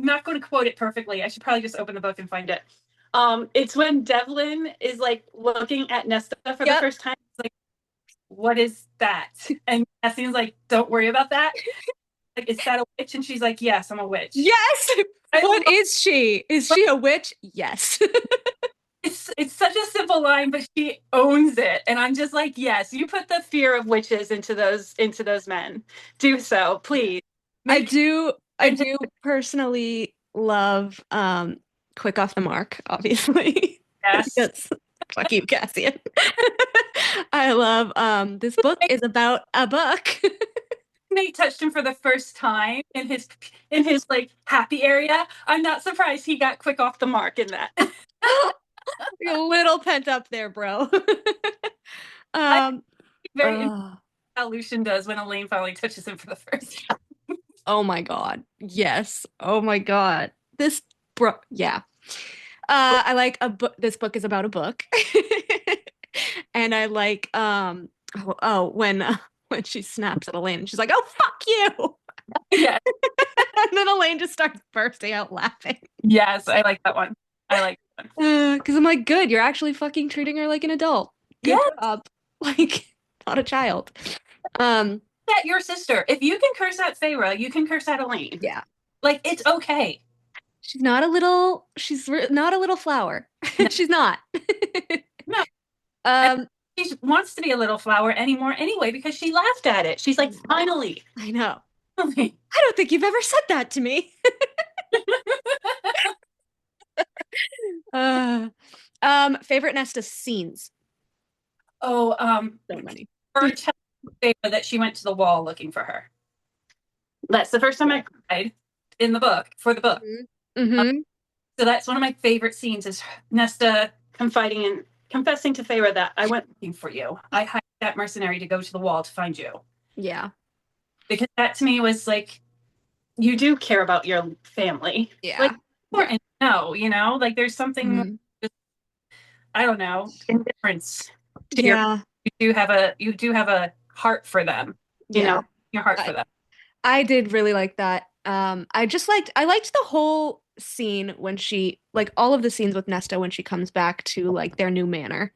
not going to quote it perfectly. I should probably just open the book and find it. It's when Devlin is like looking at Nesta for the first time. It's like, what is that? And Cassian's like, don't worry about that. Like, is that a witch? And she's like, yes, I'm a witch. Yes. What is she? Is she a witch? Yes. It's such a simple line, but she owns it. And I'm just like, yes, you put the fear of witches into those men. Do so, please. I do personally love Quick Off the Mark, obviously. Yes. Fuck you, Cassian. I love this book is about a book. Nate touched him for the first time in his like happy area. I'm not surprised he got quick off the mark in that. You're a little pent up there, bro. Very how Lucian does when Elaine finally touches him for the first time. Oh my god. Yes. Oh my god. Yeah. I like a book. This book is about a book. And I like when she snaps at Elaine and she's like, "Oh, fuck you." Yeah. And then Elaine just starts bursting out laughing. Yes, I like that one. Because I'm like, good, you're actually fucking treating her like an adult. Good job. Like, not a child. At your sister. If you can curse at Feyre, you can curse at Elaine. Yeah. Like, it's okay. She's not a little flower. She's not. No. She wants to be a little flower anymore anyway, because she laughed at it. She's like, finally. I know. Finally. I don't think you've ever said that to me. Favorite Nesta scenes? Oh, so many. Her telling Feyre that she went to the wall looking for her. That's the first time I cried in the book, for the book. Mm-hmm. So that's one of my favorite scenes, is Nesta confiding and confessing to Feyre that I went looking for you. I hired that mercenary to go to the wall to find you. Yeah. Because that to me was like, you do care about your family. Yeah. Like, important to know, you know? Like, there's something more, just, I don't know, indifference to your, you do have a heart for them. You know, your heart for them. I did really like that. I liked the whole scene when she, like, all of the scenes with Nesta when she comes back to like their new manor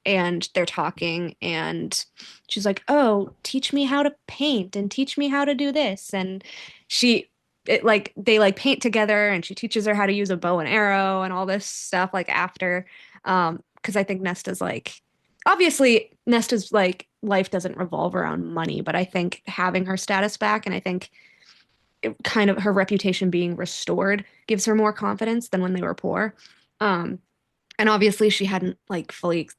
and they're talking and she's like, oh, teach me how to paint and teach me how to do this. And they paint together and she teaches her how to use a bow and arrow and all this stuff like after, because I think Nesta's like, obviously Nesta's like life doesn't revolve around money, but I think having her status back, and I think kind of her reputation being restored, gives her more confidence than when they were poor. And obviously she hadn't like fully,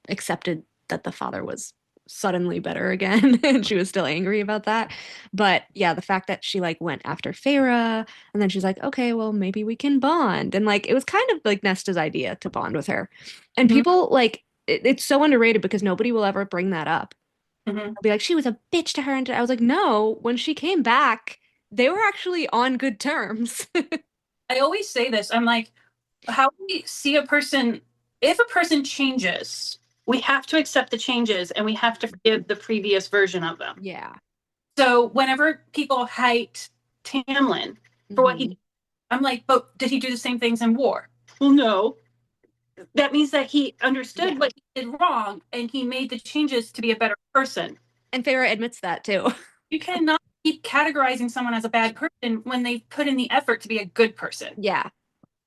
accepted that the father was suddenly better again and she was still angry about that. But yeah, the fact that she like went after Feyre and then she's like, okay, well maybe we can bond, and like it was kind of like Nesta's idea to bond with her. And people like it's so underrated because nobody will ever bring that up. I'll be like, she was a bitch to her, and I was like, no, when she came back they were actually on good terms. I always say this, I'm like, how do we see a person, if a person changes, we have to accept the changes and we have to forgive the previous version of them. Yeah. So whenever people hate Tamlin for what he did, I'm like, but did he do the same things in war? Well, no. That means that he understood what he did wrong and he made the changes to be a better person. And Feyre admits that too. You cannot keep categorizing someone as a bad person when they put in the effort to be a good person. Yeah.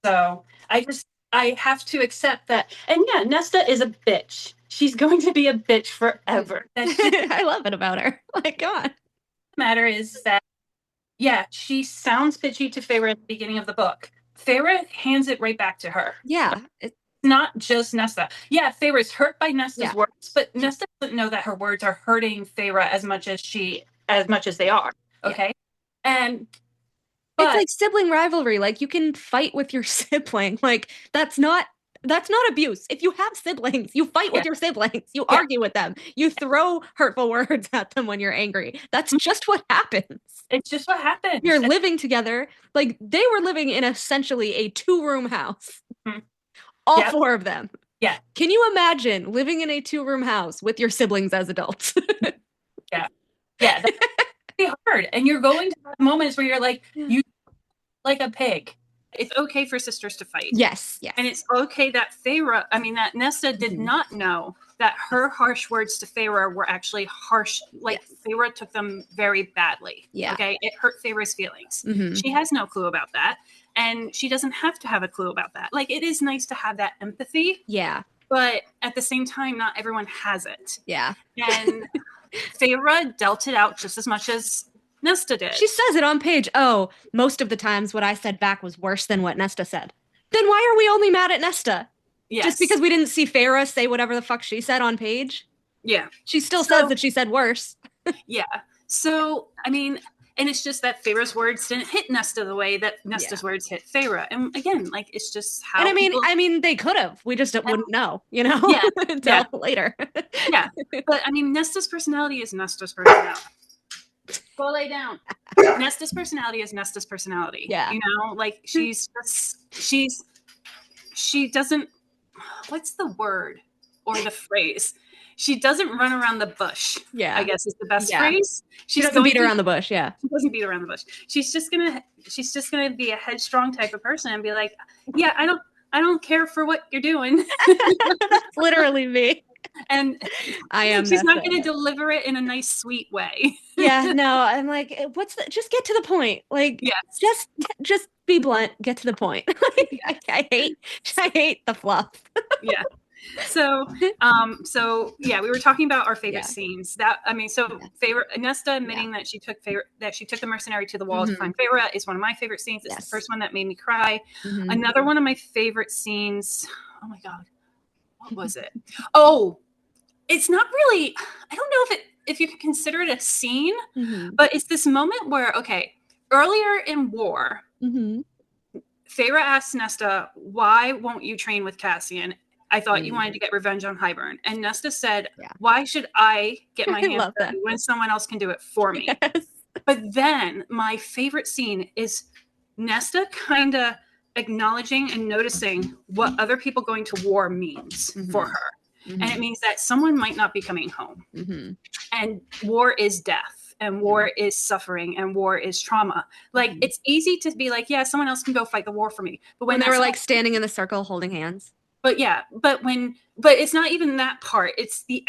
So I have to accept that. And yeah, Nesta is a bitch. She's going to be a bitch forever. I love it about her. Like, come on. The matter is that, yeah, she sounds bitchy to Feyre at the beginning of the book. Feyre hands it right back to her. Yeah. It's not just Nesta. Yeah, Feyre's hurt by Nesta's words, but Nesta doesn't know that her words are hurting Feyre as much as she as much as they are. Okay. And it's like sibling rivalry. Like you can fight with your sibling. Like that's not abuse. If you have siblings, you fight with your siblings. You argue with them. You throw hurtful words at them when you're angry. That's just what happens. It's just what happens. You're living together. Like they were living in essentially a 2-room house. All 4 of them. Yeah. Can you imagine living in a 2-room house with your siblings as adults? Yeah. That's really hard. And you're going to have moments where you're like, you like a pig. It's okay for sisters to fight. Yes. And it's okay that that Nesta did not know that her harsh words to Feyre were actually harsh. Like Feyre took them very badly. Yeah. Okay. It hurt Feyre's feelings. She has no clue about that. And she doesn't have to have a clue about that. Like, it is nice to have that empathy. Yeah. But at the same time, not everyone has it. Yeah. And Feyre dealt it out just as much as Nesta did. She says it on page. Oh, most of the times what I said back was worse than what Nesta said. Then why are we only mad at Nesta? Yes. Just because we didn't see Feyre say whatever the fuck she said on page? Yeah. She still says that she said worse. Yeah. So, and it's just that Feyre's words didn't hit Nesta the way that Nesta's words hit Feyre. And again, like, it's just how. And they could have. We just wouldn't know, until later. Yeah. But Nesta's personality is Nesta's personality. Go lay down. Nesta's personality is Nesta's personality. Yeah. Like she doesn't, what's the word or the phrase? She doesn't run around the bush. Yeah. I guess is the best phrase. She doesn't beat around the bush. Yeah. She doesn't beat around the bush. She's just gonna be a headstrong type of person and be like, yeah, I don't care for what you're doing. That's literally me. And I am. She's not going to deliver it in a nice, sweet way. Yeah, no, I'm like, just get to the point. Like, just be blunt, get to the point. I hate the fluff. Yeah. So we were talking about our favorite scenes. Feyre, Nesta admitting that she took the mercenary to the wall to find Feyre is one of my favorite scenes. It's the first one that made me cry. Another one of my favorite scenes. Oh my God. What was it? Oh, it's not really, I don't know if you could consider it a scene, but it's this moment where, earlier in war, Feyre asked Nesta, why won't you train with Cassian? I thought you wanted to get revenge on Hybern. And Nesta said, why should I get my hands dirty when someone else can do it for me? Yes. But then my favorite scene is Nesta kind of acknowledging and noticing what other people going to war means for her. And it means that someone might not be coming home. And war is death, and war is suffering, and war is trauma. Like, it's easy to be like, yeah, someone else can go fight the war for me. But when they were like standing in the circle holding hands. But it's not even that part. It's the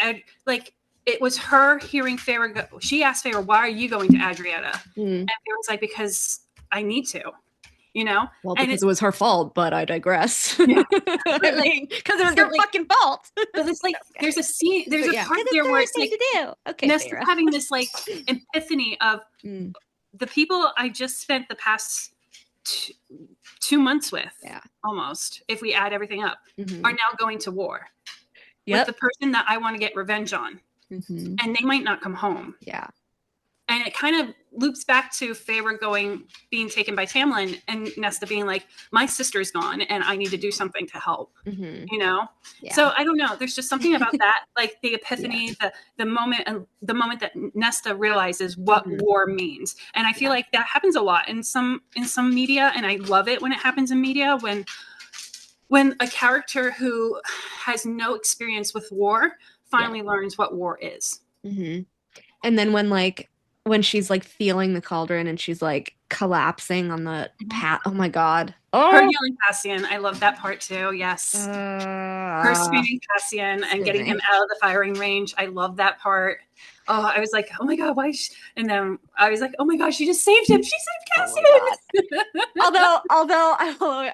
it was her hearing Feyre go. She asked Feyre, why are you going to Adrietta? And Feyre was like, because I need to. Well, because it was her fault, but I digress. Yeah. Because it was her fucking fault. But it's like there's a scene, there's a part there where it's like Nesta having this like epiphany of the people I just spent the past 2 months with, almost, if we add everything up, are now going to war with the person that I want to get revenge on, and they might not come home. Yeah. And it kind of loops back to Feyre being taken by Tamlin, and Nesta being like, my sister's gone and I need to do something to help, Yeah. So I don't know. There's just something about that, like the epiphany, the moment that Nesta realizes what war means. And I feel like that happens a lot in some media. And I love it when it happens in media, when a character who has no experience with war finally learns what war is. And then when she's like feeling the cauldron and she's like collapsing on the path. Oh my God. Oh, her yelling Cassian. I love that part too. Yes. Her screaming Cassian and getting him out of the firing range. I love that part. Oh, I was like, oh my God, why? And then I was like, oh my gosh, she just saved him. She saved Cassian. Although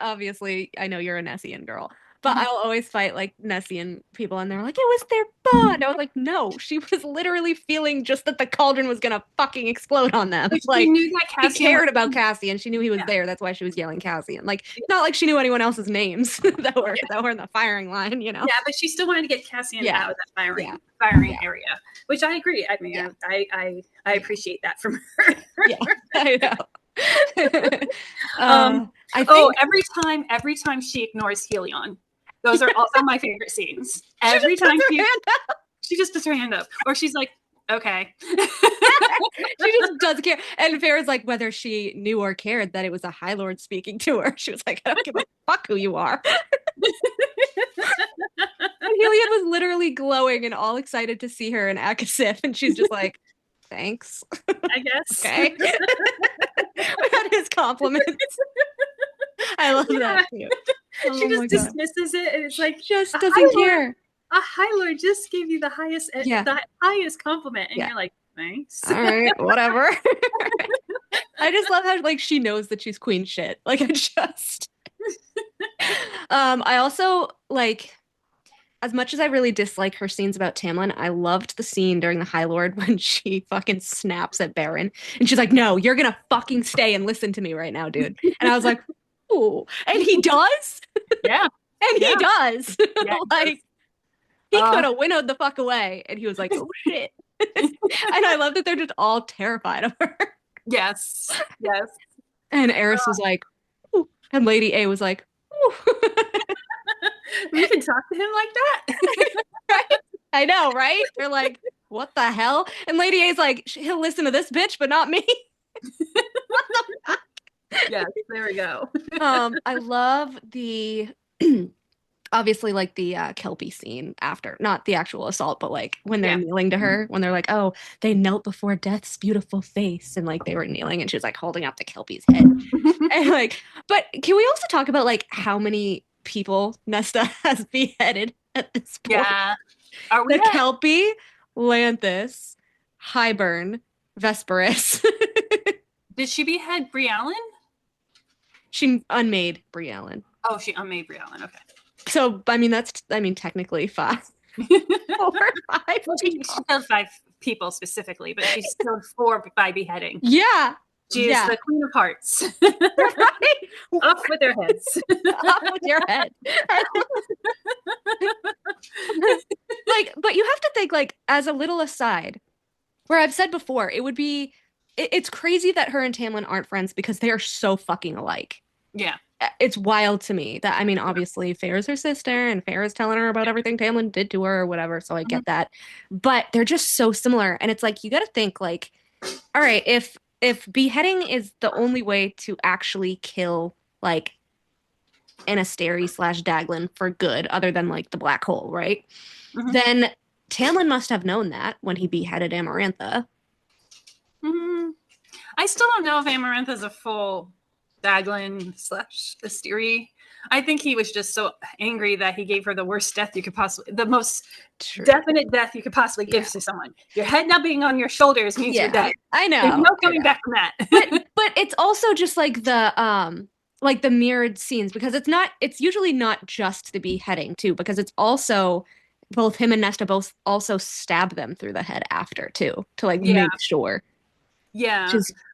obviously I know you're a Nessian girl, But I'll always fight like Nessian people, and they're like, it was their bond. I was like, no, she was literally feeling just that the cauldron was gonna fucking explode on them. Like, she knew that Cassian she cared about Cassian. She knew he was there. That's why she was yelling Cassian. Like, not like she knew anyone else's names that were in the firing line, you know? Yeah, but she still wanted to get Cassian out of that firing area, which I agree. I mean, I appreciate that from her. Yeah, I know. I think every time she ignores Helion, those are also my favorite scenes. Every time she just puts her hand up, or she's like, okay. She just doesn't care. And Farrah's like, whether she knew or cared that it was a High Lord speaking to her, she was like, I don't give a fuck who you are. And Helion was literally glowing and all excited to see her in Akasif, and she's just like, thanks. I guess. Okay. We got his compliments. I love that too. She just dismisses it, and it's like, just doesn't care. A High Lord just gave you the highest compliment, and you're like, thanks. All right, whatever. I just love how like she knows that she's queen shit. Like I also like, as much as I really dislike her scenes about Tamlin, I loved the scene during the High Lord when she fucking snaps at Baron and she's like, no, you're gonna fucking stay and listen to me right now, dude. And I was like, ooh. And he does? Yeah. And he does. Yeah, like, he could have winnowed the fuck away. And he was like, oh shit. And I love that they're just all terrified of her. Yes. Yes. And Eris was like, ooh. And Lady A was like, ooh. You can talk to him like that? Right? I know, right? They're like, what the hell? And Lady A's like, he'll listen to this bitch, but not me. What the fuck? Yes, there we go. I love the obviously like the Kelpie scene after, not the actual assault, but like when they're kneeling to her, when they're like, oh, they knelt before death's beautiful face, and like they were kneeling and she was like holding up the Kelpie's head. And like, but can we also talk about like how many people Nesta has beheaded at this point? Yeah. Are we the Kelpie, Lanthus, Hybern, Vesperus. Did she behead Briallen? She unmade Briallen. Oh, she unmade Briallen. Okay. So, I mean, technically 5. 4 or 5. Well, she killed 5 people specifically, but she killed 4 by beheading. Yeah. She is the Queen of Hearts. Right? Off with their heads. Off with your head. Like, but you have to think, like, as a little aside, where I've said before, it's crazy that her and Tamlin aren't friends because they are so fucking alike. Yeah. It's wild to me that, I mean, obviously Farrah's her sister and Farrah's telling her about everything Tamlin did to her or whatever, so I get that. But they're just so similar. And it's like, you got to think like, all right, if beheading is the only way to actually kill like an Asteri/Daglin for good, other than like the black hole, right? Mm-hmm. Then Tamlin must have known that when he beheaded Amarantha. Mm-hmm. I still don't know if Amarantha's a full Daglin/Asteri. I think he was just so angry that he gave her the worst death you could possibly, the most definite death you could possibly give to someone. Your head not being on your shoulders means you're dead. I know. There's no coming back from that. but it's also just like the mirrored scenes, because it's usually not just the beheading too, because it's also both him and Nesta both also stab them through the head after too, to like make sure. Yeah.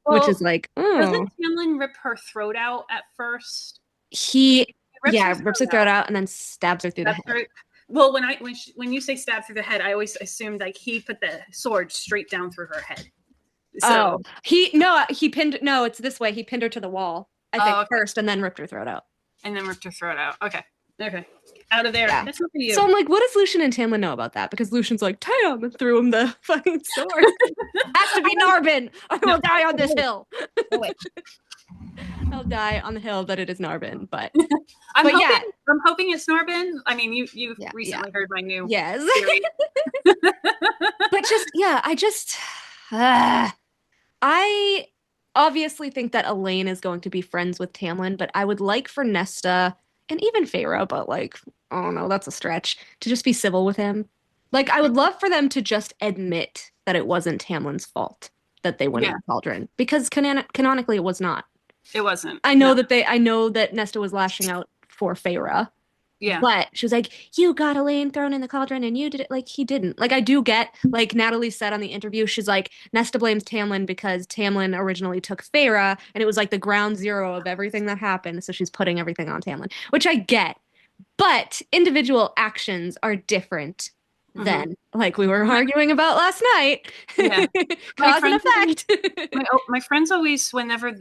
Which is like, doesn't Tamlin rip her throat out at first? He rips her throat out and then stabs her through the head. Well, when you say stab through the head, I always assumed like he put the sword straight down through her head. So it's this way. He pinned her to the wall, I think, first, and then ripped her throat out. Okay. Out of there. Yeah. That's not for you. So I'm like, what does Lucien and Tamlin know about that? Because Lucian's like, Tam, and threw him the fucking sword. Has to be Narbin. I will die on this hill. Oh, wait. I'll die on the hill that it is Narbin, but I'm hoping it's Narbin. I mean, you've recently heard my new theory. But I obviously think that Elaine is going to be friends with Tamlin, but I would like for Nesta and even Feyre, but like, I don't know, that's a stretch, to just be civil with him. Like, I would love for them to just admit that it wasn't Tamlin's fault that they went in the cauldron, because canonically it was not. It wasn't. I know that Nesta was lashing out for Feyre, Yeah. But she was like, you got Elaine thrown in the cauldron and you did it. Like, he didn't. Like, I do get, like Natalie said on the interview, she's like, Nesta blames Tamlin because Tamlin originally took Feyre and it was like the ground zero of everything that happened. So she's putting everything on Tamlin, which I get. But individual actions are different than, like we were arguing about last night. Yeah. Cause and effect. My friends always, whenever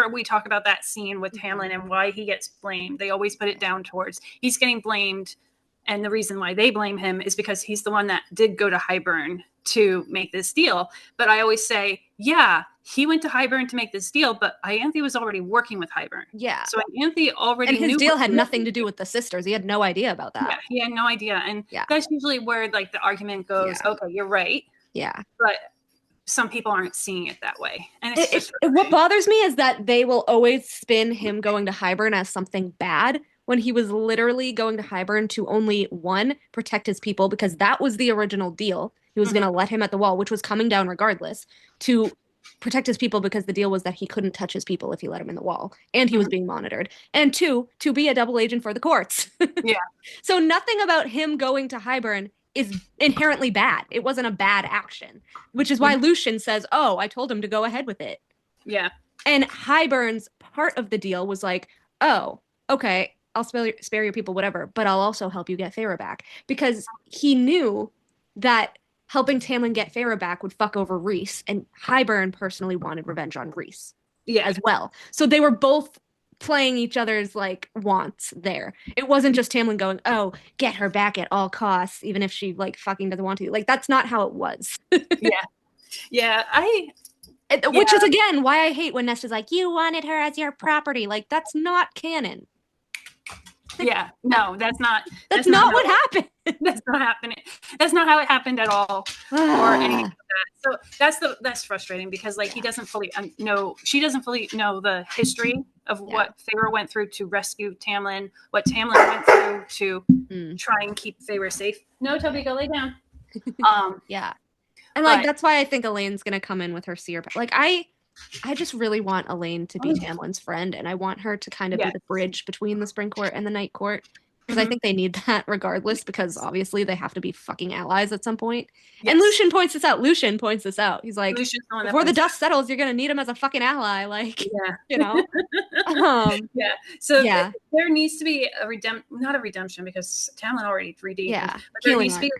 we talk about that scene with Tamlin and why he gets blamed, they always put it down towards he's getting blamed. And the reason why they blame him is because he's the one that did go to Highburn to make this deal. But I always say, yeah, he went to Highburn to make this deal, but Ianthe was already working with Highburn. Yeah. So Ianthe already knew. And his deal had nothing to do with the sisters. He had no idea about that. Yeah, he had no idea. And that's usually where like the argument goes, okay, you're right. Yeah. But some people aren't seeing it that way. And what bothers me is that they will always spin him going to Highburn as something bad when he was literally going to Highburn to only, one, protect his people, because that was the original deal. He was going to let him at the wall, which was coming down regardless, to protect his people because the deal was that he couldn't touch his people if he let him in the wall. And he was being monitored. And two, to be a double agent for the courts. Yeah. So nothing about him going to Highburn is inherently bad. It wasn't a bad action, which is why Lucien says, oh, I told him to go ahead with it. Yeah. And Highburn's part of the deal was like, oh, okay, I'll spare your people, whatever, but I'll also help you get Feyre back. Because he knew that helping Tamlin get Feyre back would fuck over Rhys, and Highburn personally wanted revenge on Rhys as well. So they were both playing each other's like wants there. It wasn't just Tamlin going, oh, get her back at all costs, even if she like fucking doesn't want to. Like, that's not how it was. Yeah. Which is again why I hate when Nesta's like, you wanted her as your property. Like, that's not canon. Yeah, no, that's not what happened. That's not happening. That's not how it happened at all, or anything like that. So that's frustrating because like he doesn't fully know. She doesn't fully know the history of what Feyre went through to rescue Tamlin, what Tamlin went through to try and keep Feyre safe. No, Toby, go lay down. Yeah, and like that's why I think Elaine's gonna come in with her seer. Like I just really want Elaine to be Tamlin's friend, and I want her to kind of be the bridge between the Spring Court and the Night Court, because I think they need that regardless, because obviously they have to be fucking allies at some point. Yes. And Lucien points this out. He's like, before the dust settles, you're going to need him as a fucking ally. Like, you know? So there needs to be not a redemption, because Tamlin already 3D. Yeah. But there needs to be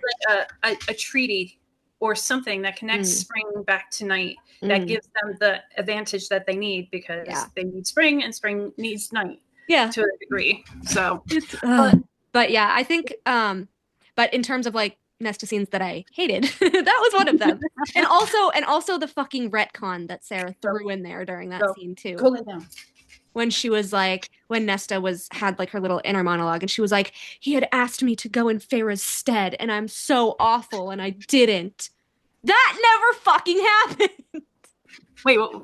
like a treaty or something that connects spring back to night, that gives them the advantage that they need, because they need spring and spring needs night. Yeah. To a degree. So but yeah, I think but in terms of like Nesta scenes that I hated, that was one of them. and also the fucking retcon that Sarah threw in there during that scene too. Go lay down. When she was like, when Nesta had like her little inner monologue, and she was like, he had asked me to go in Feyre's stead, and I'm so awful, and I didn't. That never fucking happened.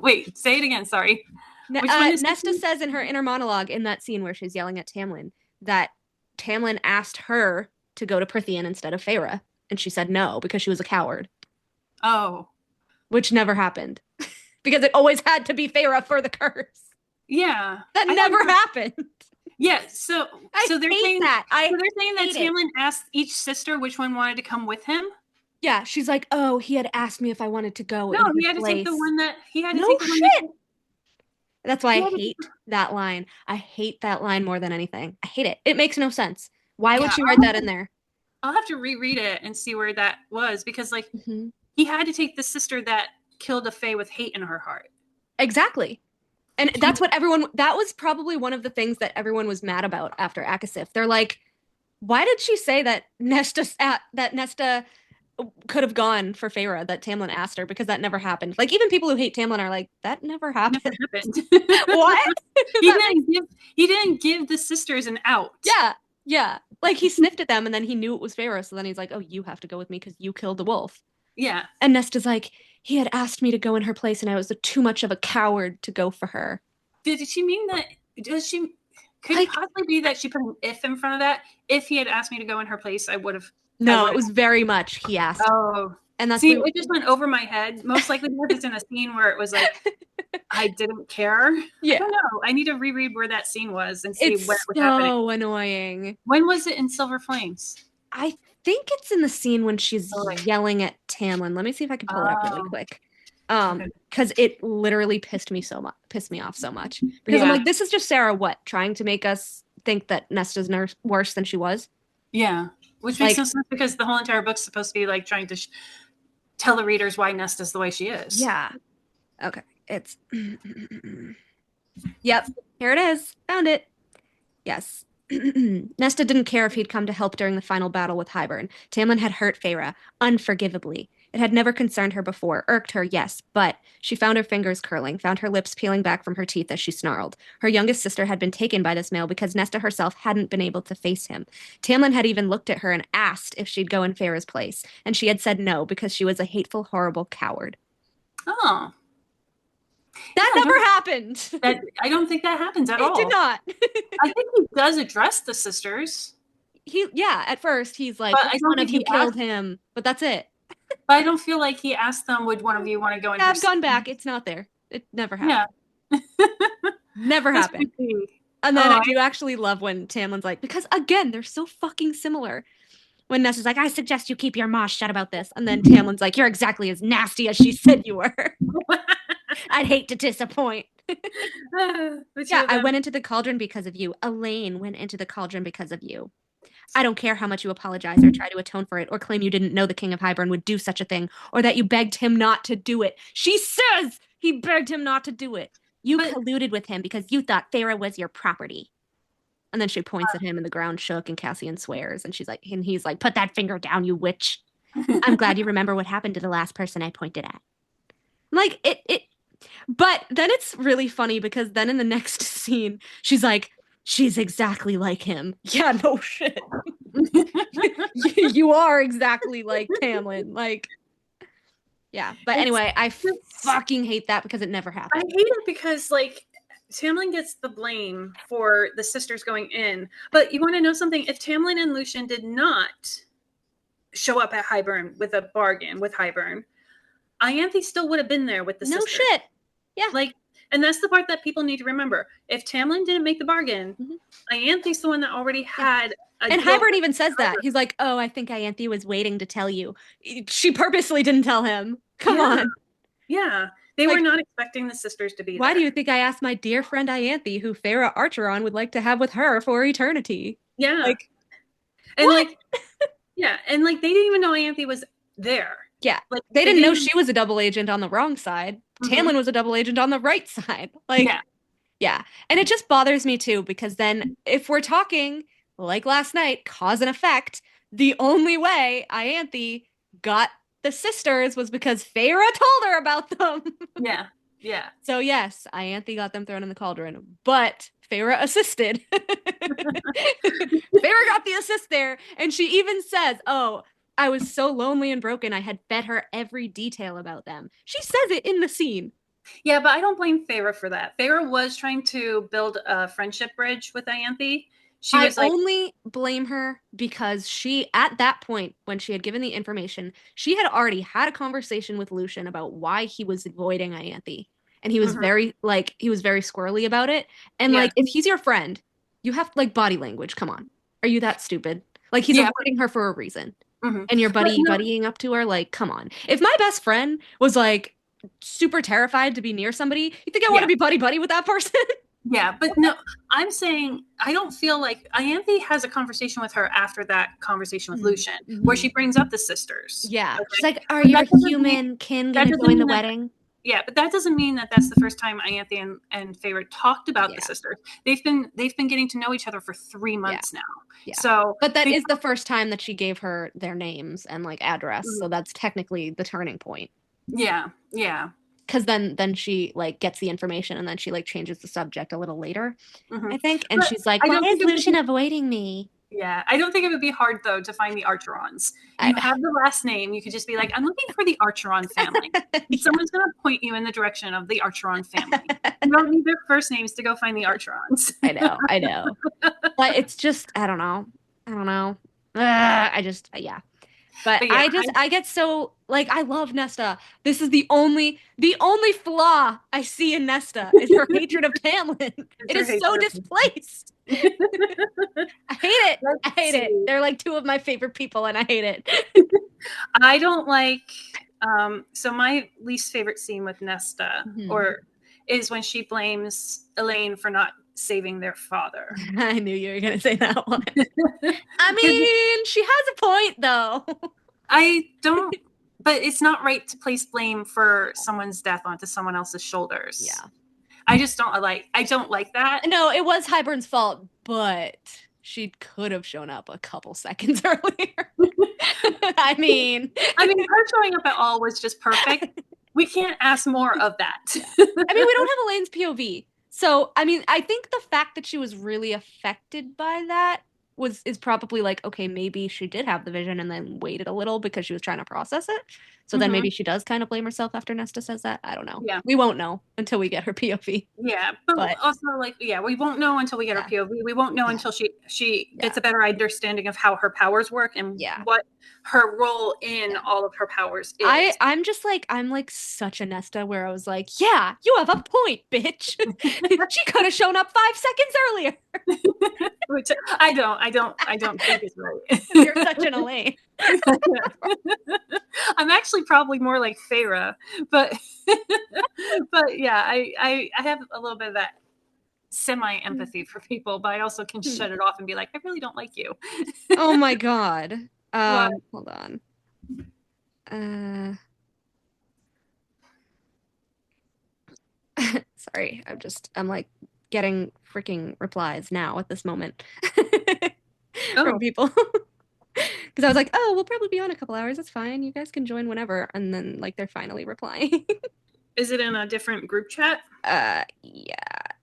Wait, say it again. Sorry. Nesta says in her inner monologue in that scene where she's yelling at Tamlin that Tamlin asked her to go to Prythian instead of Feyre, and she said no because she was a coward. Oh. Which never happened. Because it always had to be Feyre for the curse. Yeah. That never happened. Yeah, so they're saying that. they're saying that Tamlin asked each sister which one wanted to come with him? Yeah, she's like, oh, he had asked me if I wanted to go. No, he had to take the one that he had to no take the shit. one. That's why I hate that line. I hate that line more than anything. I hate it. It makes no sense. Why would she write that in there? I'll have to reread it and see where that was, because like he had to take the sister that killed a fae with hate in her heart. Exactly. And that's what that was probably one of the things that everyone was mad about after Akasif. They're like, why did she say that Nesta could have gone for Feyre, that Tamlin asked her, because that never happened. Like, even people who hate Tamlin are like, that never happened. What? He didn't give the sisters an out. Yeah. Like, he sniffed at them and then he knew it was Feyre, so then he's like, oh, you have to go with me because you killed the wolf. Yeah. And Nesta's like, he had asked me to go in her place and I was too much of a coward to go for her. Did she mean that? Could it possibly be that she put an if in front of that? If he had asked me to go in her place, I would have. No, it was very much he asked. Oh. And that's it just went over my head. Most likely because it's in a scene where it was like I didn't care. Yeah. I don't know. I need to reread where that scene was and see it's what was happening. So annoying. When was it in Silver Flames? I think it's in the scene when she's yelling at Tamlin. Let me see if I can pull it up really quick. Because it literally pissed me off so much. Because I'm like, this is just Sarah trying to make us think that Nesta's worse than she was. Yeah. Which makes no sense because the whole entire book's supposed to be like trying to tell the readers why Nesta's the way she is. Yeah. Okay. It's Yep. Here it is. Found it. Yes. Nesta didn't care if he'd come to help during the final battle with Hybern. Tamlin had hurt Feyre unforgivably. It had never concerned her before, irked her, yes, but she found her fingers curling, found her lips peeling back from her teeth as she snarled. Her youngest sister had been taken by this male because Nesta herself hadn't been able to face him. Tamlin had even looked at her and asked if she'd go in Feyre's place, and she had said no because she was a hateful, horrible coward. Oh. That never happened. I don't think that happens at all. It did not. I think he does address the sisters. At first he's like, one of you killed him, but that's it. But I don't feel like he asked them, would one of you want to go in? I've gone back. It's not there. It never happened. Yeah. Never happened. And then I do actually love when Tamlin's like, because again, they're so fucking similar. When Nesta's like, I suggest you keep your mouth shut about this. And then Tamlin's like, you're exactly as nasty as she said you were. I'd hate to disappoint. I went into the cauldron because of you. Elaine went into the cauldron because of you. I don't care how much you apologize or try to atone for it or claim you didn't know the King of Hybern would do such a thing or that you begged him not to do it. She says he begged him not to do it. You colluded with him because you thought Feyre was your property. And then she points at him and the ground shook and Cassian swears and he's like, put that finger down, you witch. I'm glad you remember what happened to the last person I pointed at. Like but then it's really funny because then in the next scene, she's like, she's exactly like him. Yeah, no shit. You are exactly like Tamlin. Like, yeah. But anyway, I fucking hate that because it never happened. I hate it because, like, Tamlin gets the blame for the sisters going in. But you want to know something? If Tamlin and Lucien did not show up at Hybern with a bargain with Hybern, Ianthe still would have been there with the sisters. No shit. Yeah. Like, and that's the part that people need to remember. If Tamlin didn't make the bargain, Ianthe's the one that already had and Hybern even says that. He's like, oh, I think Ianthe was waiting to tell you. She purposely didn't tell him. Come on. Yeah. They were not expecting the sisters to be there. Why do you think I asked my dear friend Ianthe, who Feyre Archeron would like to have with her for eternity? Yeah. Like, and what? And like they didn't even know Ianthe was there. Yeah. Like they didn't know she was a double agent on the wrong side. Tamlin was a double agent on the right side. Like, yeah. And it just bothers me too, because then if we're talking like last night, cause and effect, the only way Ianthe got the sisters was because Feyre told her about them. Yeah. So yes, Ianthe got them thrown in the cauldron, but Feyre assisted. Feyre got the assist there, and she even says, oh, I was so lonely and broken, I had fed her every detail about them. She says it in the scene. Yeah, but I don't blame Feyre for that. Feyre was trying to build a friendship bridge with Ianthe. I only blame her because she, at that point, when she had given the information, she had already had a conversation with Lucien about why he was avoiding Ianthe. And he was very squirrely about it. And like, if he's your friend, you have like body language. Come on. Are you that stupid? Like he's avoiding her for a reason. And you're buddying up to her. Like, come on. If my best friend was like super terrified to be near somebody, you think I want to be buddy with that person? Yeah, but no, I'm saying I don't feel like Ianthe has a conversation with her after that conversation with Lucien, where she brings up the sisters. Yeah, okay? She's like, "Are your human kin going to join the wedding?" Yeah, but that doesn't mean that that's the first time Ianthe and Feyre talked about the sisters. They've been getting to know each other for 3 months now. Yeah. So, but that is the first time that she gave her their names and like address. So that's technically the turning point. Yeah. Because then she like gets the information and then she like changes the subject a little later, I think. And she's like, why is Lucien avoiding me? Yeah, I don't think it would be hard though to find the Archerons. You have the last name. You could just be like, I'm looking for the Archeron family. Someone's going to point you in the direction of the Archeron family. You don't need their first names to go find the Archerons. I know. But it's just, I don't know. But yeah, I get so like I love Nesta. This is the only flaw I see in Nesta is her hatred of Tamlin. It is so displaced. I hate it. I hate it. They're like two of my favorite people, and I hate it. I don't like. So my least favorite scene with Nesta is when she blames Elaine for not saving their father. I knew you were going to say that one. I mean, she has a point, though. I don't, but it's not right to place blame for someone's death onto someone else's shoulders. Yeah. I just don't like that. No, it was Hybern's fault, but she could have shown up a couple seconds earlier. I mean, her showing up at all was just perfect. We can't ask more of that. I mean, we don't have Elaine's POV. So, I mean, I think the fact that she was really affected by that is probably like, okay, maybe she did have the vision and then waited a little because she was trying to process it. So then maybe she does kind of blame herself after Nesta says that. I don't know. Yeah. We won't know until we get her POV. Yeah. But also we won't know until we get her POV. We won't know until she gets a better understanding of how her powers work and what her role in all of her powers is. I'm like such a Nesta where I was like, yeah, you have a point, bitch. She could have shown up 5 seconds earlier. Which I don't think is right. You're such an Elaine. I'm actually probably more like Feyre, but yeah, I have a little bit of that semi-empathy for people, but I also can shut it off and be like, I really don't like you. Oh my god. Hold on. Sorry, I'm like getting freaking replies now at this moment from people. Because I was like, oh, we'll probably be on a couple hours. That's fine. You guys can join whenever. And then like they're finally replying. Is it in a different group chat? Yeah.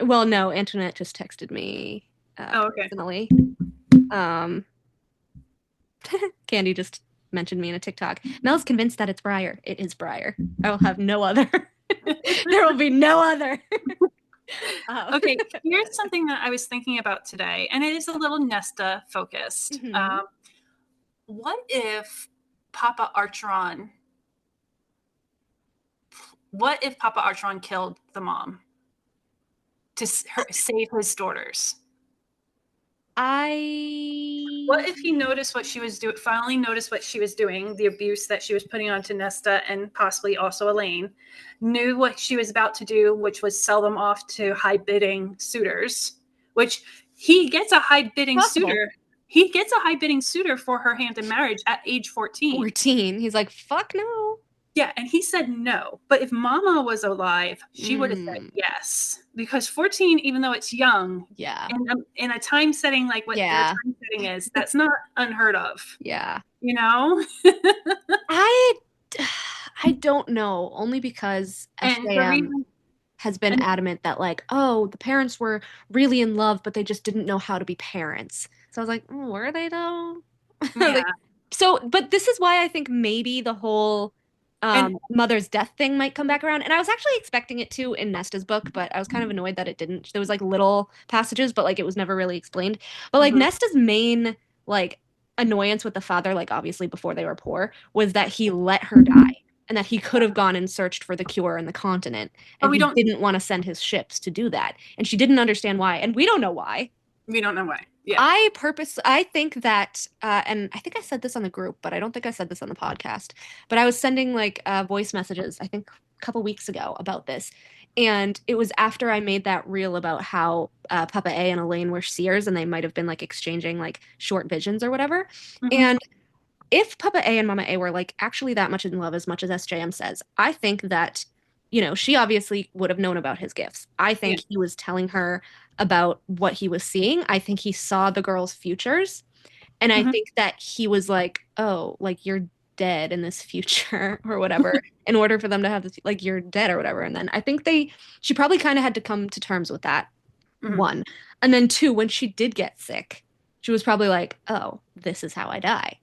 Well, no, Antoinette just texted me personally. Candy just mentioned me in a TikTok. Mel's convinced that it's Briar. It is Briar. I will have no other. There will be no other. Okay, here's something that I was thinking about today, and it is a little Nesta focused. What if Papa Archeron killed the mom to save his daughters? What if he noticed what she was doing, finally noticed what she was doing, the abuse that she was putting onto Nesta and possibly also Elaine, knew what she was about to do, which was sell them off to high-bidding suitors, which he gets a high-bidding suitor. He gets a high-bidding suitor for her hand in marriage at age 14. 14. He's like, fuck no. Yeah, and he said no. But if Mama was alive, she would have said yes. Because 14, even though it's young, in a time setting like what their time setting is, that's not unheard of. Yeah. You know? I don't know, only because SJM has been adamant that like, oh, the parents were really in love, but they just didn't know how to be parents. So I was like, were they though? Yeah. But this is why I think maybe the whole mother's death thing might come back around. And I was actually expecting it to in Nesta's book, but I was kind of annoyed that it didn't. There was like little passages, but like it was never really explained. But like Nesta's main like annoyance with the father, like obviously before they were poor, was that he let her die and that he could have gone and searched for the cure in the continent. And he didn't want to send his ships to do that. And she didn't understand why. And we don't know why. We don't know why. Yeah. I think that, and I think I said this on the group, but I don't think I said this on the podcast, but I was sending like voice messages, I think a couple weeks ago about this. And it was after I made that reel about how Papa A and Elaine were seers and they might have been like exchanging like short visions or whatever. And if Papa A and Mama A were like actually that much in love as much as SJM says, I think that, you know, she obviously would have known about his gifts. I think he was telling her about what he was seeing. I think he saw the girls' futures. And I think that he was like, oh, like you're dead in this future or whatever, in order for them to have this, like you're dead or whatever. And then I think she probably kind of had to come to terms with that, one. And then two, when she did get sick, she was probably like, oh, this is how I die.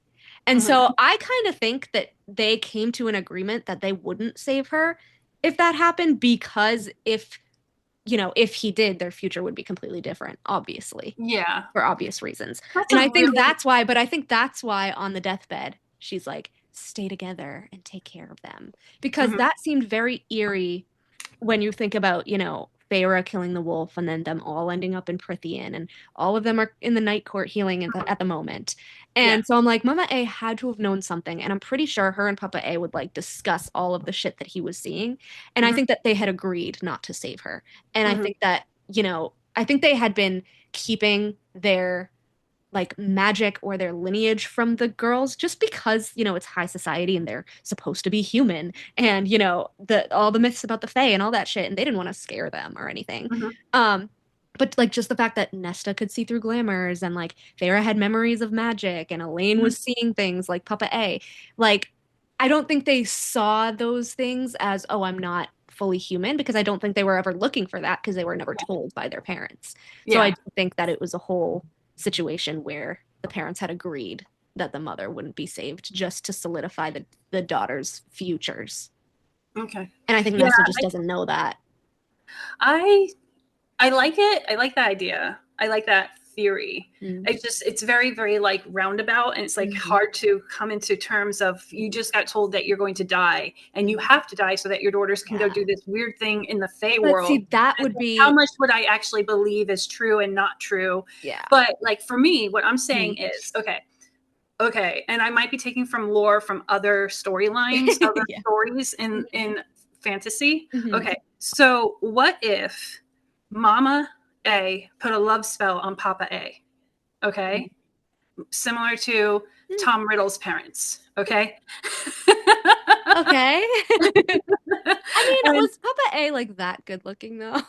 And so I kind of think that they came to an agreement that they wouldn't save her if that happened, because if he did, their future would be completely different, obviously. Yeah. For obvious reasons. I think that's why on the deathbed, she's like, stay together and take care of them. Because that seemed very eerie when you think about, you know, Feyre killing the wolf and then them all ending up in Prithian, and all of them are in the Night Court healing at the moment. And so I'm like, Mama A had to have known something. And I'm pretty sure her and Papa A would like discuss all of the shit that he was seeing. And I think that they had agreed not to save her. And I think that, you know, I think they had been keeping their like magic or their lineage from the girls just because, you know, it's high society and they're supposed to be human, and, you know, all the myths about the Fae and all that shit, and they didn't want to scare them or anything. But like just the fact that Nesta could see through glamours, and like Feyre had memories of magic, and Elaine was seeing things like Papa A, like I don't think they saw those things as, oh, I'm not fully human, because I don't think they were ever looking for that, because they were never told by their parents. So I think that it was a whole situation where the parents had agreed that the mother wouldn't be saved just to solidify the daughter's futures. Okay. And I think Nesta just doesn't know that. I like it. I like that idea. I like that theory. It's very, very like roundabout, and it's like hard to come into terms of, you just got told that you're going to die and you have to die so that your daughters can go do this weird thing in the Fae world. See, that would be, how much would I actually believe is true and not true? Yeah. But like for me, what I'm saying is, okay, and I might be taking from lore from other storylines, other stories in fantasy. Okay, so what if Mama A put a love spell on Papa A? Okay, similar to Tom Riddle's parents. Okay. Okay. I mean, was Papa A like that good looking though?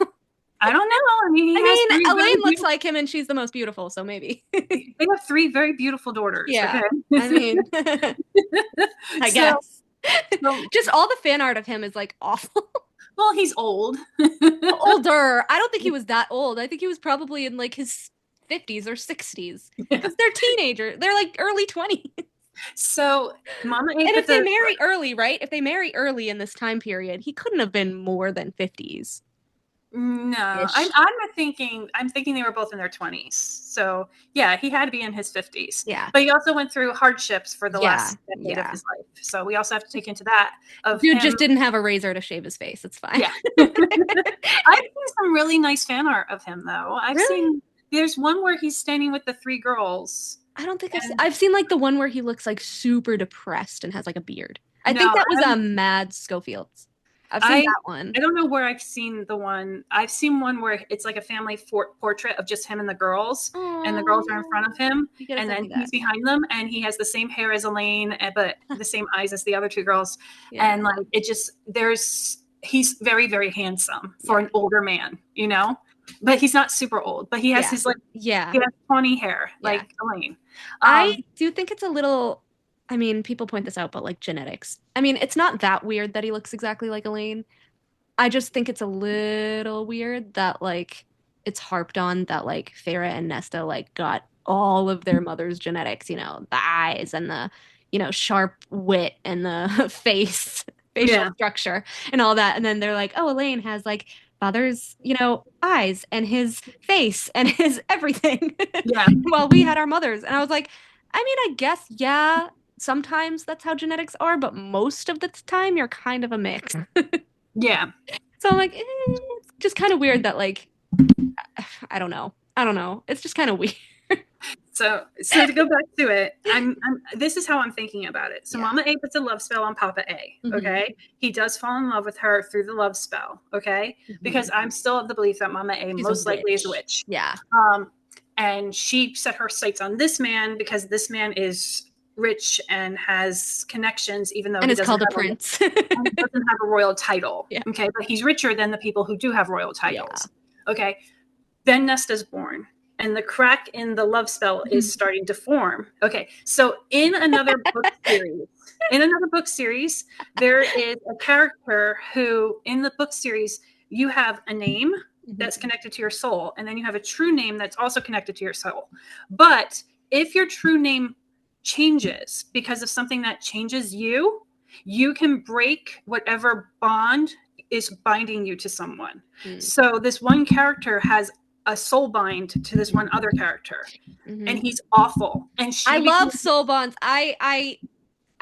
I don't know. I mean, Elaine looks like him, and she's the most beautiful, so maybe. They have 3 very beautiful daughters. Yeah. Okay? I mean, I guess. Just all the fan art of him is like awful. Well, he's old. Older. I don't think he was that old. I think he was probably in like his 50s or 60s. Because they're teenagers. They're like early 20s. So Mama A, and if they marry early, right? If they marry early in this time period, he couldn't have been more than 50s. No, I'm thinking they were both in their 20s. So yeah, he had to be in his 50s. Yeah. But he also went through hardships for the last decade of his life. So we also have to take into that. Dude just didn't have a razor to shave his face. It's fine. Yeah. I've seen some really nice fan art of him though. There's one where he's standing with the 3 girls. I don't think I've seen like the one where he looks like super depressed and has like a beard. I think that was Mad Schofield's. I've seen that one. I don't know where I've seen the one. I've seen one where it's like a family portrait of just him and the girls. Aww. And the girls are in front of him, and then he's behind them, and he has the same hair as Elaine, but the same eyes as the other 2 girls. Yeah. And like he's very, very handsome for an older man, you know, but he's not super old, but he has his he has funny hair like Elaine. I do think it's a little, I mean, people point this out, but like genetics. I mean, it's not that weird that he looks exactly like Elaine. I just think it's a little weird that like it's harped on that like Feyre and Nesta like got all of their mother's genetics, you know, the eyes and the, you know, sharp wit and the facial structure and all that. And then they're like, oh, Elaine has like father's, you know, eyes and his face and his everything. Yeah. While we had our mothers. And I was like, I mean, I guess, yeah, sometimes that's how genetics are, but most of the time you're kind of a mix. Yeah. So I'm like, it's just kind of weird that like, I don't know. It's just kind of weird. So to go back to it, this is how I'm thinking about it. So Mama A puts a love spell on Papa A. Okay. He does fall in love with her through the love spell. Okay. Because I'm still of the belief that Mama A most likely is a witch. Yeah. And she set her sights on this man because this man is rich and has connections, even though he doesn't called a prince. He doesn't have a royal title. Yeah. Okay. But he's richer than the people who do have royal titles. Yeah. Okay. Then Nesta's born. And the crack in the love spell is starting to form. Okay, so in another book series, there is a character who, in the book series, you have a name that's connected to your soul, and then you have a true name that's also connected to your soul. But if your true name changes because of something that changes you, you can break whatever bond is binding you to someone. So this one character has a soul bind to this one other character, and he's awful. And I love soul bonds. I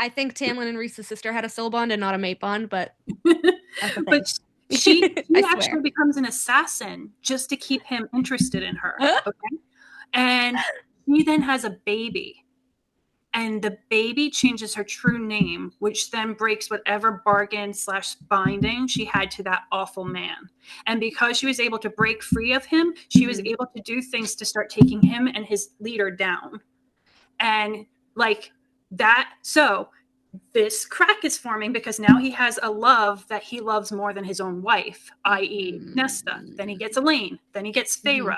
I think Tamlin and Rhys's sister had a soul bond and not a mate bond, but that's the thing. But she actually becomes an assassin just to keep him interested in her. Okay. And he then has a baby. And the baby changes her true name, which then breaks whatever bargain/binding she had to that awful man. And because she was able to break free of him, she was able to do things to start taking him and his leader down. And like that, so this crack is forming because now he has a love that he loves more than his own wife, i.e. Nesta. Then he gets Elaine. Then he gets Feyre.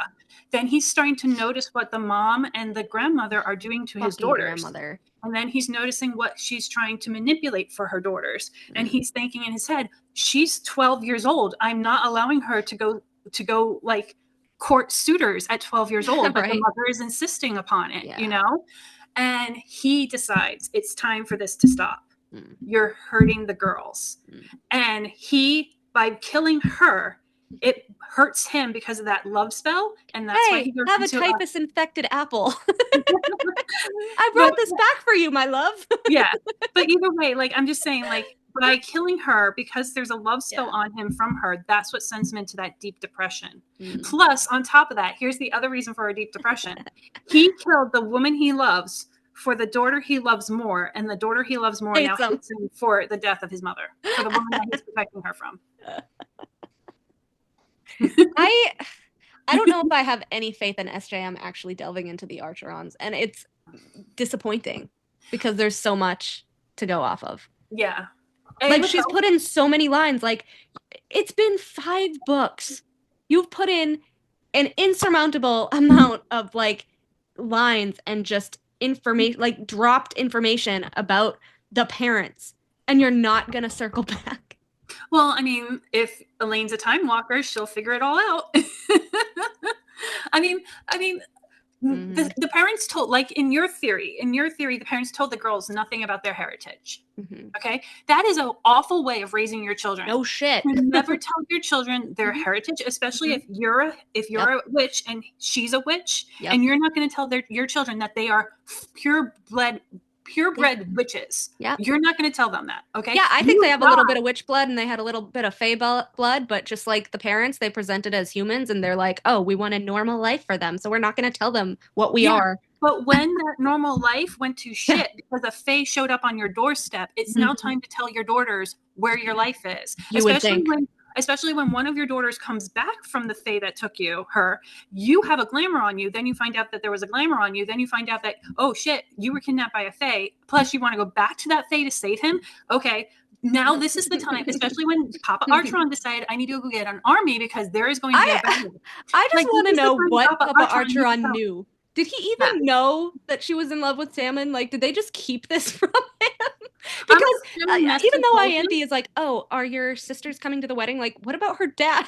Then he's starting to notice what the mom and the grandmother are doing to his daughters. And then he's noticing what she's trying to manipulate for her daughters. And he's thinking in his head, she's 12 years old. I'm not allowing her to go like court suitors at 12 years old, but the mother is insisting upon it, you know? And he decides it's time for this to stop. You're hurting the girls. And he, by killing her, it hurts him because of that love spell. And that's why he goes have a typhus infected apple. I brought this back for you, my love. Yeah. But either way, like, I'm just saying, like, by killing her, because there's a love spell on him from her, that's what sends him into that deep depression. Plus, on top of that, here's the other reason for a deep depression. He killed the woman he loves for the daughter he loves more, and the daughter he loves more now hates him for the death of his mother, for the woman that he's protecting her from. I don't know if I have any faith in SJM actually delving into the Archerons, and it's disappointing because there's so much to go off of. Yeah. Like, she's put in so many lines. Like, it's been 5 books. You've put in an insurmountable amount of, like, lines and just information, like, dropped information about the parents, and you're not going to circle back. Well, I mean, if Elaine's a time walker, she'll figure it all out. I mean, the parents told, like in your theory, the parents told the girls nothing about their heritage. Okay, that is an awful way of raising your children. No shit. You never tell your children their heritage, especially if you're a witch and she's a witch, and you're not going to tell your children that they are purebred witches. Yeah, you're not going to tell them that. Okay. Yeah, I think they have a little bit of witch blood and they had a little bit of fae blood, but just like the parents, they presented as humans, and they're like, oh, we want a normal life for them, so we're not going to tell them what we are. But when that normal life went to shit because a fae showed up on your doorstep, it's now time to tell your daughters where your life is. Especially when one of your daughters comes back from the fae that took you have a glamour on you. Then you find out that there was a glamour on you. Then you find out that, oh shit, you were kidnapped by a fae. Plus you want to go back to that fae to save him. Okay. Now this is the time, especially when Papa Archeron decided I need to go get an army because there is going to be a battle. I just want to know what Papa Archeron knew. Did he even know that she was in love with Tamlin? Like, did they just keep this from him? Because even though Ianthe is like, oh, are your sisters coming to the wedding? Like, what about her dad?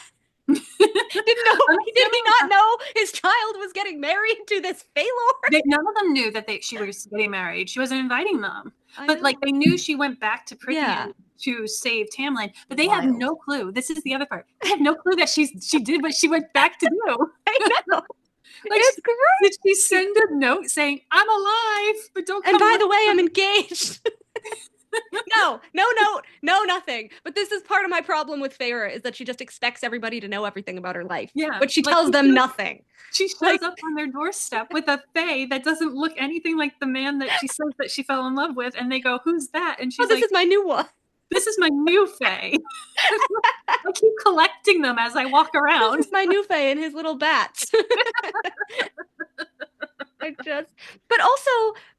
Did he not know his child was getting married to this Fae Lord? None of them knew that she was getting married. She wasn't inviting them. But like, they knew she went back to Prythian to save Tamlin, but they have no clue. This is the other part. They have no clue that she did what she went back to do. I know. Like, it's great. Did she send a note saying, I'm alive, but don't come. And by the way, I'm engaged. No note, no nothing. But this is part of my problem with Feyre, is that she just expects everybody to know everything about her life. Yeah. But she tells them nothing. She shows up on their doorstep with a fae that doesn't look anything like the man that she says that she fell in love with. And they go, who's that? And she's this is my new one. This is my new fae. I keep collecting them as I walk around. This is my new fae and his little bats. But also,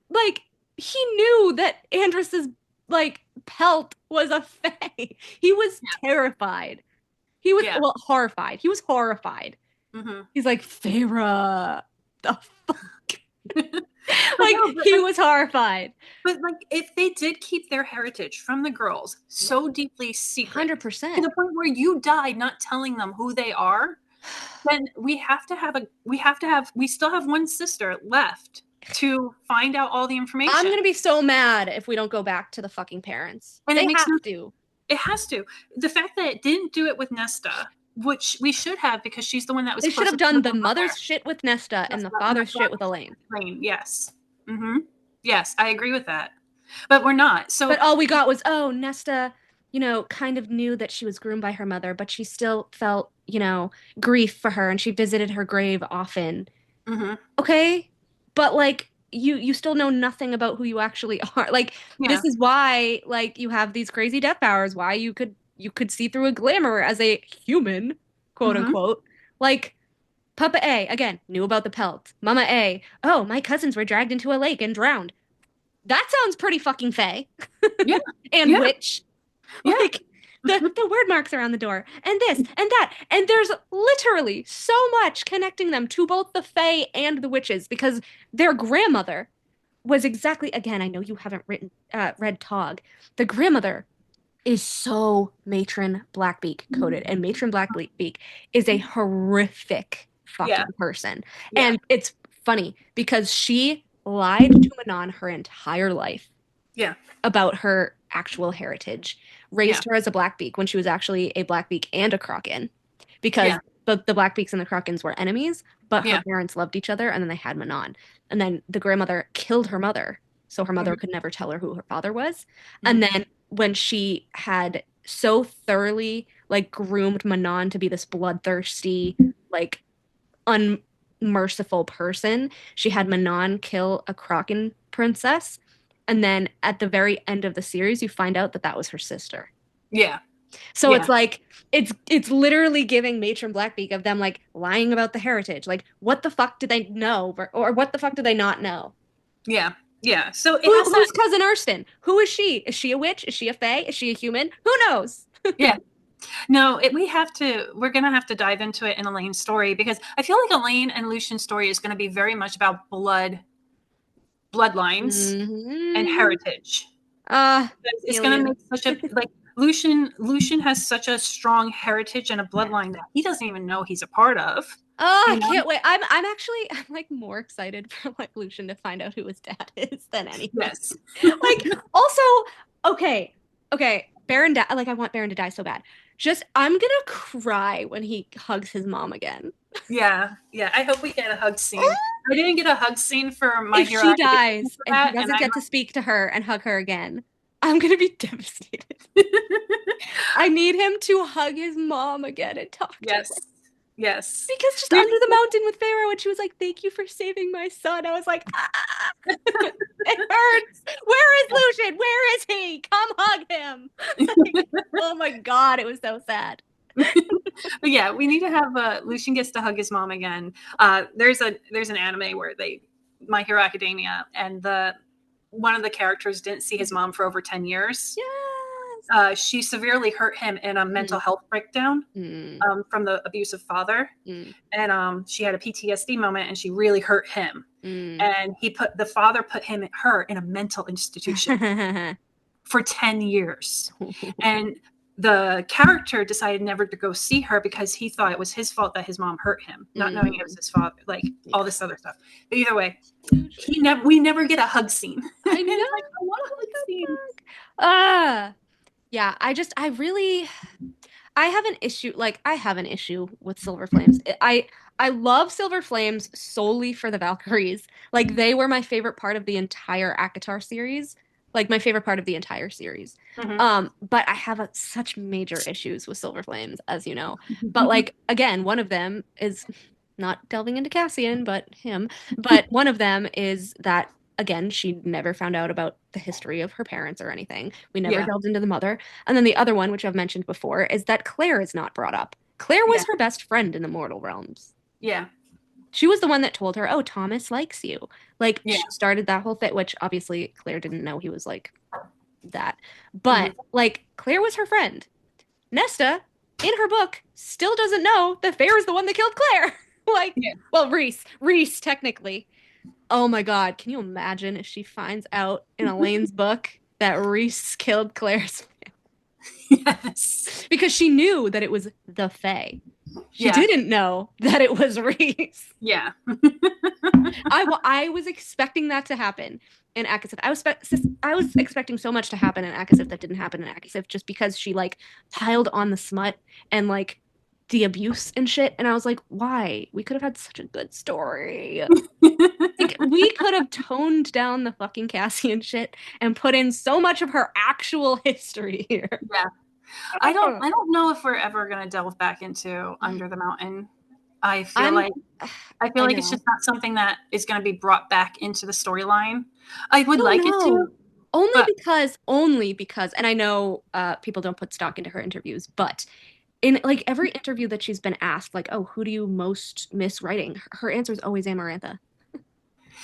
like, he knew that Andros's, like, pelt was a fae. He was terrified. He was horrified. He was horrified. He's like, Feyre, the fuck? Like, he was horrified. But like, if they did keep their heritage from the girls so deeply secret, 100%, to the point where you died not telling them who they are, then we still have one sister left to find out all the information. I'm gonna be so mad if we don't go back to the fucking parents. And they have to. It has to. The fact that it didn't do it with Nesta, which we should have, because she's the one that was. They should have done the mother's shit with Nesta and the father's shit with Elaine. Yes. Yes, I agree with that. But we're not. So, but all we got was, oh, Nesta, you know, kind of knew that she was groomed by her mother, but she still felt, you know, grief for her, and she visited her grave often. Okay, but like you still know nothing about who you actually are. Like this is why like you have these crazy death powers. Why you could see through a glamour as a human, quote unquote. Like Papa A again knew about the pelt. Mama A, oh, my cousins were dragged into a lake and drowned. That sounds pretty fucking fey. Yeah. And witch. Yeah. Like the word marks around the door and this and that. And there's literally so much connecting them to both the fae and the witches because their grandmother was exactly, again, I know you haven't read Tog. The grandmother is so matron Blackbeak coded, and matron Blackbeak is a horrific fucking person. And it's funny because she lied to Manon her entire life about her actual heritage, raised her as a Blackbeak when she was actually a Blackbeak and a Kraken, because the Blackbeaks and the Krakens were enemies, but her parents loved each other, and then they had Manon. And then the grandmother killed her mother, so her mother could never tell her who her father was. And then when she had so thoroughly like groomed Manon to be this bloodthirsty, like unmerciful person, she had Manon kill a Kraken princess. And then at the very end of the series, you find out that that was her sister. Yeah. So it's like, it's literally giving Matron Blackbeak of them like lying about the heritage. Like, what the fuck did they know? Or what the fuck did they not know? Yeah. Yeah. So who's Cousin Erston? Who is she? Is she a witch? Is she a fae? Is she a human? Who knows? Yeah. No, we're going to have to dive into it in Elaine's story, because I feel like Elaine and Lucian's story is going to be very much about bloodlines and heritage. It's going to make such a, like, Lucian has such a strong heritage and a bloodline that he doesn't even know he's a part of. Oh, I can't wait. I'm like more excited for like Lucian to find out who his dad is than anything. Yes. Like also, okay. Baron like I want Baron to die so bad. I'm gonna cry when he hugs his mom again. Yeah. I hope we get a hug scene. I didn't get a hug scene for My Hero. If she dies and he doesn't get to speak to her and hug her again, I'm gonna be devastated. I need him to hug his mom again and talk to her. Yes. Because just under the mountain with Pharaoh, and she was like, "Thank you for saving my son." I was like, ah! It hurts. Where is Lucian? Where is he? Come hug him. Like, oh my God, it was so sad. But yeah, we need to have Lucian gets to hug his mom again. There's an anime where My Hero Academia, and one of the characters didn't see his mom for over 10 years. Yes. She severely hurt him in a mental health breakdown from the abusive father. And she had a PTSD moment, and she really hurt him. And the father put her in a mental institution for 10 years. And the character decided never to go see her because he thought it was his fault that his mom hurt him, not knowing it was his father, like all this other stuff. But either way, we never get a hug scene. I know. Like, I want a hug scene. Yeah, I have an issue with Silver Flames. I love Silver Flames solely for the Valkyries. Like, they were my favorite part of the entire ACOTAR series. Like, my favorite part of the entire series. But I have such major issues with Silver Flames, as you know. But, like, again, one of them is not delving into Cassian, but him. But one of them is that, again, she never found out about the history of her parents or anything. We never delved into the mother. And then the other one, which I've mentioned before, is that Claire is not brought up. Claire was her best friend in the mortal realms. Yeah. She was the one that told her, "Oh, Thomas likes you." Like, she started that whole thing, which obviously Claire didn't know he was like that. But, like, Claire was her friend. Nesta, in her book, still doesn't know that Fair is the one that killed Claire. Well, Reese, technically. Oh my God, can you imagine if she finds out in Elaine's book that Reese killed Claire's family? Yes. Because she knew that it was the Fae. She didn't know that it was Reese. Yeah. I was expecting that to happen in Akasif. I was expecting so much to happen in Akasif that didn't happen in Akasif, just because she like piled on the smut and like the abuse and shit. And I was like, why? We could have had such a good story. Like, we could have toned down the fucking Cassian shit and put in so much of her actual history here. Yeah. I don't know if we're ever gonna delve back into Under the Mountain. I feel like it's just not something that is gonna be brought back into the storyline. I would like it to. Only because, and I know people don't put stock into her interviews, but in like every interview that she's been asked, like, oh, who do you most miss writing? Her answer is always Amarantha.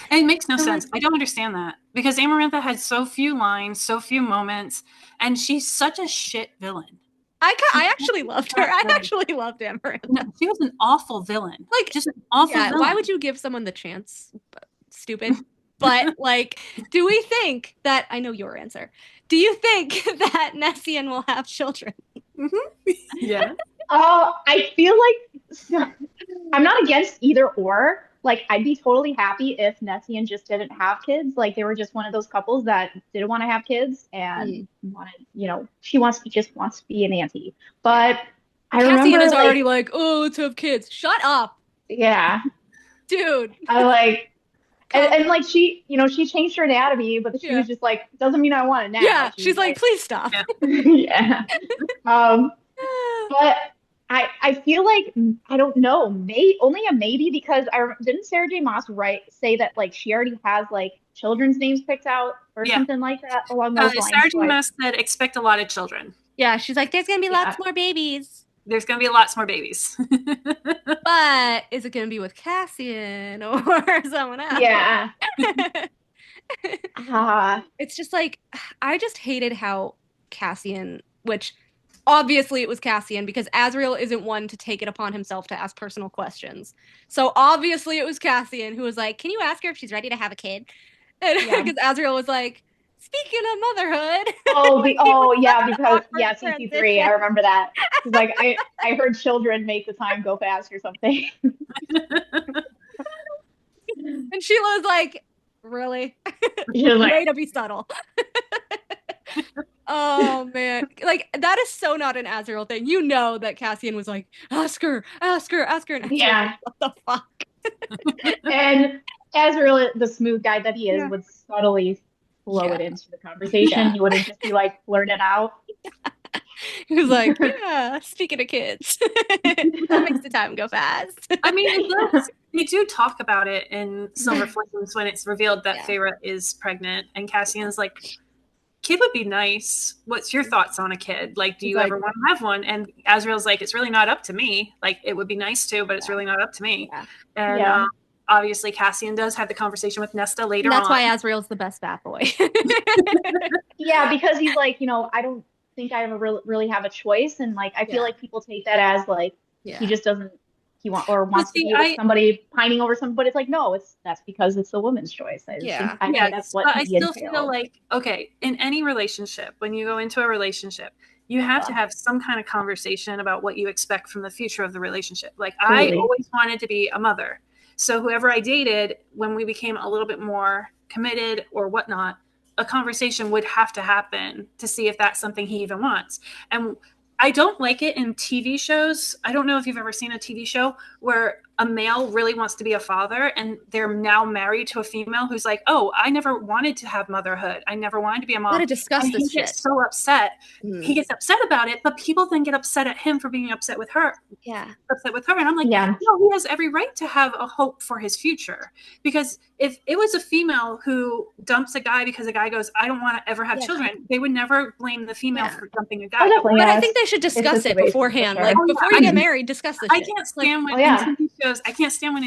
It makes no sense. I don't understand that because Amarantha had so few lines, so few moments, and she's such a shit villain. I actually loved her. I actually loved Amarantha. No, she was an awful villain. Like, just an awful villain. Why would you give someone the chance? Stupid. But like, do we think that, I know your answer, do you think that Nessian will have children? Mm-hmm. Yeah. I feel like I'm not against either or. Like, I'd be totally happy if Nessian just didn't have kids. Like, they were just one of those couples that didn't want to have kids and wanted, she just wants to be an auntie. But I remember Cassian is already like, oh, let's have kids. Shut up. Yeah. Dude. I like, and like she changed her anatomy, but she was just like, doesn't mean I want it now. Yeah, she's like, please stop. Yeah. But I feel like, I don't know, only a maybe, because didn't Sarah J. Maas say that like she already has like children's names picked out or something like that along those lines? Sarah J. Maas said expect a lot of children. Yeah, she's like, there's gonna be lots more babies. There's gonna be lots more babies. But is it gonna be with Cassian or someone else? Yeah. It's just like, I just hated how Cassian, which obviously it was Cassian because Azriel isn't one to take it upon himself to ask personal questions. So obviously it was Cassian who was like, can you ask her if she's ready to have a kid? And because Azriel was like, speaking of motherhood. Because CP3, I remember that. Like, I heard children make the time go fast or something. And Sheila was like, really? Way to be subtle. Oh man, like that is so not an Azriel thing. You know that Cassian was like, ask her, and yeah, what the fuck? And Azriel, the smooth guy that he is, would subtly flow it into the conversation. He wouldn't just be like blurt it out. He was like, yeah, speaking of kids, that makes the time go fast. I mean, they do talk about it in some reflections when it's revealed that Feyre is pregnant, and Cassian's like, kid would be nice. What's your thoughts on a kid? Like, do you ever want to have one? And Azriel's like, it's really not up to me. Like, it would be nice to, but it's really not up to me. Yeah. And obviously Cassian does have the conversation with Nesta later on. That's why Azriel's the best bad boy. Yeah, because he's like, I don't think I ever really have a choice. And like, I feel like people take that as like, he just doesn't, wants to be with somebody pining over something, but it's like, no, that's because it's the woman's choice. I still feel like, okay, in any relationship, when you go into a relationship, you have to have some kind of conversation about what you expect from the future of the relationship. Like, I always wanted to be a mother. So whoever I dated, when we became a little bit more committed or whatnot, a conversation would have to happen to see if that's something he even wants. And I don't like it in TV shows. I don't know if you've ever seen a TV show where a male really wants to be a father and they're now married to a female who's like, oh, I never wanted to have motherhood. I never wanted to be a mom. Gotta discuss this shit. He gets so upset. He gets upset about it, but people then get upset at him for being upset with her. Yeah. Upset with her. And I'm like, no, he has every right to have a hope for his future. Because if it was a female who dumps a guy because a guy goes, I don't want to ever have children, they would never blame the female for dumping a guy. But I think they should discuss it beforehand. Like, before you get married, discuss this shit. I can't stand when in TV shows, in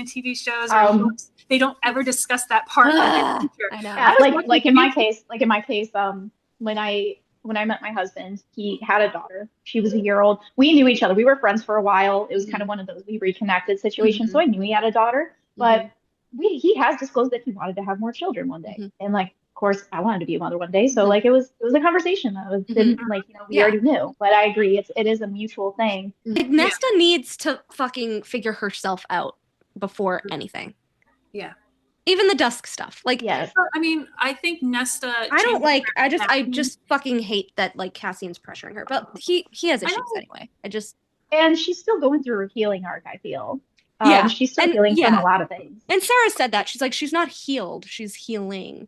TV shows they don't ever discuss that part of the future. I know. Like in my case, when I met my husband, he had a daughter. She was a year old. We knew each other. We were friends for a while. It was kind of one of those we reconnected situations. So I knew he had a daughter, but he has disclosed that he wanted to have more children one day. And like, of course, I wanted to be a mother one day. So like, it was a conversation that was we already knew. But I agree, it is a mutual thing. Like, Nesta needs to fucking figure herself out before anything. Yeah. Even the Dusk stuff. Like, yes. I mean, I think Nesta. I just fucking hate that like Cassian's pressuring her. But he has issues anyway. And she's still going through her healing arc, I feel. Yeah. She's still healing from a lot of things. And Sarah said that. She's like, she's not healed. She's healing.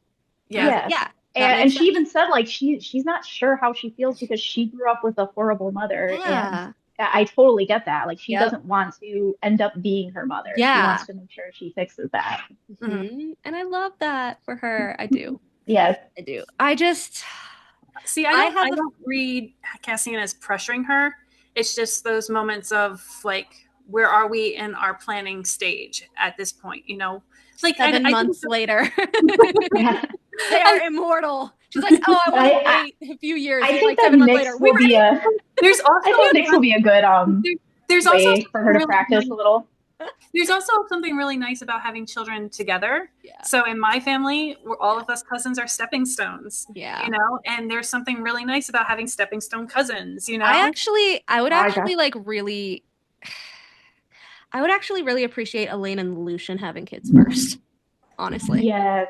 Yeah. Yeah. And she even said, like, she's not sure how she feels because she grew up with a horrible mother. Yeah. And I totally get that. Like, she doesn't want to end up being her mother. Yeah. She wants to make sure she fixes that. Mm-hmm. And I love that for her. I do. Yes. I do. I just... See, I don't read Cassian as pressuring her. It's just those moments of, like, where are we in our planning stage at this point? You know, it's like 7 months later. They are immortal. She's like, oh, I want to wait a few years. I think like that 7 months Nyx later. will be a. There's also I think Nyx will be a good there's way also for her to practice a little. There's also something really nice about having children together. Yeah. So in my family, all of us cousins are stepping stones. Yeah. You know, and there's something really nice about having stepping stone cousins, you know? I would actually really appreciate Elaine and Lucian having kids first. Honestly. Yeah.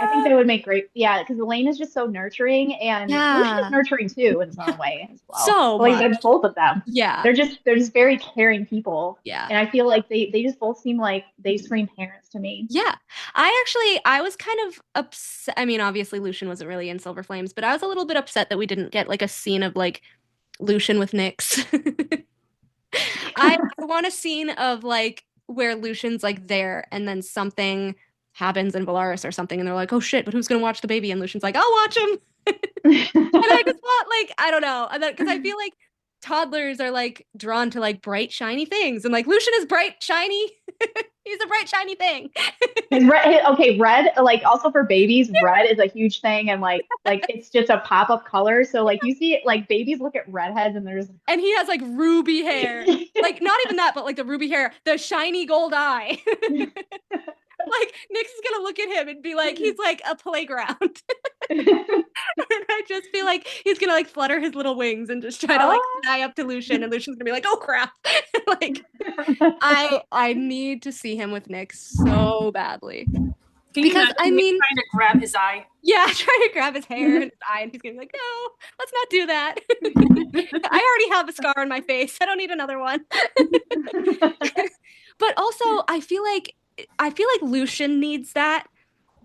I think they would make great. Yeah, because Elaine is just so nurturing, and Lucian is nurturing too in some way as well. So like both of them. Yeah. They're just very caring people. Yeah. And I feel like they just both seem like they scream parents to me. Yeah. I was kind of upset. I mean, obviously Lucian wasn't really in Silver Flames, but I was a little bit upset that we didn't get like a scene of like Lucian with Nyx. I want a scene of like where Lucian's like there and then something happens in Valaris or something and they're like, oh shit, but who's gonna watch the baby? And Lucian's like, I'll watch him. And I just want like, I don't know, because I feel like toddlers are like drawn to like bright shiny things and like Lucian is bright shiny. He's a bright shiny thing. Red, like also for babies, red is a huge thing, and like it's just a pop-up color. So like you see like babies look at redheads and and he has like ruby hair. Like not even that, but like the ruby hair, the shiny gold eye. Like Nyx is gonna look at him and be like, he's like a playground. And I just feel like he's gonna like flutter his little wings and just try to like fly up to Lucian, and Lucian's gonna be like, oh crap. Like I need to see him with Nyx so badly. Because I mean, trying to grab his eye. Yeah, trying to grab his hair and his eye, and he's gonna be like, no, let's not do that. I already have a scar on my face. I don't need another one. But also I feel like Lucian needs that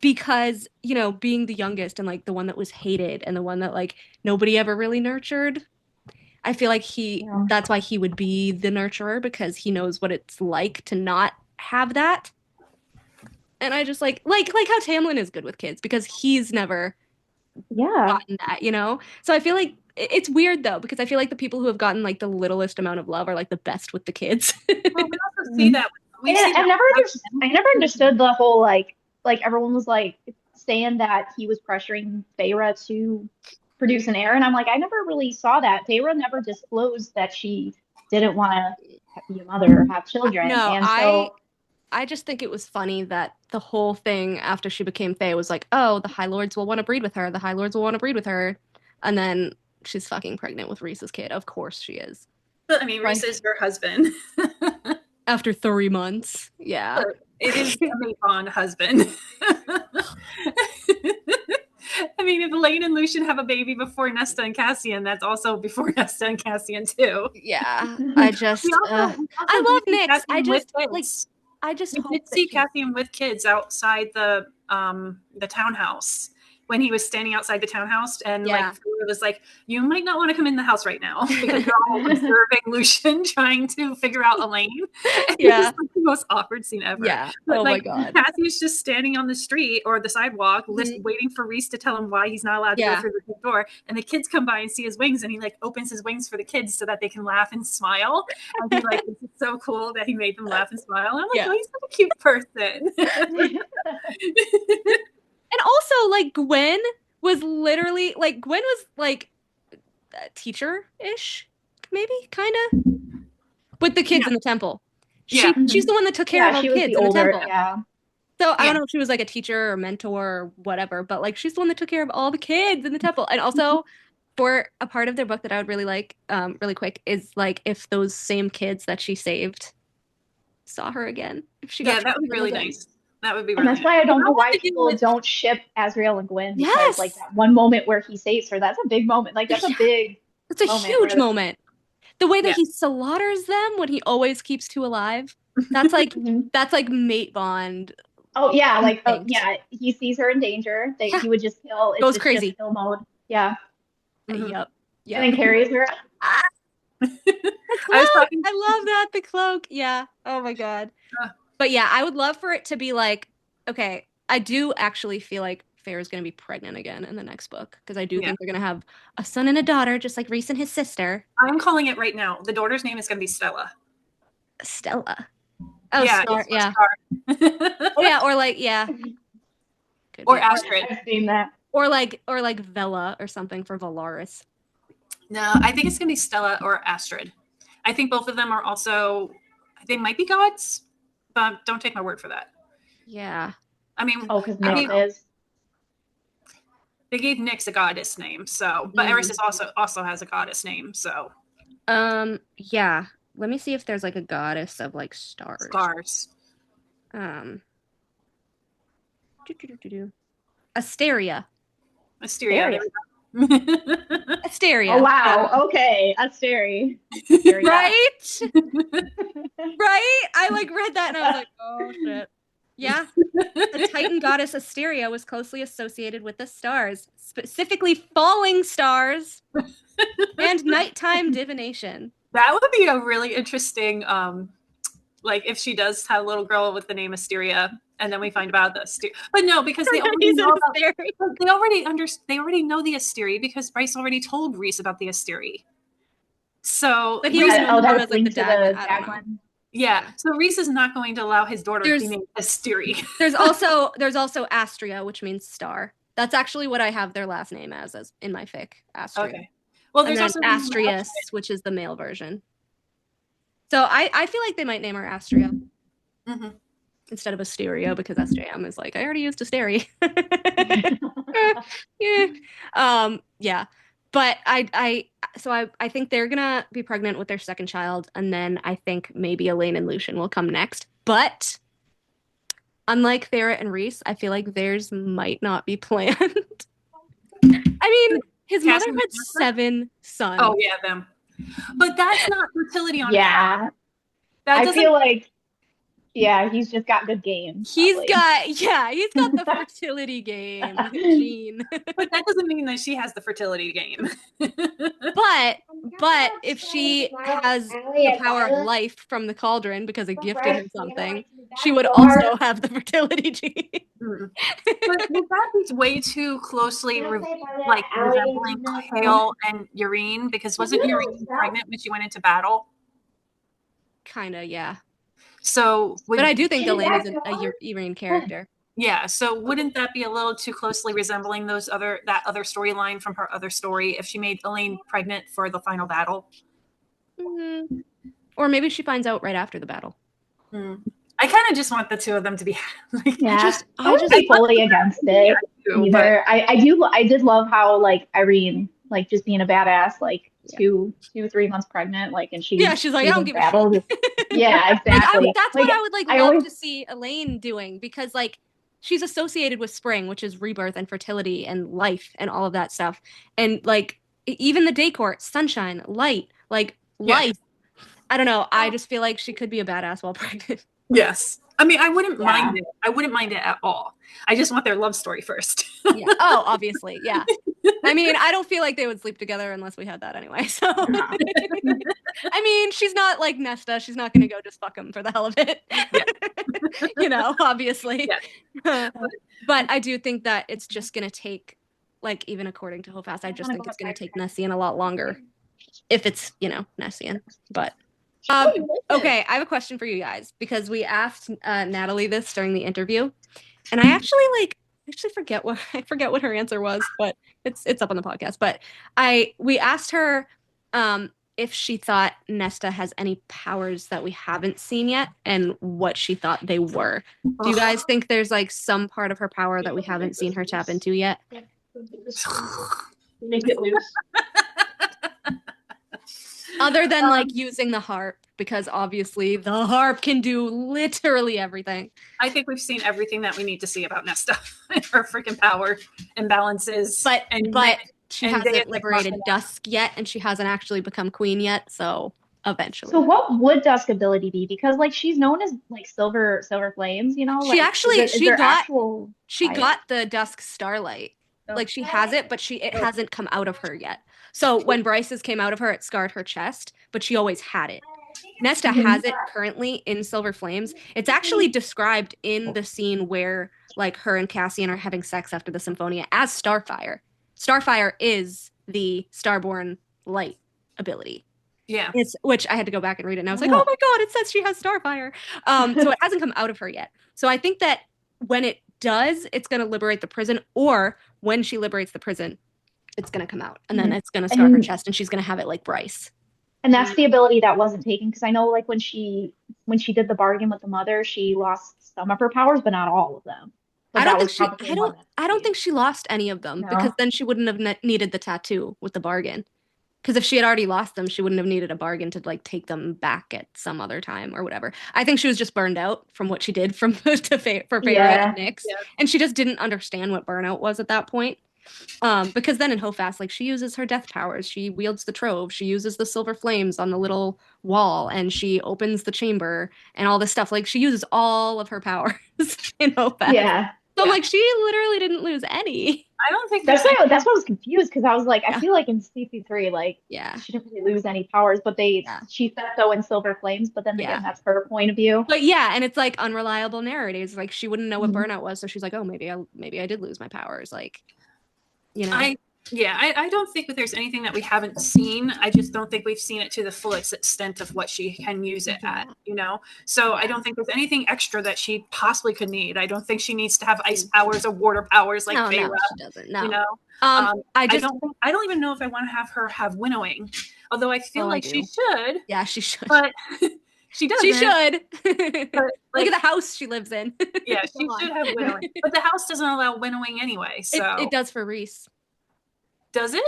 because, you know, being the youngest and like the one that was hated and the one that like nobody ever really nurtured. I feel like that's why he would be the nurturer, because he knows what it's like to not have that. And I just like how Tamlin is good with kids because he's never gotten that, you know? So I feel like it's weird though, because I feel like the people who have gotten like the littlest amount of love are like the best with the kids. Well, we also see that. I never understood the whole like everyone was like saying that he was pressuring Feyre to produce an heir, and I'm like, I never really saw that. Feyre never disclosed that she didn't want to be a mother or have children. No, and so I just think it was funny that the whole thing after she became Fae was like, oh, the High Lords will want to breed with her. The High Lords will want to breed with her. And then she's fucking pregnant with Rhys's kid. Of course she is. But I mean, Rhys is her husband. After 3 months. Yeah. It is a Magon husband. I mean, if Elaine and Lucian have a baby before Nesta and Cassian, that's also before Nesta and Cassian too. Yeah. I just I love Nyx. I just hope did see Cassian with kids outside the townhouse when he was standing outside the townhouse, and like it was like, you might not want to come in the house right now because you're all observing Lucian trying to figure out Elaine. Yeah, it's like the most awkward scene ever. Yeah. But, my god. Cassian's just standing on the street or the sidewalk, waiting for Rhys to tell him why he's not allowed to go through the door. And the kids come by and see his wings, and he like opens his wings for the kids so that they can laugh and smile. And he's like, this is so cool that he made them laugh and smile. And I'm like, oh, he's such a cute person. And also, like, Gwen was teacher-ish, maybe, kind of, with the kids in the temple. She's the one that took care of all the kids in the temple. Yeah. So I don't know if she was like a teacher or mentor or whatever, but like she's the one that took care of all the kids in the temple. And also, for a part of their book that I would really like, really quick, is like if those same kids that she saved saw her again. If she got that would be really nice. That would be really nice. That's why I don't know why people don't ship Azriel and Gwen. Because like that one moment where he saves her, that's a big moment. Like that's a big it's a huge moment. the way that he slaughters them when he always keeps 2 alive. That's like mate bond. Oh yeah, like he sees her in danger. He would just kill. It's Goes just crazy. Kill mode. Yeah. Yep. And then carries her. I love that, the cloak. Yeah. Oh my god. But yeah, I would love for it to be like, okay, I do actually feel like Feyre's gonna be pregnant again in the next book, because I do think they're gonna have a son and a daughter, just like Rhys and his sister. I'm calling it right now. The daughter's name is gonna be Stella. Stella. Oh, yeah, Star. Yeah. Oh yeah, or like Could or be. Astrid. I've seen that. Or like Vela or something for Valaris. No, I think it's gonna be Stella or Astrid. I think both of them are also, they might be gods, but don't take my word for that. Yeah. I mean, because Nyx is. They gave Nyx a goddess name, so but Eris is also has a goddess name, so. Yeah. Let me see if there's like a goddess of like stars. Asteria. Asteria. Asteria. Oh wow. Okay. Asteria. Right? Right? I like read that and I was like, oh shit. Yeah. The Titan goddess Asteria was closely associated with the stars, specifically falling stars and nighttime divination. That would be a really interesting, like if she does have a little girl with the name Asteria, and then we find about the Asteria. But no, because they already know they already know the Asteria, because Bryce already told Rhys about the Asteria. So but he was like the Dagman. Yeah. So Rhys is not going to allow his daughter to be named Asteria. there's also Astria, which means star. That's actually what I have their last name as in my fic. Astria. Okay. Well, there's also Astrius, which is the male version. So I feel like they might name her Astria instead of Asteria, because SJM is like, I already used Asteria. Yeah. But I think they're gonna be pregnant with their second child, and then I think maybe Elain and Lucien will come next. But unlike Thera and Rhys, I feel like theirs might not be planned. I mean, his mother had 7 sons. Oh yeah, them. But that's not fertility on Yeah. I feel like he's just got good game. He's got the fertility game gene. But that doesn't mean that she has the fertility game. But if she has the power of life from the cauldron because it gifted him something, she would also have the fertility gene. But would that be way too closely resembling Hale and Yrene? Because wasn't Yrene pregnant when she went into battle? Kinda, yeah. So, but I do think Elain is a Yrene character. Yeah, so wouldn't that be a little too closely resembling that other storyline from her other story if she made Elain pregnant for the final battle? Mm-hmm. Or maybe she finds out right after the battle. I kind of just want the two of them to be like. Yeah, I just be fully against it either. I did love how like Yrene like just being a badass like 2-3 months pregnant and she's like I don't give a shit. Yeah, exactly. That's what I would love to see Elain doing, because like she's associated with spring, which is rebirth and fertility and life and all of that stuff, and like even the day court, sunshine, light, life. I don't know. I just feel like she could be a badass while pregnant. Yes. I mean, I wouldn't mind it. I wouldn't mind it at all. I just want their love story first. Yeah. Oh, obviously. Yeah. I mean, I don't feel like they would sleep together unless we had that anyway. So, I mean, she's not like Nesta. She's not going to go just fuck him for the hell of it. Yeah. Obviously. Yeah. But I do think that it's just going to take, even according to Hofast, I just think it's going to take Nessian a lot longer if it's, Nessian. But. Okay, I have a question for you guys, because we asked Natalie this during the interview, and I actually forget what her answer was, but it's up on the podcast. But we asked her if she thought Nesta has any powers that we haven't seen yet, and what she thought they were. Do you guys think there's some part of her power that we haven't seen her tap into yet? Make it loose. Other than using the harp, because obviously the harp can do literally everything. I think we've seen everything that we need to see about Nesta. Her freaking power imbalances. But she hasn't liberated Dusk yet, and she hasn't actually become queen yet. So eventually. So what would Dusk ability be? Because like she's known as like Silver Flames, you know. She like, actually she got fire? the Dusk Starlight. Like she has it, but it hasn't come out of her yet. So when Bryce's came out of her, it scarred her chest, but she always had it. Nesta has it currently in Silver Flames. It's actually described in the scene where like her and Cassian are having sex after the Symphonia as Starfire. Starfire is the Starborn light ability. Yeah. Which I had to go back and read it, and I was like, oh my god, it says she has Starfire. So it hasn't come out of her yet. So I think that when it does, it's going to liberate the prison, or when she liberates the prison, it's going to come out, and then it's going to scar her chest, and she's going to have it like Bryce. And that's the ability that wasn't taken, because I know like when she did the bargain with the mother, she lost some of her powers, but not all of them. I don't think she lost any of them, because then she wouldn't have needed the tattoo with the bargain. Because if she had already lost them, she wouldn't have needed a bargain to like take them back at some other time or whatever. I think she was just burned out from what she did for Feyre and Nyx, and she just didn't understand what burnout was at that point. Because then in Hofast, like she uses her death powers, she wields the trove, she uses the silver flames on the little wall, and she opens the chamber and all this stuff. Like she uses all of her powers in Hofast. Yeah. So like she literally didn't lose any. I don't think that's why I was confused, because I was like, I feel like in CC3, like she didn't really lose any powers, but she said so in Silver Flames, but then again, that's her point of view. But and it's like unreliable narratives. Like she wouldn't know what burnout was, so she's like, oh, maybe I did lose my powers. Like, you know. I don't think that there's anything that we haven't seen. I just don't think we've seen it to the fullest extent of what she can use it at, you know? So I don't think there's anything extra that she possibly could need. I don't think she needs to have ice powers or water powers like Feyre. No, she doesn't. No. You know? I don't even know if I want to have her have winnowing, although I feel like she should. Yeah, she should. But she doesn't. She should. But, look at the house she lives in. Yeah, she should have winnowing. But the house doesn't allow winnowing anyway, so. It does for Rhys. Does it?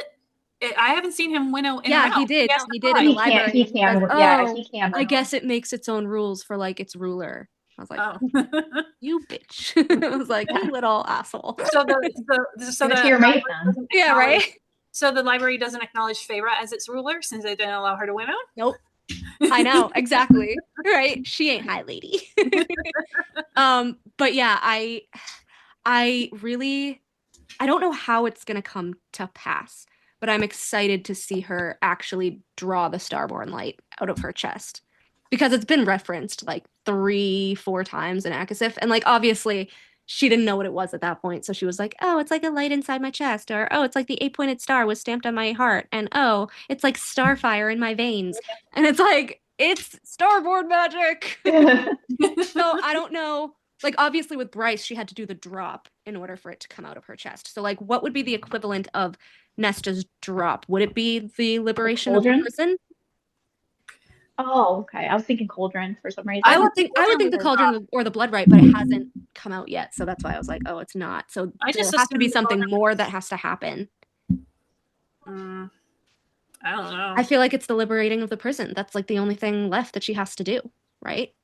I haven't seen him winnow in he did. He did in the library. He can. I guess it makes its own rules for like its ruler. I was like, you bitch. I was like, you little asshole. So right. So the library doesn't acknowledge Feyre as its ruler since they didn't allow her to winnow? Nope. I know, exactly. Right. She ain't high lady. But yeah, I really, I don't know how it's going to come to pass, but I'm excited to see her actually draw the Starborn light out of her chest, because it's been referenced like 3-4 times in Akasif. And like, obviously she didn't know what it was at that point. So she was like, oh, it's like a light inside my chest, or, oh, it's like the 8-pointed star was stamped on my heart. And, oh, it's like starfire in my veins. And it's like, it's Starborn magic. So I don't know. Like, obviously with Bryce, she had to do the drop in order for it to come out of her chest. So like, what would be the equivalent of Nesta's drop? Would it be the liberation of the prison? Oh, okay. I was thinking Cauldron for some reason. I would think the Cauldron or the Blood Right, but it hasn't come out yet. So that's why I was like, oh, it's not. So there has to be something more that has to happen. I don't know. I feel like it's the liberating of the prison. That's like the only thing left that she has to do, right?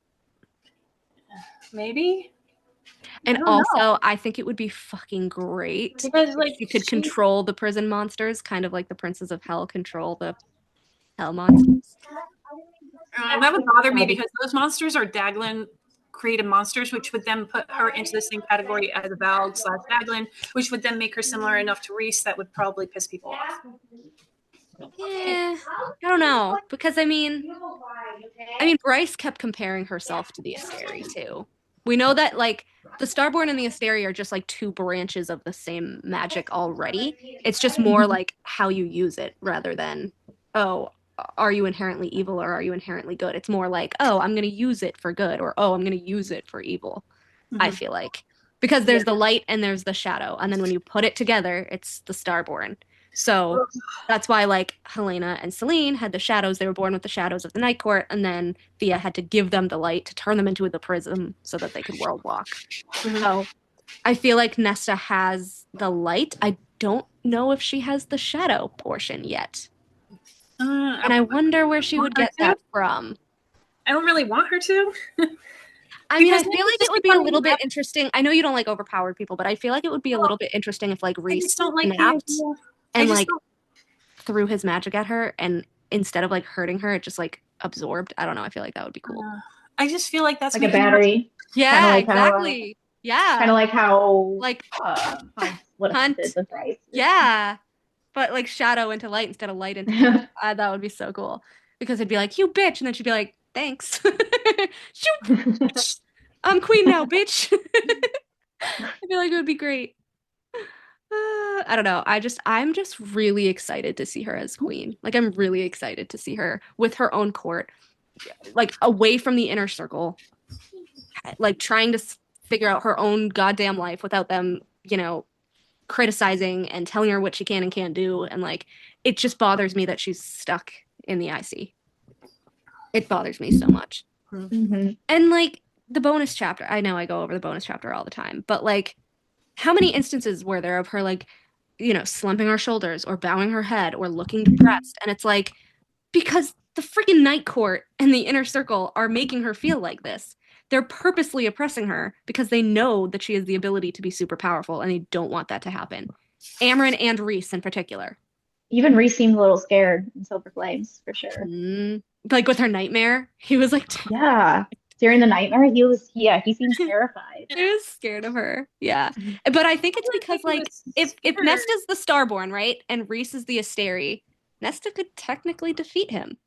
Maybe. And also, I think it would be fucking great because, like, if you could control the prison monsters, kind of like the Princes of Hell control the Hell monsters. That would bother me because those monsters are Daglin created monsters, which would then put her into the same category as a Valg/Daglin, which would then make her similar enough to Rhys that would probably piss people off. Yeah, I don't know, because I mean, Bryce kept comparing herself to the Asteri too. We know that like the Starborn and the Asteri are just like two branches of the same magic already. It's just more like how you use it rather than, oh, are you inherently evil or are you inherently good? It's more like, oh, I'm going to use it for good, or, oh, I'm going to use it for evil. I feel like, because there's the light and there's the shadow. And then when you put it together, it's the Starborn. So that's why like Helena and Selene had the shadows. They were born with the shadows of the Night Court. And then Thea had to give them the light to turn them into the prism so that they could world walk. So I feel like Nesta has the light. I don't know if she has the shadow portion yet. And I wonder where she would get that from. I don't really want her to. I mean, I feel like it would be a little bit interesting. I know you don't like overpowered people, but I feel like it would be a little bit interesting if like Rhys snapped and like threw his magic at her, and instead of like hurting her, it just like absorbed. I don't know. I feel like that would be cool. I just feel like that's like a battery. Yeah, like exactly. Yeah. Kind of like how like Hunt did with Bryce. Yeah. But like shadow into light instead of light into shadow. That would be so cool. Because it'd be like, you bitch, and then she'd be like, thanks. I'm queen now, bitch. I feel like it would be great. I don't know. I'm just really excited to see her as queen. Like I'm really excited to see her with her own court, like away from the inner circle, like trying to figure out her own goddamn life without them, you know, criticizing and telling her what she can and can't do. And like, it just bothers me that she's stuck in the IC. It bothers me so much. Mm-hmm. And like the bonus chapter, I know I go over the bonus chapter all the time, but like, how many instances were there of her like, you know, slumping her shoulders or bowing her head or looking depressed? And it's like, because the freaking Night Court and the Inner Circle are making her feel like this. They're purposely oppressing her because they know that she has the ability to be super powerful and they don't want that to happen. Amren and Rhys in particular. Even Rhys seemed a little scared in Silver Flames, for sure. Like with her nightmare, he was like... Yeah. During the nightmare, he seemed terrified. He was scared of her. Yeah. But I think it's because, like, if Nesta's the Starborn, right, and Rhys is the Asteri, Nesta could technically defeat him.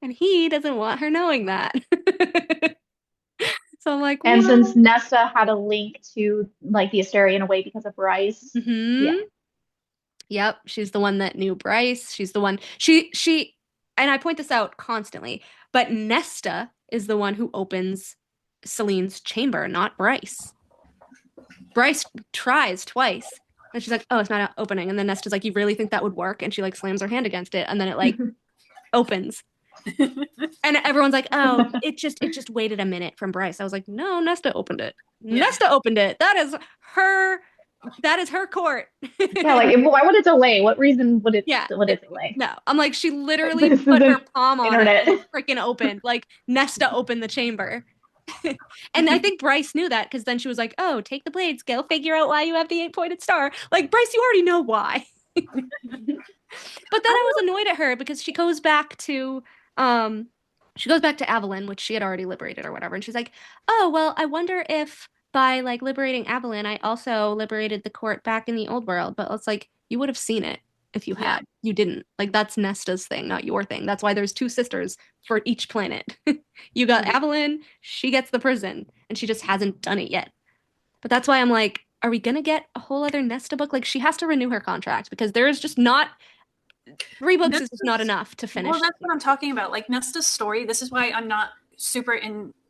And he doesn't want her knowing that. So I'm like, and since Nesta had a link to, like, the Asteri in a way because of Bryce. Yeah. Yep. She's the one that knew Bryce. She's the one... She... And I point this out constantly, but Nesta is the one who opens Celine's chamber, not Bryce. Bryce tries twice, and she's like, "Oh, it's not opening." And then Nesta's like, "You really think that would work?" And she like slams her hand against it, and then it like opens. And everyone's like, "Oh, it just waited a minute from Bryce." I was like, "No, Nesta opened it. Yeah. Nesta opened it. That is her court." Yeah, like why would it delay? What reason would it delay? No, I'm like, she literally put her palm on it and freaking opened. Like Nesta opened the chamber. And I think Bryce knew that because then she was like, "Oh, take the blades, go figure out why you have the 8-pointed star." Like, Bryce, you already know why. But then I was annoyed at her because she goes back to Avalon, which she had already liberated or whatever, and she's like, "Oh, well, I wonder if by like liberating Avalon, I also liberated the court back in the old world." But it's like, you would have seen it if you had. You didn't. Like, that's Nesta's thing, not your thing. That's why there's 2 sisters for each planet. You got Avalon, she gets the prison, and she just hasn't done it yet. But that's why I'm like, are we gonna get a whole other Nesta book? Like, she has to renew her contract because there is just not 3 books is just not enough to finish. Well, that's what I'm talking about. Like Nesta's story. This is why I'm not super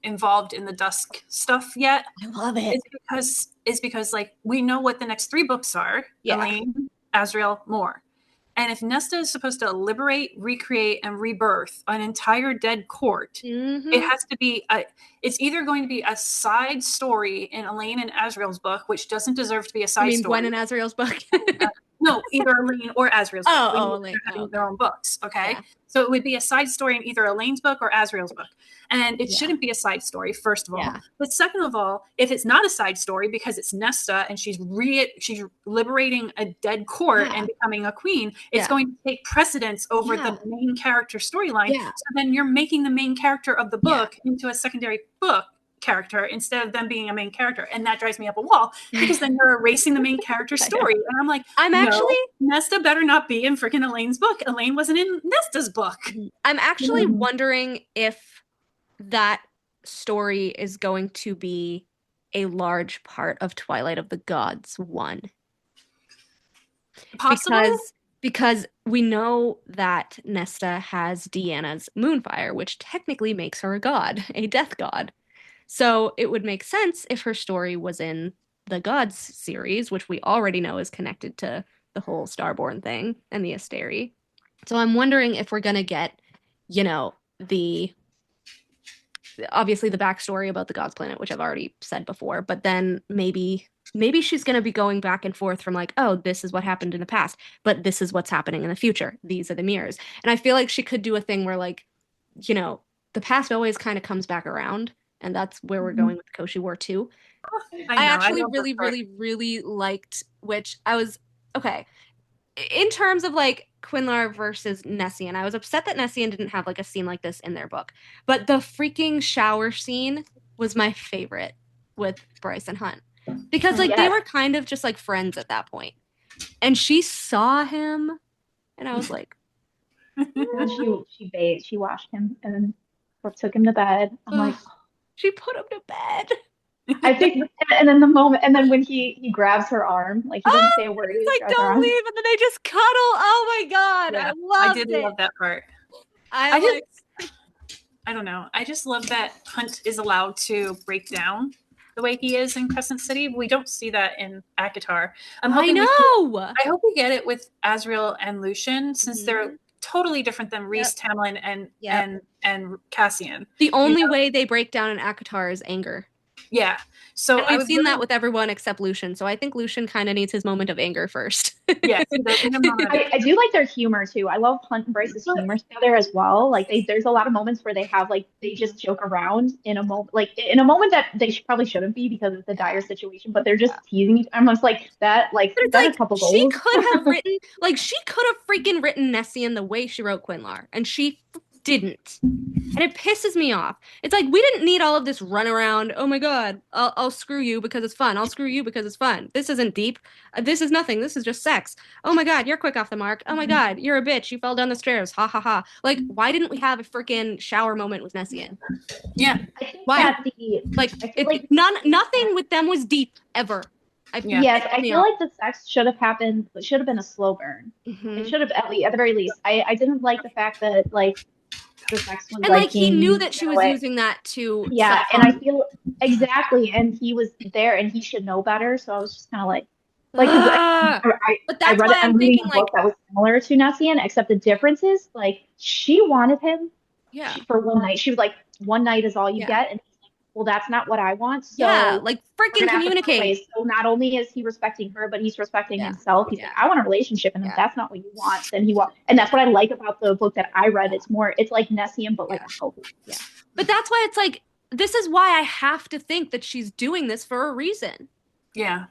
involved in the Dusk stuff yet. I love it. It's because like we know what the next 3 books are. Elaine, Azrael, Moore. And if Nesta is supposed to liberate, recreate, and rebirth an entire dead court, it has to be it's either going to be a side story in Elaine and Azrael's book, which doesn't deserve to be a side story. Gwen and Azrael's book? No, either Elaine or Azrael's book. Elaine. Having their own books, okay? Yeah. So it would be a side story in either Elaine's book or Azrael's book. And it shouldn't be a side story, first of all. Yeah. But second of all, if it's not a side story because it's Nesta and she's liberating a dead court and becoming a queen, it's going to take precedence over the main character storyline. Yeah. So then you're making the main character of the book into a secondary book character instead of them being a main character, and that drives me up a wall because then you're erasing the main character story. And I'm like, Nesta better not be in freaking Elaine's book. Elaine wasn't in Nesta's book. I'm actually wondering if that story is going to be a large part of Twilight of the Gods 1. Possibly. Because we know that Nesta has Deanna's Moonfire, which technically makes her a god, a death god. So it would make sense if her story was in the Gods series, which we already know is connected to the whole Starborn thing and the Asteri. So I'm wondering if we're going to get, obviously the backstory about the Gods planet, which I've already said before, but then maybe she's going to be going back and forth from like, oh, this is what happened in the past, but this is what's happening in the future. These are the mirrors. And I feel like she could do a thing where like, the past always kind of comes back around. and that's where we're going with Koshi War 2. I actually really liked, which I was okay. In terms of like Quinlar versus Nessian, I was upset that Nessian didn't have like a scene like this in their book. But the freaking shower scene was my favorite with Bryce and Hunt. Because like they were kind of just like friends at that point. And she saw him and I was like she washed him and took him to bed. I'm like, she put him to bed. I think, and then the moment, and then when he grabs her arm, like he doesn't say a word. He's like, "Don't leave," and then they just cuddle. Oh my god, yeah, I did love that part. I don't know. I just love that Hunt is allowed to break down the way he is in Crescent City. We don't see that in ACOTAR. I hope we get it with Azriel and Lucian, since they're totally different than Rhys, Tamlin, and Cassian. The only way they break down in ACOTAR is anger. Yeah. So we've seen that with everyone except Lucian. So I think Lucian kind of needs his moment of anger first. Yes. I do like their humor too. I love Hunt and Bryce's humor together as well. Like there's a lot of moments where they have like they just joke around in a moment that they probably shouldn't be because it's a dire situation, but they're just teasing each other. I'm just like that. Like that's a couple goals. She could have written freaking written Nessian the way she wrote Quinlar, and she didn't. And it pisses me off. It's like, we didn't need all of this run around. Oh my god, I'll screw you because it's fun. I'll screw you because it's fun. This isn't deep. This is nothing. This is just sex. Oh my god, you're quick off the mark. Oh my god, you're a bitch. You fell down the stairs. Ha ha ha. Like, why didn't we have a freaking shower moment with Nessian? Yeah. Why? Nothing with them was deep ever. Yes, I feel like the sex should have happened. It should have been a slow burn. It should have at the very least. I didn't like the fact that like the sex was and like he knew that she was using that to and I feel exactly, and he was there and he should know better. So I was just kind of like but that's why I'm thinking like that was similar to Nessian, except the difference is like she wanted him for one night. She was like, one night is all you get, and he's like, well, that's not what I want. So like freaking communicate. So not only is he respecting her, but he's respecting himself. He's like, I want a relationship, and if that's not what you want, then he wants. And that's what I like about the book that I read. It's like Nessian, but like healthy. Yeah. But that's why it's like, this is why I have to think that she's doing this for a reason. Yeah.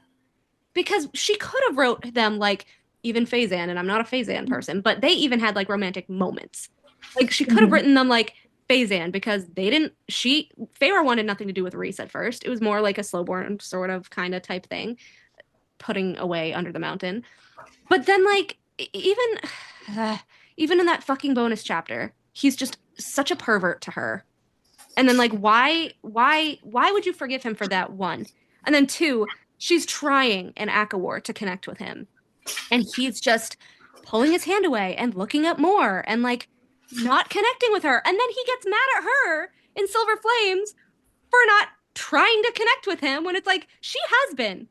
Because she could have wrote them like, even Faizan, and I'm not a Faizan person, but they even had like romantic moments. Like she could have written them like Faizan, because Feyre wanted nothing to do with Rhys at first. It was more like a slow burn sort of kind of type thing, putting away under the mountain. But then like even in that fucking bonus chapter, he's just such a pervert to her. And then like why would you forgive him for that, one? And then two, she's trying in ACOWAR to connect with him, and he's just pulling his hand away and looking up more and like not connecting with her. And then he gets mad at her in Silver Flames for not trying to connect with him, when it's like, she has been.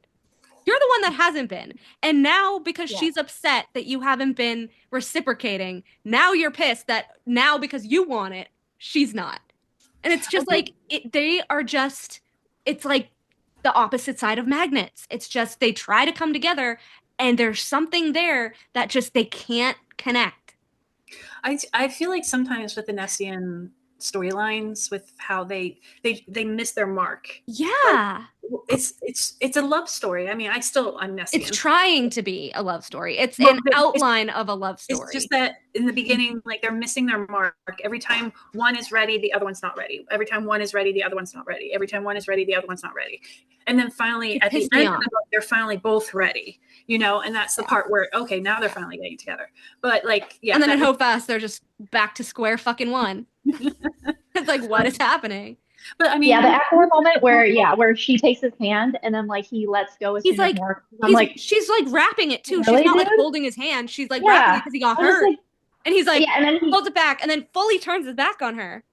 You're the one that hasn't been. And now, because she's upset that you haven't been reciprocating, now you're pissed that now because you want it, she's not. And it's just like, it's like the opposite side of magnets. It's just, they try to come together and there's something there that just, they can't connect. I feel like sometimes with the Nessian storylines, with how they miss their mark. Yeah. Like, it's a love story. I mean, I'm Nessian. It's trying to be a love story. It's an outline of a love story. It's just that in the beginning, like, they're missing their mark. Every time one is ready, the other one's not ready. Every time one is ready, the other one's not ready. Every time one is ready, the other one's not ready. And then finally, at the end of the book, they're finally both ready, and that's the part where, okay, now they're finally getting together. But like, yeah. And then in Hope Fast, they're just back to square fucking one. It's like, what is happening? But I mean, the ACOWAR moment where she takes his hand and then like he lets go. He's like, she's like wrapping it too. Really, she's not like holding his hand. She's like wrapping it because he got hurt. Like, and he's like, and then he holds it back and then fully turns his back on her.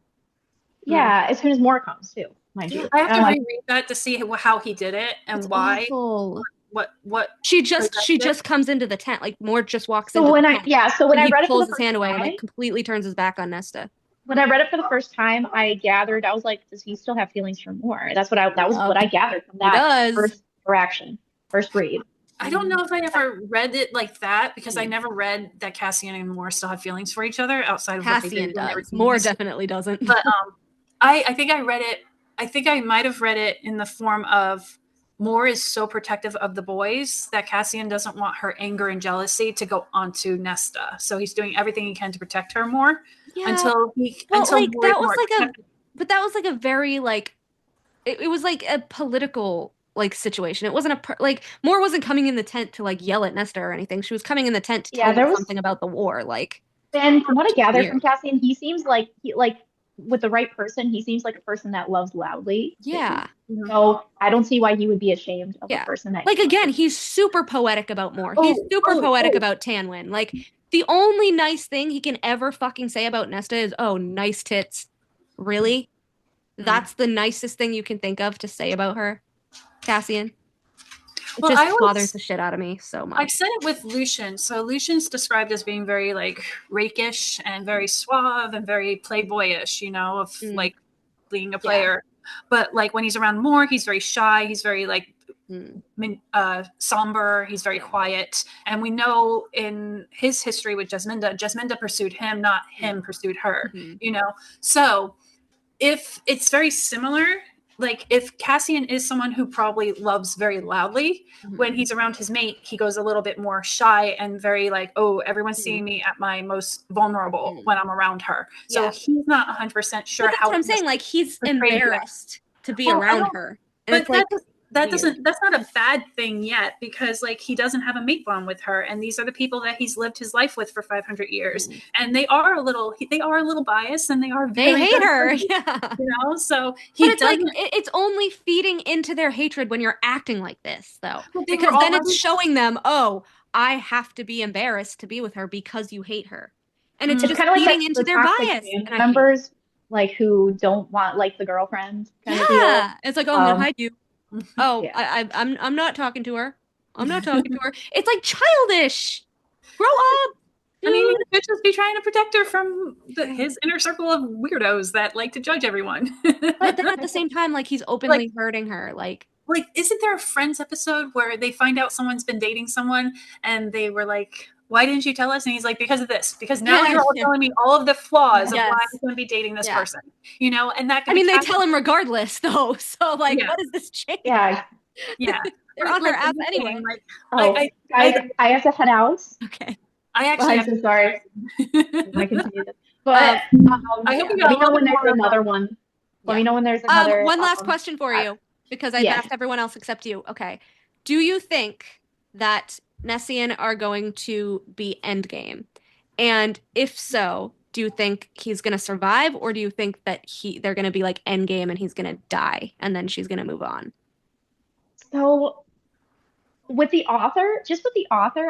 Yeah, as soon as more comes too. Mind you, I have to reread that to see how he did it and why. Awful. What she just comes into the tent, like Mort just walks in. So when I read it, pulls his hand away and like completely turns his back on Nesta. When I read it for the first time, I gathered, I was like, does he still have feelings for Mort? That was what I gathered from that first interaction, first read. I don't know if I ever read it like that, because I never read that Cassian and Mort still have feelings for each other outside of Cassian does. Mort definitely doesn't. But I think I read it I think I might have read it in the form of Moore is so protective of the boys that Cassian doesn't want her anger and jealousy to go onto Nesta. So he's doing everything he can to protect her more until that was like a very like it was like a political like situation. It wasn't like Moore wasn't coming in the tent to like yell at Nesta or anything. She was coming in the tent to tell her something about the war. Like, and from what I gather from Cassian, he seems like with the right person, he seems like a person that loves loudly. Yeah. So I don't see why he would be ashamed of a person that like again, he's super poetic about Moore. He's super poetic about Tanwyn. Like the only nice thing he can ever fucking say about Nesta is, "Oh, nice tits." Really? That's the nicest thing you can think of to say about her, Cassian? It just bothers the shit out of me so much. I've said it with Lucian. So Lucian's described as being very like rakish and very suave and very playboyish, you know, of like being a player. But like when he's around Moore, he's very shy. He's very like somber. He's very quiet. And we know in his history with Jasminda pursued him, not him pursued her, you know? So if it's very similar, like if Cassian is someone who probably loves very loudly, when he's around his mate, he goes a little bit more shy and very like, oh, everyone's seeing me at my most vulnerable when I'm around her. So he's not 100% sure but that's how what I'm saying. Like he's embarrassed to be around her. And but that's not a bad thing yet, because like he doesn't have a mate bond with her, and these are the people that he's lived his life with for 500 years, and they are a little biased, and they hate her, you know. So it's like it's only feeding into their hatred when you're acting like this, though, because then it's showing them, oh, I have to be embarrassed to be with her because you hate her, and it's just feeding into their bias. Members like who don't want like the girlfriend kind of deal. It's like, oh, I'm gonna hide you. Oh, I'm not talking to her. I'm not talking to her. It's like childish. Grow up. I mean, he could just be trying to protect her from his inner circle of weirdos that like to judge everyone. But then at the same time, like he's openly hurting her. Like, isn't there a Friends episode where they find out someone's been dating someone and they were like, why didn't you tell us? And he's like, because of this. Because now you're all telling me all of the flaws of why I'm going to be dating this person. You know, and that. They tell him regardless, though. So, like, what does this change? Yeah. They're on her app anyway. I have to head out. Okay. I'm so sorry. I continue this, but I hope let me know when there's another one. Let me know when there's another. One last question for you, because I've asked everyone else except you. Okay. Do you think that Nessian are going to be endgame? And if so, do you think he's going to survive, or do you think that they're going to be like endgame and he's going to die and then she's going to move on? So with the author,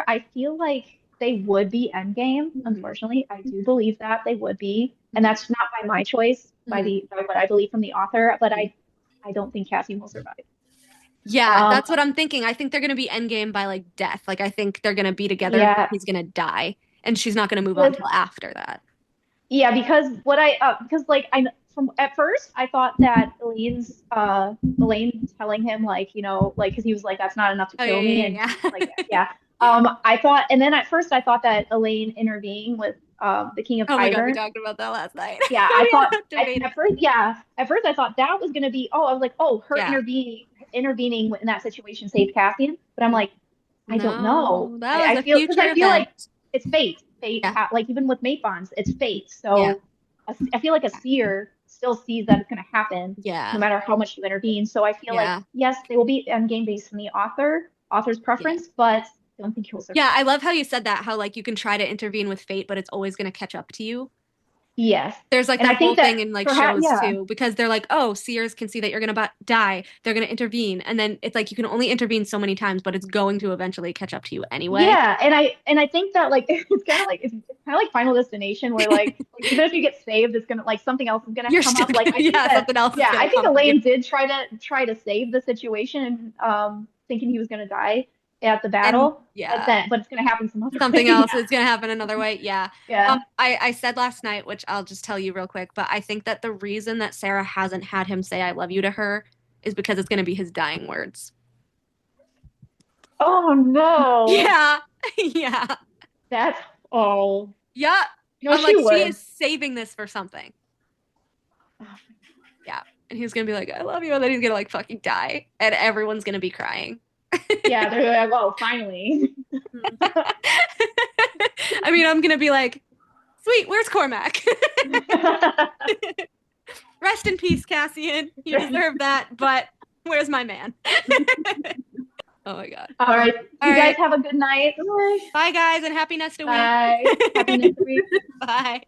I feel like they would be endgame. Unfortunately, I do believe that they would be, and that's not by my choice, by what I believe from the author, but I don't think Cassian will survive. Yeah, that's what I'm thinking. I think they're going to be endgame by like death. Like I think they're going to be together. Yeah. He's going to die, and she's not going to move on until after that. Yeah, because at first I thought that Elaine telling him like, you know, like because he was like, that's not enough to kill me. I thought, and then at first I thought that Elaine intervening with the King of Hybern. Oh my God, we talked about that last night. Yeah, I thought at first I thought that was gonna be. I was like, her intervening in that situation saved Cassian. But I'm like, I don't know. I feel like it's fate. Like even with mate bonds, it's fate. So I feel like a seer still sees that it's gonna happen. Yeah. No matter how much you intervene. So I feel like yes, they will be endgame based on the author's preference, but I don't think he'll survive. Yeah, I love how you said that, how like you can try to intervene with fate, but it's always going to catch up to you. Yes. There's like that whole thing in like shows too, because they're like, oh, seers can see that you're going to die. They're going to intervene. And then it's like you can only intervene so many times, but it's going to eventually catch up to you anyway. Yeah. And I think that like it's kind of like Final Destination where like even if you get saved, it's going to like something else is going to come up. Like something else. Yeah, I think Elaine did try to save the situation thinking he was going to die at the battle, but it's going to happen something else is going to happen another way. Yeah. I said last night, which I'll just tell you real quick, but I think that the reason that Sarah hasn't had him say I love you to her is because it's going to be his dying words. Oh no. Yeah. That's yeah. No, I'm like, she is saving this for something. Yeah. And he's gonna be like, I love you, and then he's gonna like fucking die. And everyone's gonna be crying. Yeah, they're like, oh, finally. I mean, I'm gonna be like, sweet, where's Cormac? Rest in peace, Cassian. You deserve that, but where's my man? Oh my god. All right. You guys have a good night. Bye guys, and happy Nesta week. Bye. Happy Nesta week. Bye.